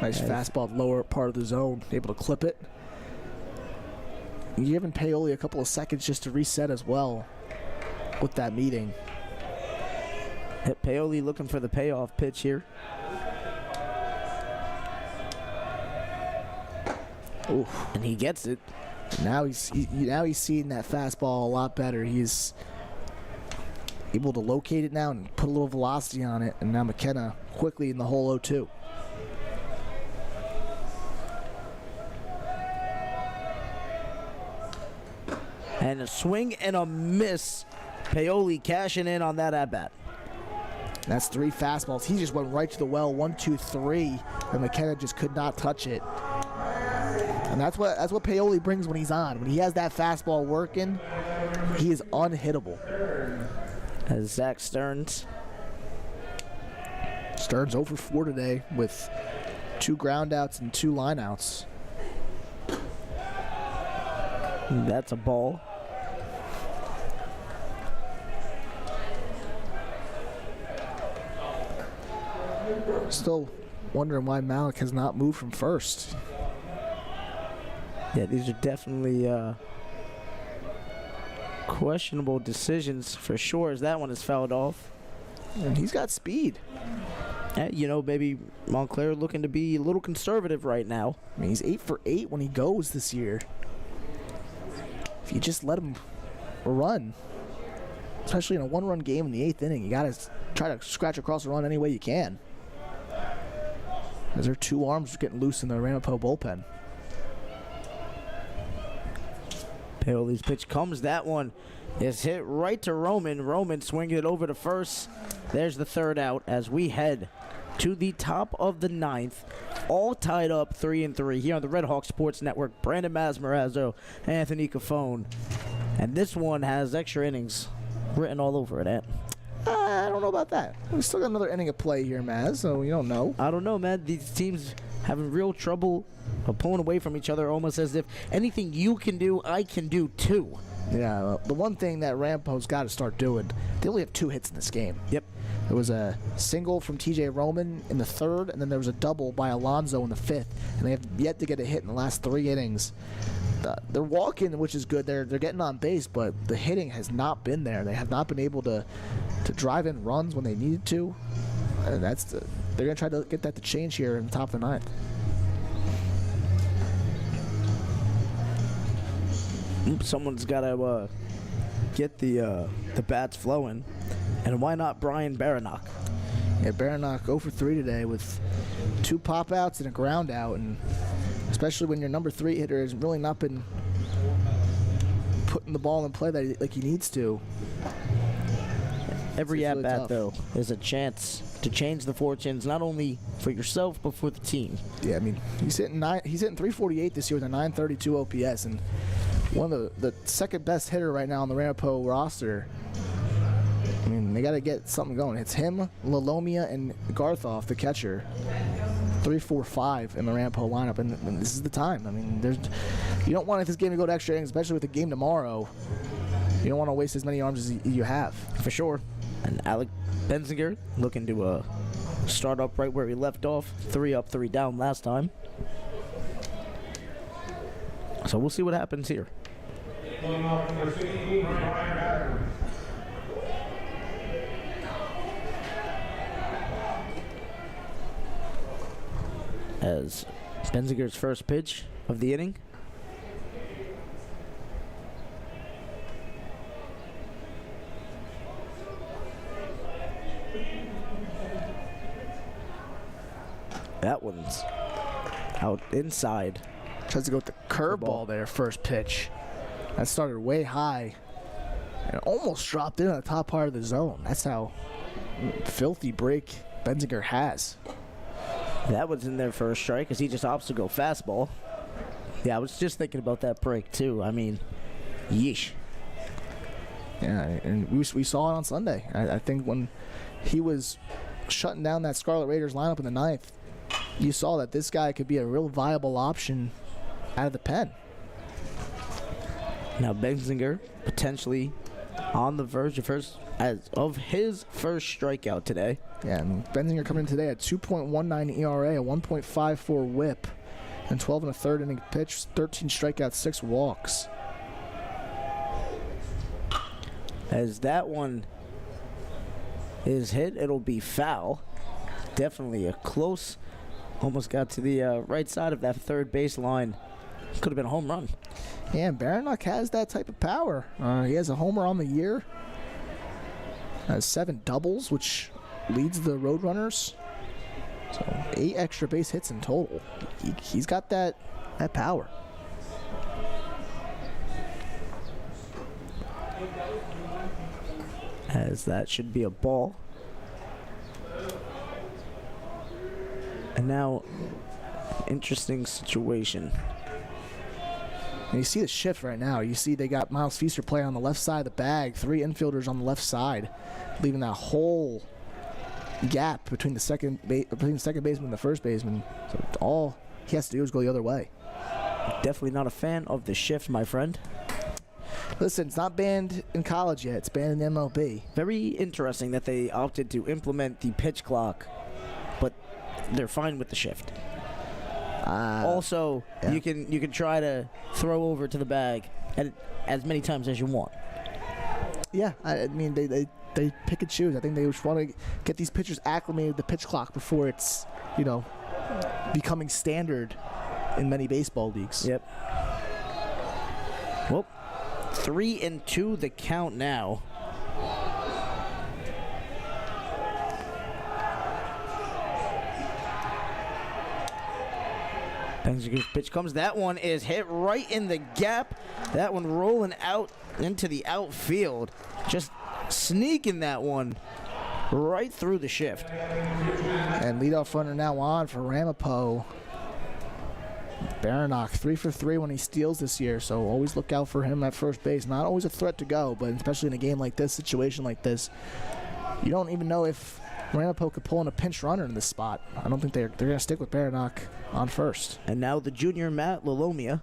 Nice fastball, lower part of the zone, able to clip it. You're giving Paoli a couple of seconds just to reset as well with that meeting. Paoli looking for the payoff pitch here. Ooh. And he gets it. Now he's seeing that fastball a lot better. He's able to locate it now and put a little velocity on it. And now McKenna quickly in the hole 0-2. And a swing and a miss. Paoli cashing in on that at-bat. That's 3 fastballs. He just went right to the well, 1, 2, 3, and McKenna just could not touch it. And that's what Paoli brings when he's on. When he has that fastball working, he is unhittable. As Zach Stearns 0 for 4 today with 2 groundouts and 2 lineouts. That's a ball. Still wondering why Malik has not moved from first. Yeah, these are definitely questionable decisions for sure, as that one is fouled off. And he's got speed. Maybe Montclair looking to be a little conservative right now. I mean, he's 8 for 8 when he goes this year. If you just let him run, especially in a 1-run game in the 8th inning, you got to try to scratch across the run any way you can. As their 2 arms are getting loose in the Ramapo bullpen. Paoli's pitch comes. That one is hit right to Roman. Roman swinging it over to first. There's the 3rd out as we head to the top of the 9th. All tied up 3-3 here on the Red Hawk Sports Network. Brandon Masmarazzo, Anthony Cafone. And this one has extra innings written all over it, Ant. I don't know about that. We still got another inning of play here, Maz, so you don't know. I don't know, man. These teams having real trouble pulling away from each other, almost as if anything you can do, I can do too. Yeah, the one thing that Ramapo's got to start doing, they only have 2 hits in this game. Yep. There was a single from TJ Roman in the 3rd, and then there was a double by Alonso in the 5th, and they have yet to get a hit in the last 3 innings. They're walking, which is good. They're getting on base, but the hitting has not been there. They have not been able to drive in runs when they needed to, and they're going to try to get that to change here in the top of the 9th. Someone's got to get the bats flowing, and why not Brian Baranock? Yeah, Baranock 0 for 3 today with 2 pop-outs and a ground out, and especially when your number 3 hitter has really not been putting the ball in play like he needs to. Every really at-bat, tough. though, is a chance to change the fortunes, not only for yourself, but for the team. Yeah, I mean, he's hitting 348 this year with a 932 OPS, and one of the second best hitter right now on the Ramapo roster. I mean, they got to get something going. It's him, Lalomia, and Garthoff, the catcher. 3-4-5 in the Ramapo lineup, and this is the time. I mean, you don't want this game to go to extra innings, especially with the game tomorrow. You don't want to waste as many arms as you have. For sure. And Alec Benzinger looking to start up right where he left off. 3 up, 3 down last time. So we'll see what happens here. As Benzinger's first pitch of the inning. That one's out inside. Tries to go with the curveball there, first pitch. That started way high and almost dropped in on the top part of the zone. That's how filthy break Benzinger has. That was in there for a strike because he just opts to go fastball. Yeah, I was just thinking about that break too. I mean, yeesh. Yeah, and we saw it on Sunday. I think when he was shutting down that Scarlet Raiders lineup in the 9th, you saw that this guy could be a real viable option out of the pen. Now Benzinger potentially on the verge of his first strikeout today. Yeah, and Benzinger coming in today at 2.19 ERA, a 1.54 WHIP, and 12 and a third inning pitch, 13 strikeouts, 6 walks. As that one is hit, it'll be foul. Definitely a close. Almost got to the right side of that third base line. Could have been a home run. Yeah, and Baranock has that type of power. He has a homer on the year. Has 7 doubles, which leads the Roadrunners. So 8 extra base hits in total. He's got that power. As that should be a ball. And now, interesting situation. And you see the shift right now. You see they got Miles Feaster playing on the left side of the bag, 3 infielders on the left side, leaving that whole gap between the second baseman and the first baseman. So all he has to do is go the other way. Definitely not a fan of the shift, my friend. Listen, it's not banned in college yet. It's banned in MLB. Very interesting that they opted to implement the pitch clock, but they're fine with the shift. Also, yeah. you can try to throw over to the bag as many times as you want. Yeah, I mean they pick and choose. I think they just want to get these pitchers acclimated to the pitch clock before it's becoming standard in many baseball leagues. Yep. Well, 3-2 the count now. Benzinger's pitch comes. That one is hit right in the gap. That one rolling out into the outfield. Just sneaking that one right through the shift. And leadoff runner now on for Ramapo. Baranock 3 for 3 when he steals this year, so always look out for him at first base. Not always a threat to go, but especially in a game like this, situation like this, you don't even know if Ramapo could pull in a pinch runner in this spot. I don't think they're going to stick with Baranak on first. And now the junior Matt Lalomia.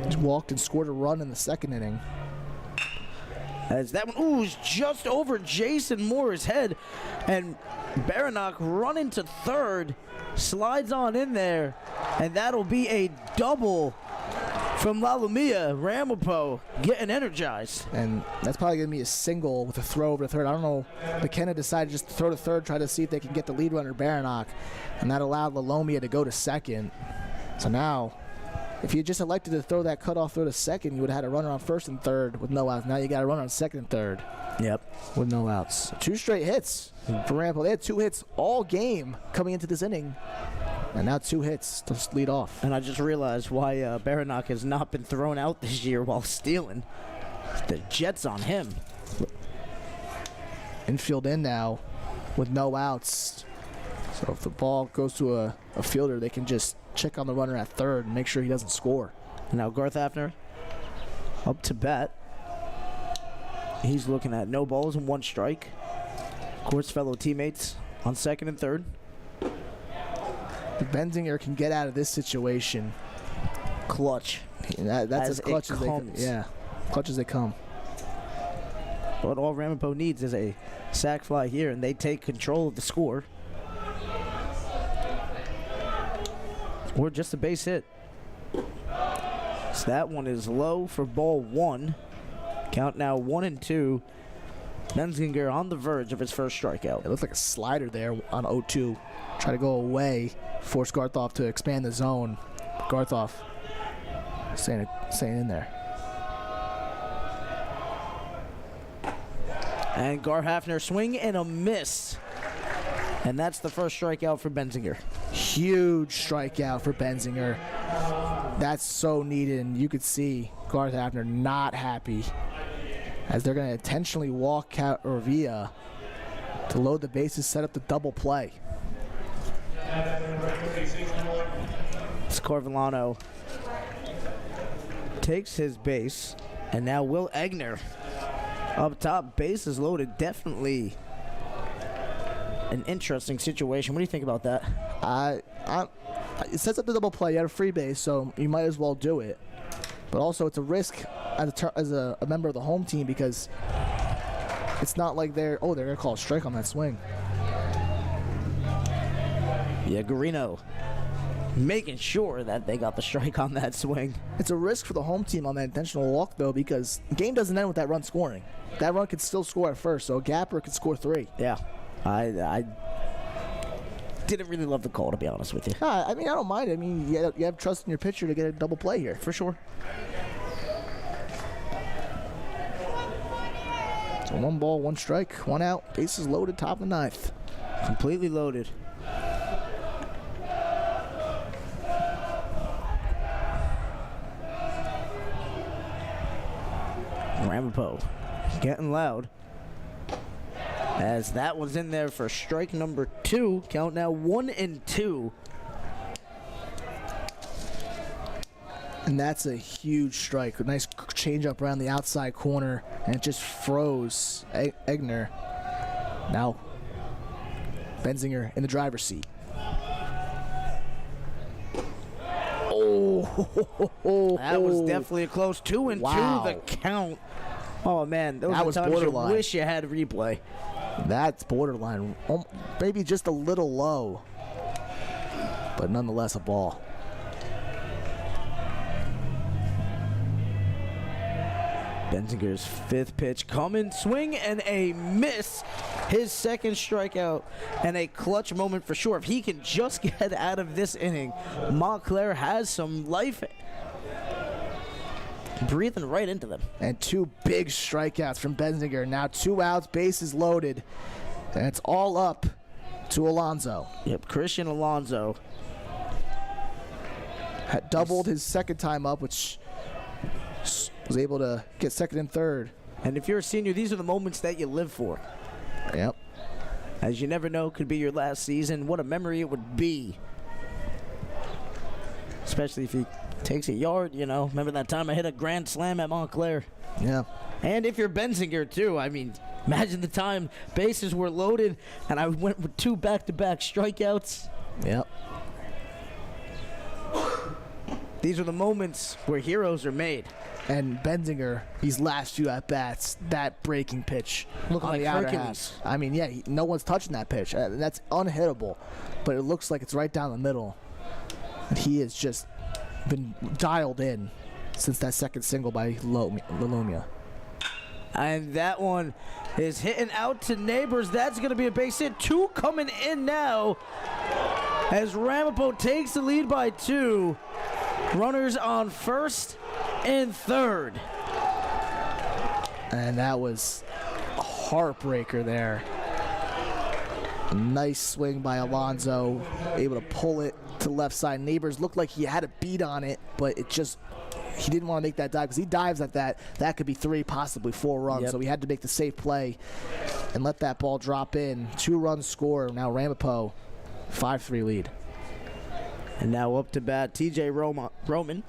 Just walked and scored a run in the second inning. As that one, is just over Jason Moore's head. And Baranak running to third, slides on in there, and that'll be a double from Lalomia. Ramapo getting energized. And that's probably going to be a single with a throw over to third. I don't know. McKenna decided just to throw to third, try to see if they can get the lead runner, Baranak. And that allowed Lalomia to go to second. So now, if you just elected to throw that cutoff throw to second, you would have had a runner on first and third with no outs. Now you got a runner on second and third. Yep. With no outs. 2 straight hits for Ramapo. They had 2 hits all game coming into this inning. And now 2 hits to lead off. And I just realized why Baranak has not been thrown out this year while stealing. The Jets on him. Infield in now with no outs. So if the ball goes to a fielder, they can just check on the runner at third and make sure he doesn't score. Now Garth Hafner up to bat. He's looking at no balls and 1 strike. Of course, fellow teammates on second and third. If Benzinger can get out of this situation, Clutch. that's as clutch as they comes. yeah, clutch as they come. But all Ramapo needs is a sac fly here, and they take control of the score. Or just a base hit. So that one is low for ball 1. Count now 1-2. Benzinger on the verge of his first strikeout. It looked like a slider there on 0-2. Try to go away, force Garthoff to expand the zone. Garthoff staying in there. And Gar Hafner swing and a miss. And that's the first strikeout for Benzinger. Huge strikeout for Benzinger. That's so needed, and you could see Garth Hafner not happy as they're going to intentionally walk out Orvilla to load the bases, set up the double play. Scarvillano takes his base, and now Will Egner up top, bases loaded. Definitely an interesting situation. What do you think about that? It sets up the double play. You had a free base, so you might as well do it. But also, it's a risk as a member of the home team because it's not like they're going to call a strike on that swing. Yeah, Guarino making sure that they got the strike on that swing. It's a risk for the home team on that intentional walk, though, because the game doesn't end with that run scoring. That run could still score at first, so a gapper could score 3. Yeah, I didn't really love the call, to be honest with you. I mean, I don't mind. I mean, you have trust in your pitcher to get a double play here. For sure. So 1 ball, 1 strike, 1 out, bases loaded, top of the 9th. Completely loaded. Ramapo getting loud as that was in there for strike number 2. Count now 1-2. And that's a huge strike. A nice changeup around the outside corner, and it just froze Egner. Now Benzinger in the driver's seat. Oh, that was definitely a close 2-2. Wow. The count. Oh man, those That are was times borderline. you wish you had replay. That's borderline. Maybe just a little low, but nonetheless a ball. Benzinger's 5th pitch coming, swing and a miss. His 2nd strikeout and a clutch moment for sure. If he can just get out of this inning, Montclair has some life breathing right into them. And 2 big strikeouts from Benzinger. Now 2 outs, bases loaded, and it's all up to Alonso. Yep, Christian Alonso Had doubled his 2nd time up, which was able to get 2nd and 3rd. And if you're a senior, these are the moments that you live for. Yep. As you never know, could be your last season. What a memory it would be. Especially if he takes a yard, you know. Remember that time I hit a grand slam at Montclair? Yeah. And if you're Benzinger, too, I mean, Imagine the time bases were loaded and I went with 2 back-to-back strikeouts. Yep. These are the moments where heroes are made. And Benzinger, these last few at-bats, that breaking pitch. Look Like like the outer Hercules. half. I mean, yeah, no one's touching that pitch. That's unhittable. But it looks like it's right down the middle. And he has just been dialed in since that second single by Lalomia. And that one is hitting out to Neighbors. That's going to be a base hit. 2 coming in now as Ramapo takes the lead by 2. Runners on first and third. And that was a heartbreaker there. A nice swing by Alonso, able to pull it to the left side. Neighbors looked like he had a beat on it, but it just, he didn't want to make that dive because he dives at that. That could be 3, possibly 4 runs. Yep. So he had to make the safe play and let that ball drop in. 2 runs score. Now Ramapo, 5-3 lead. And now up to bat, TJ Roman.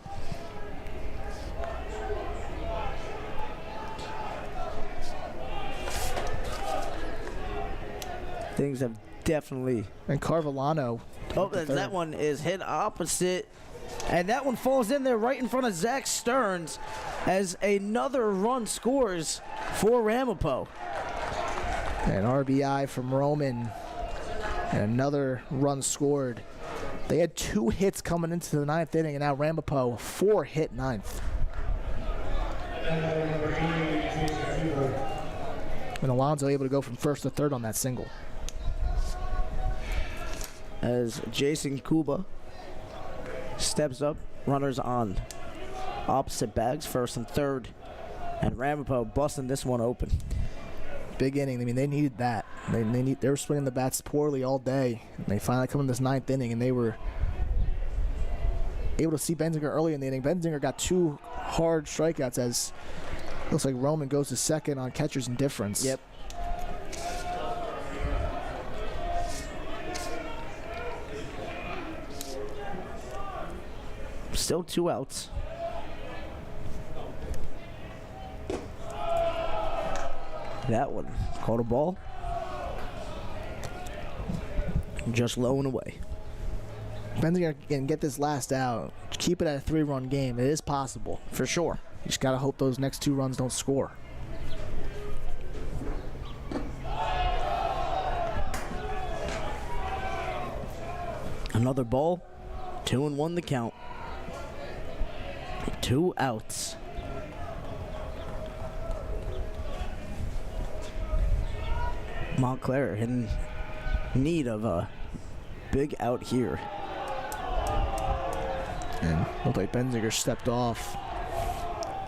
Things have definitely... And Carvellano. Oh, that one is hit opposite. And that one falls in there right in front of Zach Stearns as another run scores for Ramapo. An RBI from Roman. And another run scored. They had 2 hits coming into the 9th inning, and now Ramapo, 4-hit 9th. And Alonso able to go from first to third on that single. As Jason Kuba steps up, runners on opposite bags, first and third. And Ramapo busting this one open. Big inning. I mean, they needed that. They were swinging the bats poorly all day. And they finally come in this 9th inning, and they were able to see Benzinger early in the inning. Benzinger got 2 hard strikeouts as looks like Roman goes to second on catcher's indifference. Yep. Still 2 outs. That one caught a ball. Just low and away. Benzinger can get this last out. Keep it at a 3-run game. It is possible. For sure. You just got to hope those next 2 runs don't score. Another ball. 2-1 the count. 2 outs. Montclair in need of a big out here. And looked like Benzinger stepped off.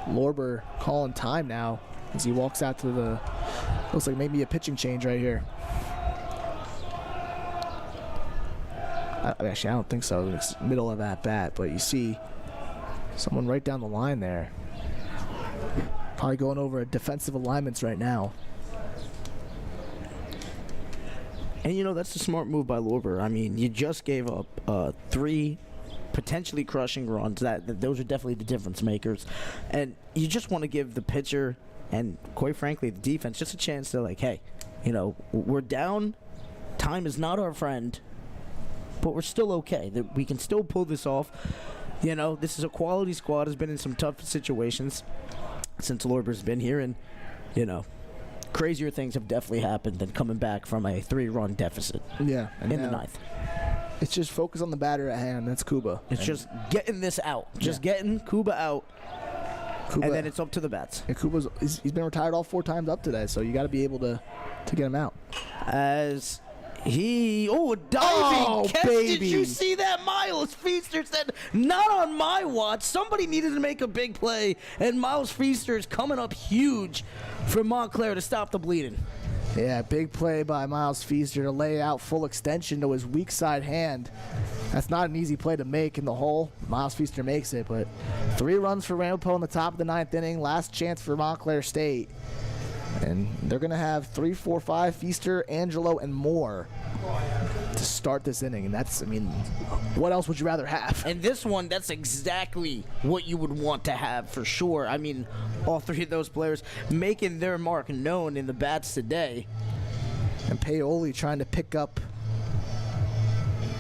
Lorber calling time now as he walks out to the, looks like maybe a pitching change right here. Actually, I don't think so. It's middle of that bat, but you see someone right down the line there. Probably going over defensive alignments right now. And, you know, that's a smart move by Lorber. I mean, you just gave up 3 potentially crushing runs. Those are definitely the difference makers. And you just want to give the pitcher and, quite frankly, the defense just a chance to, like, hey, you know, we're down. Time is not our friend. But we're still okay. That we can still pull this off. You know, this is a quality squad. Has been in some tough situations since Lorber's been here. And, you know, crazier things have definitely happened than coming back from a 3-run deficit in the 9th. It's just focus on the batter at hand. That's Kuba. It's just getting this out. Just getting Kuba out. Kuba, and then it's up to the bats. And Kuba's he's been retired all 4 times up today, so you got to be able to get him out. As he diving catch. Baby. Did you see that? Miles Feaster said, "Not on my watch." Somebody needed to make a big play, and Miles Feaster is coming up huge for Montclair to stop the bleeding. Yeah, big play by Miles Feaster to lay out full extension to his weak side hand. That's not an easy play to make in the hole. Miles Feaster makes it, but 3 runs for Ramapo in the top of the 9th inning. Last chance for Montclair State. And they're going to have 3, 4, 5, Feaster, Angelo, and more to start this inning, and that's, I mean, what else would you rather have? And this one, that's exactly what you would want to have for sure. I mean, all three of those players making their mark known in the bats today. And Paoli trying to pick up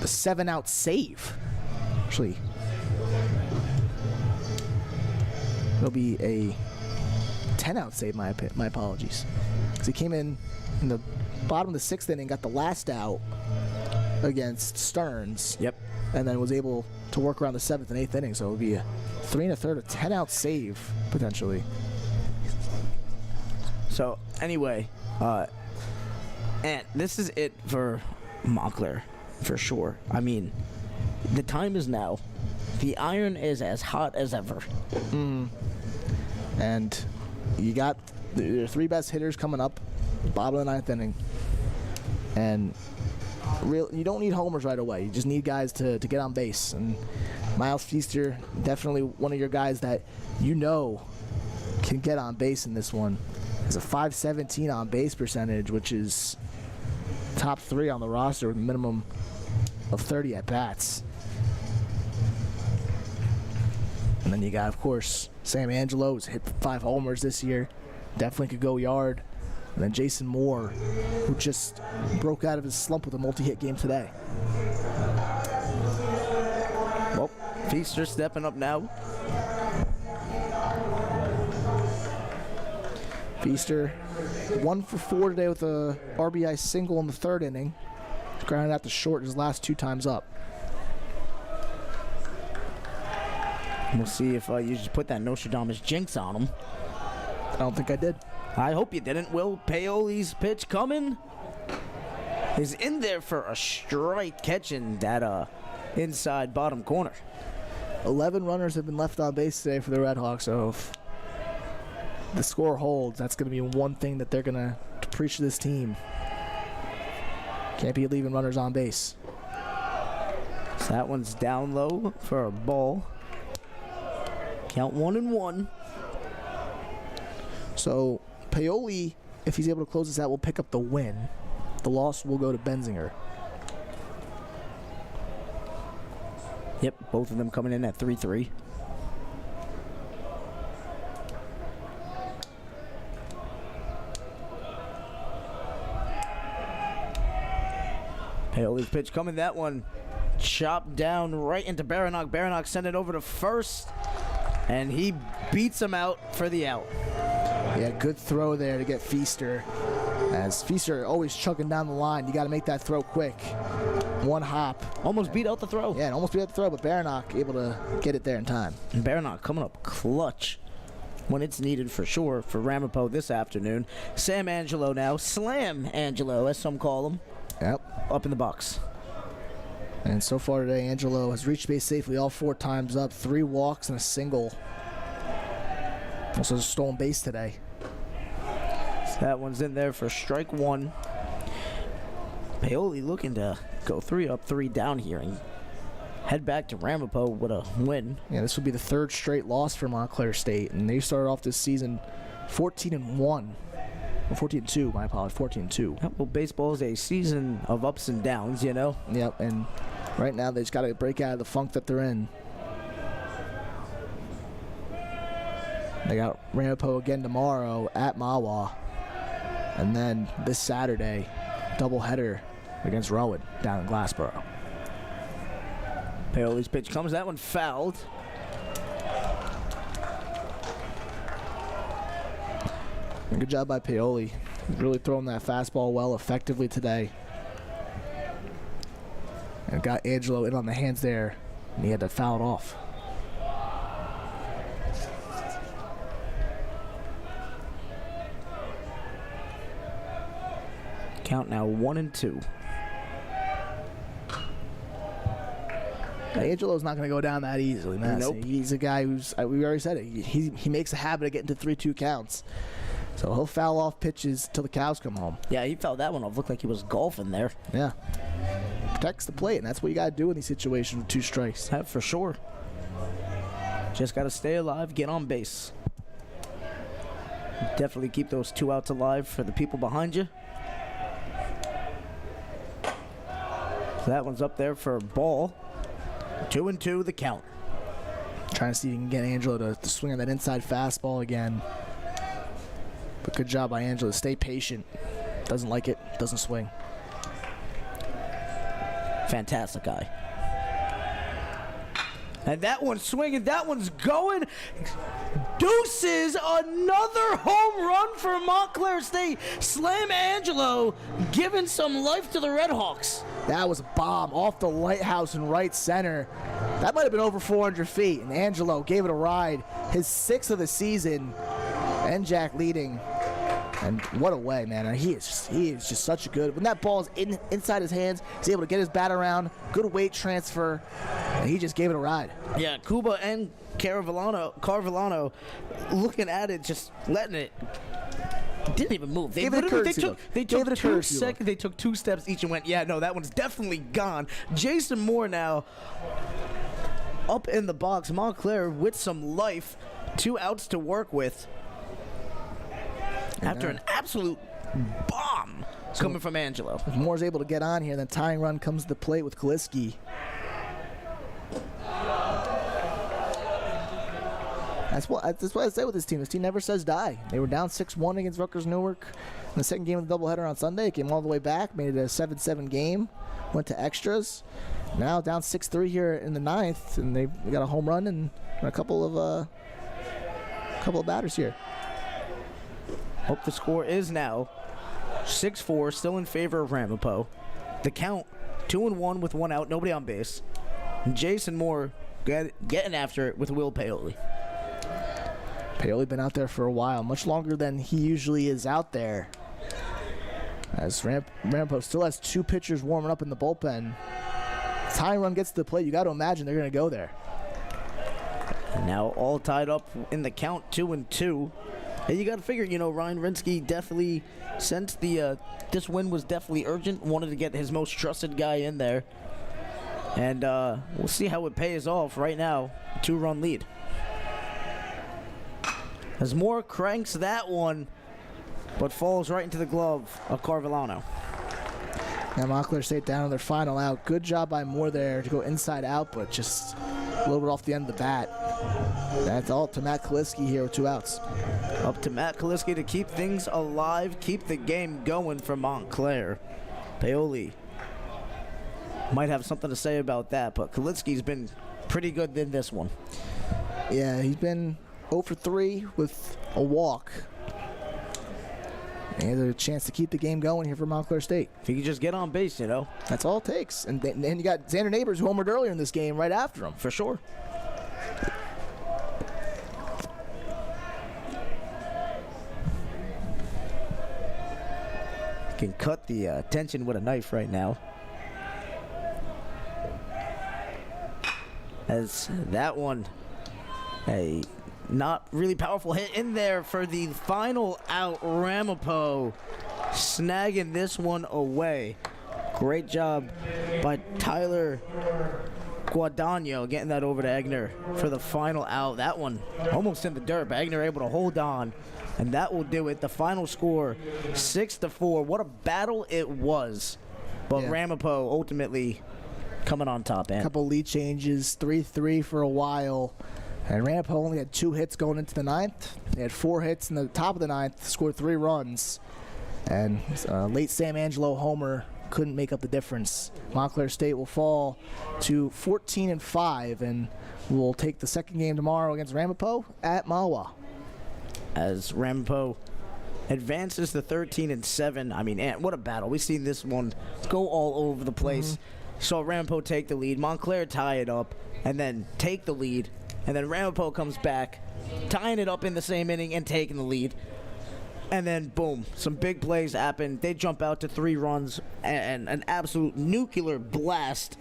the 7-out save. Actually, it'll be a 10-out save, my apologies. Because he came in the bottom of the 6th inning, got the last out against Stearns. Yep. And then was able to work around the 7th and 8th inning. So it would be a 3 1/3, a 10-out save, potentially. So, anyway, and this is it for Montclair, for sure. I mean, the time is now. The iron is as hot as ever. And you got the 3 best hitters coming up, bottom of the 9th inning. And you don't need homers right away. You just need guys to get on base. And Miles Feaster, definitely one of your guys that you know can get on base in this one. Has a .517 on base percentage, which is top 3 on the roster with a minimum of 30 at bats. And then you got, of course, Sam Angelo, who's hit 5 homers this year. Definitely could go yard. And then Jason Moore, who just broke out of his slump with a multi-hit game today. Well, Feaster stepping up now. Feaster 1 for 4 today with a RBI single in the 3rd inning. Grounded out to short his last 2 times up. We'll see if you just put that Nostradamus jinx on him. I don't think I did. I hope you didn't. Will Paoli's pitch coming? He's in there for a strike, catching that inside bottom corner. 11 runners have been left on base today for the Red Hawks, so if the score holds, that's going to be one thing that they're going to preach to this team. Can't be leaving runners on base. So that one's down low for a ball. Count 1-1. So Paoli, if he's able to close this out, will pick up the win. The loss will go to Benzinger. Yep, both of them coming in at 3-3. Paoli's pitch coming, that one chopped down right into Baranock. Baranock sent it over to first, and he beats him out for the out. Yeah, good throw there to get Feaster. As Feaster always chugging down the line, you got to make that throw quick. One hop. Almost beat out the throw. Yeah, and almost beat out the throw, but Baranock able to get it there in time. And Baranock coming up clutch when it's needed for sure for Ramapo this afternoon. Sam Angelo now, Slam Angelo as some call him. Yep. Up in the box. And so far today, Angelo has reached base safely all 4 times up, 3 walks and a single. Also a stolen base today. So that one's in there for strike 1. Paoli looking to go 3 up, 3 down here and head back to Ramapo with a win. Yeah, this would be the 3rd straight loss for Montclair State, and they started off this season 14-1. Or 14-2, my apologies, 14-2. Well, baseball is a season of ups and downs, you know? Yep, and right now they just got to break out of the funk that they're in. They got Ramapo again tomorrow at Mawa. And then this Saturday, doubleheader against Rowan down in Glassboro. Paoli's pitch comes, that one fouled. And good job by Paoli. Really throwing that fastball well effectively today. And got Angelo in on the hands there, and he had to foul it off. Count now 1-2. Angelo's not going to go down that easily, man. Nope. He's a guy who's, we already said it, he makes a habit of getting to 3-2 counts. So he'll foul off pitches till the cows come home. Yeah, he fouled that one off. Looked like he was golfing there. Yeah. Protects the plate, and that's what you got to do in these situations with 2 strikes. That for sure. Just got to stay alive, get on base. Definitely keep those 2 outs alive for the people behind you. So that one's up there for a ball. 2-2 the count. Trying to see if you can get Angelo to swing on that inside fastball again. But good job by Angelo to stay patient. Doesn't like it, doesn't swing. Fantastic guy. And that one's swinging, that one's going. Deuces, another home run for Montclair State. Slam Angelo, giving some life to the Red Hawks. That was a bomb off the lighthouse in right center. That might have been over 400 feet, and Angelo gave it a ride. His 6th of the season, and Jack leading. And what a way, man. He is just such a good. When that ball is inside his hands, he's able to get his bat around, good weight transfer, and he just gave it a ride. Yeah, Cuba and Carvellano looking at it, just letting it. Didn't even move. They took 2 steps each and went, yeah, no, that one's definitely gone. Jason Moore now up in the box. Montclair with some life. 2 outs to work with. After an absolute bomb coming from Angelo. If Moore's able to get on here, then tying run comes to the plate with Kaliski. That's what I say with this team. This team never says die. They were down 6-1 against Rutgers Newark in the second game of the doubleheader on Sunday. Came all the way back, made it a 7-7 game, went to extras. Now down 6-3 here in the 9th, and they got a home run and a couple of batters here. Hope the score is now 6-4, still in favor of Ramapo. The count 2-1 with 1 out, nobody on base. And Jason Moore getting after it with Will Paoli. Paoli been out there for a while, much longer than he usually is out there. As Ramapo still has 2 pitchers warming up in the bullpen. Tying run gets to the plate, you got to imagine they're going to go there. And now all tied up in the count, 2-2. And you got to figure, Ryan Rinsky definitely sensed this win was definitely urgent. Wanted to get his most trusted guy in there. And we'll see how it pays off right now. 2-run lead. As Moore cranks that one, but falls right into the glove of Carvellano. Now Montclair State down on their final out. Good job by Moore there to go inside out, but just a little bit off the end of the bat. That's all to Matt Kaliski here with 2 outs. Up to Matt Kaliski to keep things alive, keep the game going for Montclair. Paoli might have something to say about that, but Kaliski's been pretty good in this one. Yeah, he's been 0 for 3 with a walk. And he has a chance to keep the game going here for Montclair State. If he can just get on base, That's all it takes. And then you got Xander Neighbors, who homered earlier in this game, right after him. For sure. Can cut the tension with a knife right now. As that one, a not really powerful hit in there for the final out. Ramapo snagging this one away. Great job by Tyler Guadagno getting that over to Egner for the final out. That one almost in the dirt, but Egner able to hold on. And that will do it. The final score, 6-4. What a battle it was. But Ramapo ultimately coming on top. A couple lead changes, 3-3 for a while. And Ramapo only had 2 hits going into the 9th. They had 4 hits in the top of the 9th, scored 3 runs. And late Sam Angelo homer couldn't make up the difference. Montclair State will fall to 14-5 and will take the second game tomorrow against Ramapo at Mahwah. As Ramapo advances to 13-7. I mean, what a battle. We've seen this one go all over the place. Saw Ramapo take the lead, Montclair tie it up, and then take the lead. And then Ramapo comes back, tying it up in the same inning and taking the lead. And then, boom, some big plays happen. They jump out to 3 runs and an absolute nuclear blast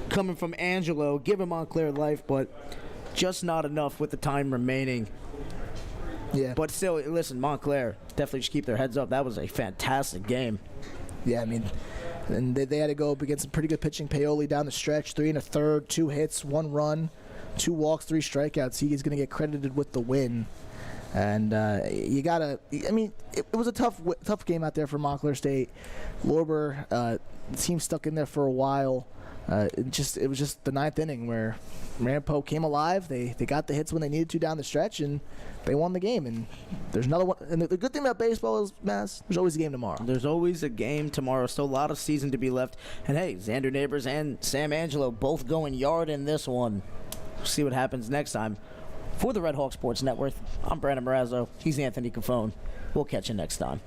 coming from Angelo, giving Montclair life, but just not enough with the time remaining. Yeah. But still, listen, Montclair definitely should keep their heads up. That was a fantastic game. Yeah, I mean, and they had to go up against some pretty good pitching. Paoli down the stretch, 3 1/3, 2 hits, 1 run, 2 walks, 3 strikeouts. He is going to get credited with the win. And you gotta. I mean, it was a tough game out there for Montclair State. Lorber, the team stuck in there for a while. It was just the ninth inning where Ramapo came alive. They got the hits when they needed to down the stretch, and they won the game. And there's another one. And the good thing about baseball is, Mass, there's always a game tomorrow. There's always a game tomorrow. Still a lot of season to be left. And hey, Xander Neighbors and Sam Angelo both going yard in this one. We'll see what happens next time. For the Red Hawk Sports Network, I'm Brandon Marazzo. He's Anthony Cafone. We'll catch you next time.